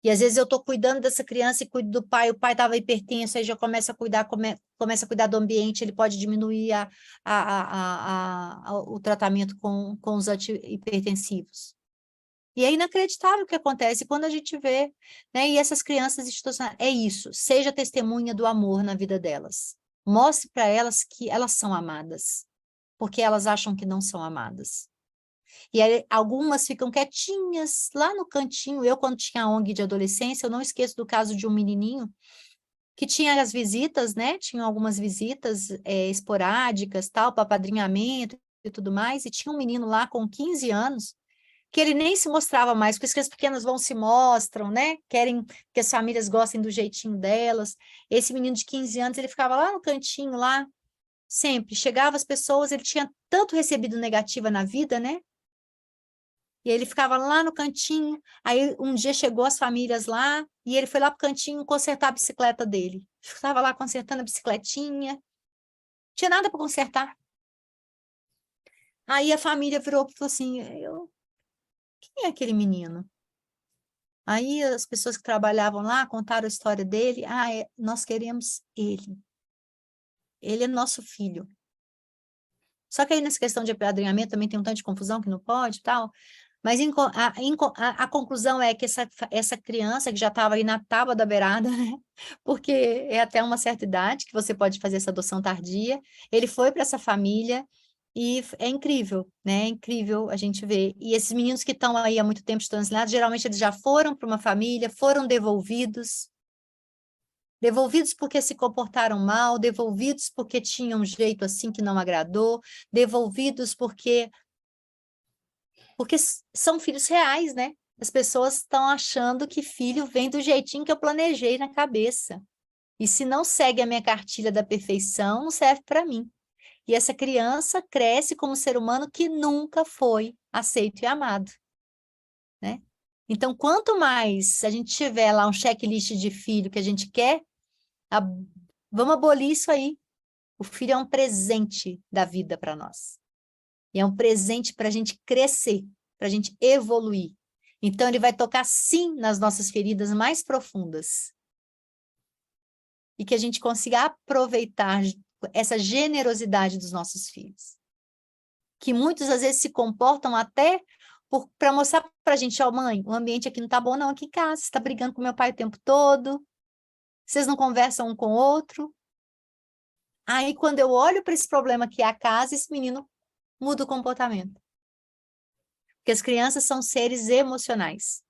E às vezes eu estou cuidando dessa criança e cuido do pai, o pai estava hipertenso, aí já começa a cuidar, começa a cuidar do ambiente, ele pode diminuir o tratamento com os hipertensivos. E é inacreditável o que acontece quando a gente vê, né? E essas crianças institucionais, é isso, seja testemunha do amor na vida delas. Mostre para elas que elas são amadas, porque elas acham que não são amadas. E aí, algumas ficam quietinhas lá no cantinho. Eu, quando tinha a ONG de adolescência, eu não esqueço do caso de um menininho que tinha as visitas, né? Tinham algumas visitas esporádicas, tal, para apadrinhamento e tudo mais, e tinha um menino lá com 15 anos que ele nem se mostrava mais, porque as crianças pequenas vão se mostram, né? Querem que as famílias gostem do jeitinho delas. Esse menino de 15 anos, ele ficava lá no cantinho, lá, sempre. Chegava as pessoas, ele tinha tanto recebido negativa na vida, né? E ele ficava lá no cantinho, aí um dia chegou as famílias lá, e ele foi lá pro cantinho consertar a bicicleta dele. Estava lá consertando a bicicletinha, não tinha nada para consertar. Aí a família virou e falou assim, quem é aquele menino? Aí as pessoas que trabalhavam lá contaram a história dele, nós queremos ele. Ele é nosso filho. Só que aí nessa questão de apadrinhamento também tem um tanto de confusão que não pode e tal. Mas a conclusão é que essa criança que já estava aí na tábua da beirada, né? Porque é até uma certa idade que você pode fazer essa adoção tardia, ele foi para essa família e é incrível, né? É incrível a gente ver. E esses meninos que estão aí há muito tempo translados, geralmente eles já foram para uma família, foram devolvidos porque se comportaram mal, devolvidos porque tinham um jeito assim que não agradou, devolvidos porque são filhos reais, né? As pessoas estão achando que filho vem do jeitinho que eu planejei na cabeça. E se não segue a minha cartilha da perfeição, não serve para mim. E essa criança cresce como um ser humano que nunca foi aceito e amado, né? Então, quanto mais a gente tiver lá um checklist de filho que a gente quer, vamos abolir isso aí. O filho é um presente da vida para nós. E é um presente para a gente crescer, para a gente evoluir. Então, ele vai tocar, sim, nas nossas feridas mais profundas. E que a gente consiga aproveitar essa generosidade dos nossos filhos. Que muitos, às vezes, se comportam até para mostrar para a gente, mãe, o ambiente aqui não está bom, não, aqui em casa, você está brigando com meu pai o tempo todo, vocês não conversam um com o outro. Aí, quando eu olho para esse problema que é a casa, esse menino muda o comportamento. Porque as crianças são seres emocionais.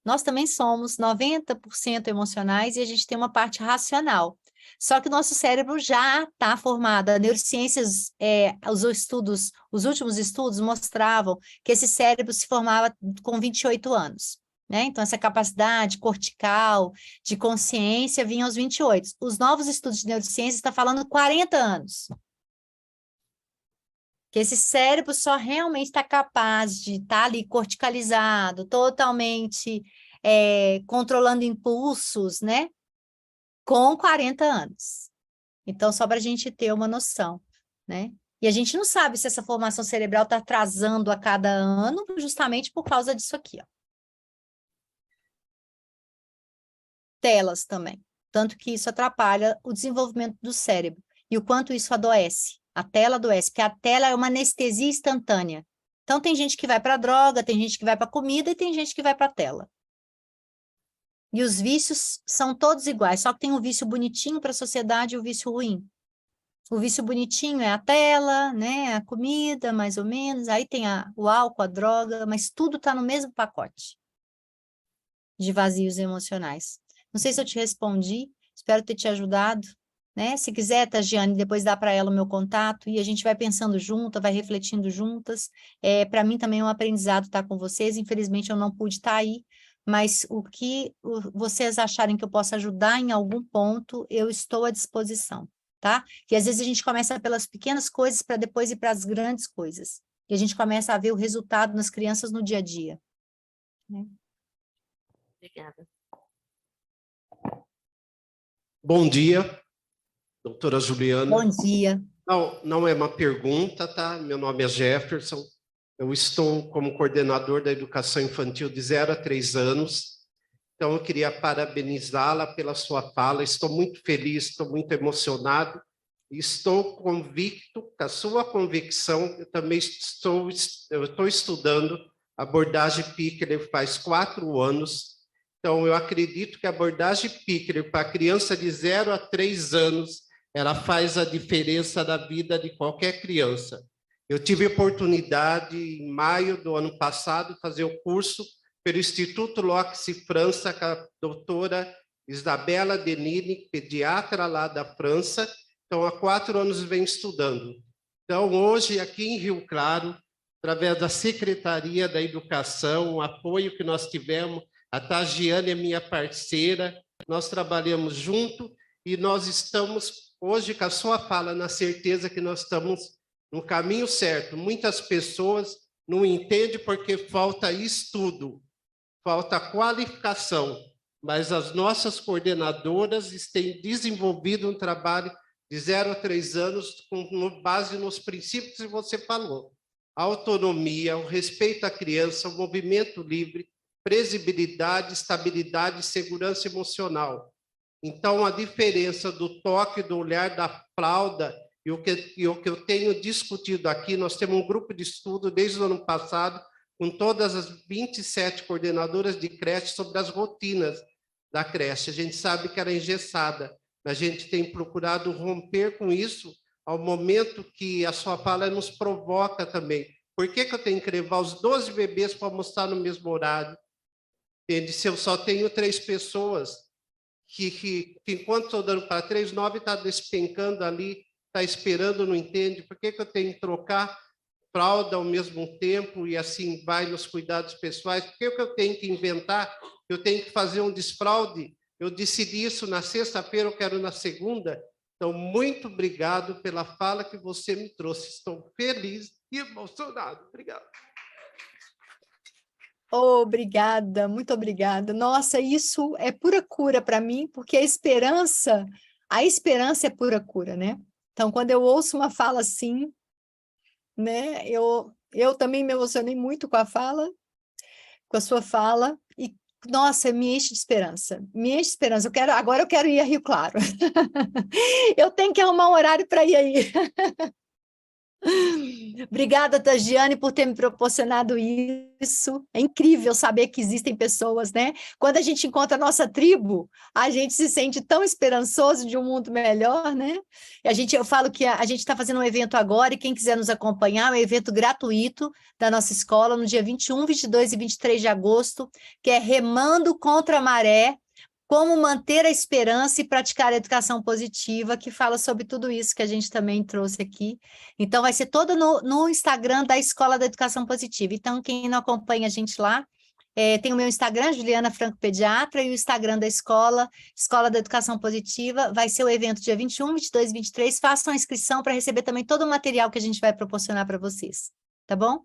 Nós também somos 90% emocionais e a gente tem uma parte racional. Só que o nosso cérebro já está formado. A neurociências, os últimos estudos mostravam que esse cérebro se formava com 28 anos. Né? Então, essa capacidade cortical, de consciência, vinha aos 28. Os novos estudos de neurociência estão falando 40 anos. Que esse cérebro só realmente está capaz de estar ali corticalizado, totalmente controlando impulsos, né? Com 40 anos. Então, só para a gente ter uma noção, né? E a gente não sabe se essa formação cerebral está atrasando a cada ano, justamente por causa disso aqui, ó. Telas também. Tanto que isso atrapalha o desenvolvimento do cérebro. E o quanto isso adoece. A tela adoece, porque a tela é uma anestesia instantânea. Então, tem gente que vai para a droga, tem gente que vai para a comida e tem gente que vai para a tela. E os vícios são todos iguais, só que tem um vício bonitinho para a sociedade e o vício ruim. O vício bonitinho é a tela, né, a comida, mais ou menos, aí tem o álcool, a droga, mas tudo está no mesmo pacote de vazios emocionais. Não sei se eu te respondi, espero ter te ajudado, né? Se quiser, Tagiane, depois dá para ela o meu contato e a gente vai pensando junto, vai refletindo juntas. Para mim também é um aprendizado estar com vocês, infelizmente eu não pude estar aí, mas o que vocês acharem que eu possa ajudar em algum ponto, eu estou à disposição, tá? E às vezes a gente começa pelas pequenas coisas para depois ir para as grandes coisas. E a gente começa a ver o resultado nas crianças no dia a dia. Né? Obrigada. Bom dia, doutora Juliana. Bom dia. Não é uma pergunta, tá? Meu nome é Jefferson. Eu estou como coordenador da educação infantil de 0 a 3 anos. Então, eu queria parabenizá-la pela sua fala. Estou muito feliz, estou muito emocionado. E estou convicto, com a sua convicção, eu também estou estudando abordagem Pickler faz 4 anos. Então, eu acredito que a abordagem Pickler para criança de 0 a 3 anos, ela faz a diferença na vida de qualquer criança. Eu tive a oportunidade, em maio do ano passado, fazer o curso pelo Instituto Locke França, com a doutora Isabela Denini, pediatra lá da França. Então, há 4 anos vem estudando. Então, hoje, aqui em Rio Claro, através da Secretaria da Educação, o apoio que nós tivemos, a Tagiane é minha parceira, nós trabalhamos junto e nós estamos, hoje, com a sua fala, na certeza que nós estamos no caminho certo. Muitas pessoas não entendem porque falta estudo, falta qualificação, mas as nossas coordenadoras têm desenvolvido um trabalho de 0 a 3 anos com base nos princípios que você falou. A autonomia, o respeito à criança, o movimento livre, previsibilidade, estabilidade e segurança emocional. Então, a diferença do toque, do olhar, da fralda, e o que eu tenho discutido aqui, nós temos um grupo de estudo desde o ano passado, com todas as 27 coordenadoras de creche sobre as rotinas da creche. A gente sabe que era engessada, mas a gente tem procurado romper com isso ao momento que a sua fala nos provoca também. Por que eu tenho que levar os 12 bebês para almoçar no mesmo horário? Entende? Se eu só tenho 3 pessoas, que enquanto estou dando para 3, 9 está despencando ali, está esperando, não entende? Por que eu tenho que trocar fralda ao mesmo tempo e assim vai nos cuidados pessoais? Por que eu tenho que inventar? Eu tenho que fazer um desfraude? Eu decidi isso na sexta-feira, eu quero na segunda. Então, muito obrigado pela fala que você me trouxe. Estou feliz e emocionado. Obrigado. Obrigada, muito obrigada. Nossa, isso é pura cura para mim, porque a esperança é pura cura, né? Então, quando eu ouço uma fala assim, né, eu também me emocionei muito com a fala, com a sua fala, e, nossa, me enche de esperança, me enche de esperança. Agora eu quero ir a Rio Claro. Eu tenho que arrumar um horário para ir aí. Obrigada, Tagiane, por ter me proporcionado isso. É incrível saber que existem pessoas, né? Quando a gente encontra a nossa tribo, a gente se sente tão esperançoso de um mundo melhor, né? E eu falo que a gente está fazendo um evento agora, e quem quiser nos acompanhar, é um evento gratuito da nossa escola, no dia 21, 22 e 23 de agosto, que é Remando contra a Maré, como manter a esperança e praticar a educação positiva, que fala sobre tudo isso que a gente também trouxe aqui. Então, vai ser todo no Instagram da Escola da Educação Positiva. Então, quem não acompanha a gente lá, Tem o meu Instagram, Juliana Franco Pediatra, e o Instagram da escola, Escola da Educação Positiva. Vai ser o evento dia 21, 22 e 23. Façam a inscrição para receber também todo o material que a gente vai proporcionar para vocês. Tá bom?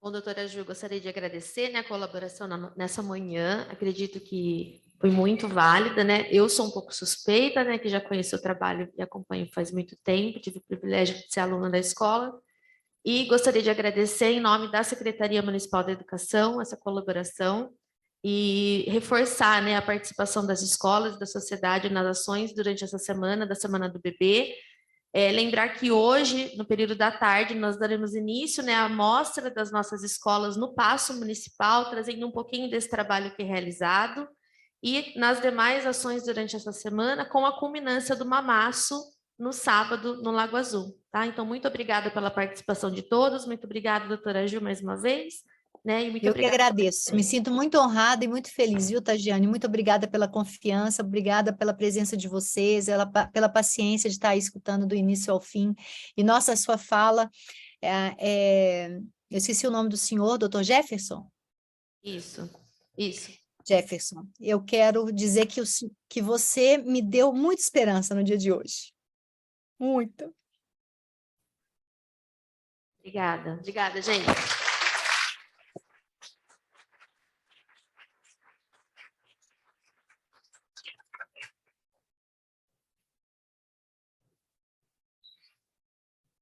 Bom, doutora Ju, gostaria de agradecer, né, a colaboração nessa manhã. Acredito que foi muito válida, né? Eu sou um pouco suspeita, né, que já conheço o trabalho e acompanho faz muito tempo, tive o privilégio de ser aluna da escola. E gostaria de agradecer, em nome da Secretaria Municipal da Educação, essa colaboração e reforçar, né, a participação das escolas, da sociedade nas ações durante essa semana, da Semana do Bebê. Lembrar que hoje, no período da tarde, nós daremos início, né, à mostra das nossas escolas no Paço Municipal, trazendo um pouquinho desse trabalho que é realizado, e nas demais ações durante essa semana, com a culminância do Mamaço, no sábado, no Lago Azul. Tá? Então, muito obrigada pela participação de todos, muito obrigada, doutora Ju, mais uma vez. Né? E muito Eu que agradeço, me sinto muito honrada e muito feliz, viu, Tagiane? Muito obrigada pela confiança, obrigada pela presença de vocês, pela paciência de estar aí escutando do início ao fim. E nossa, a sua fala, eu esqueci o nome do senhor, doutor Jefferson? Isso. Jefferson, eu quero dizer que você me deu muita esperança no dia de hoje. Muito. Obrigada, gente.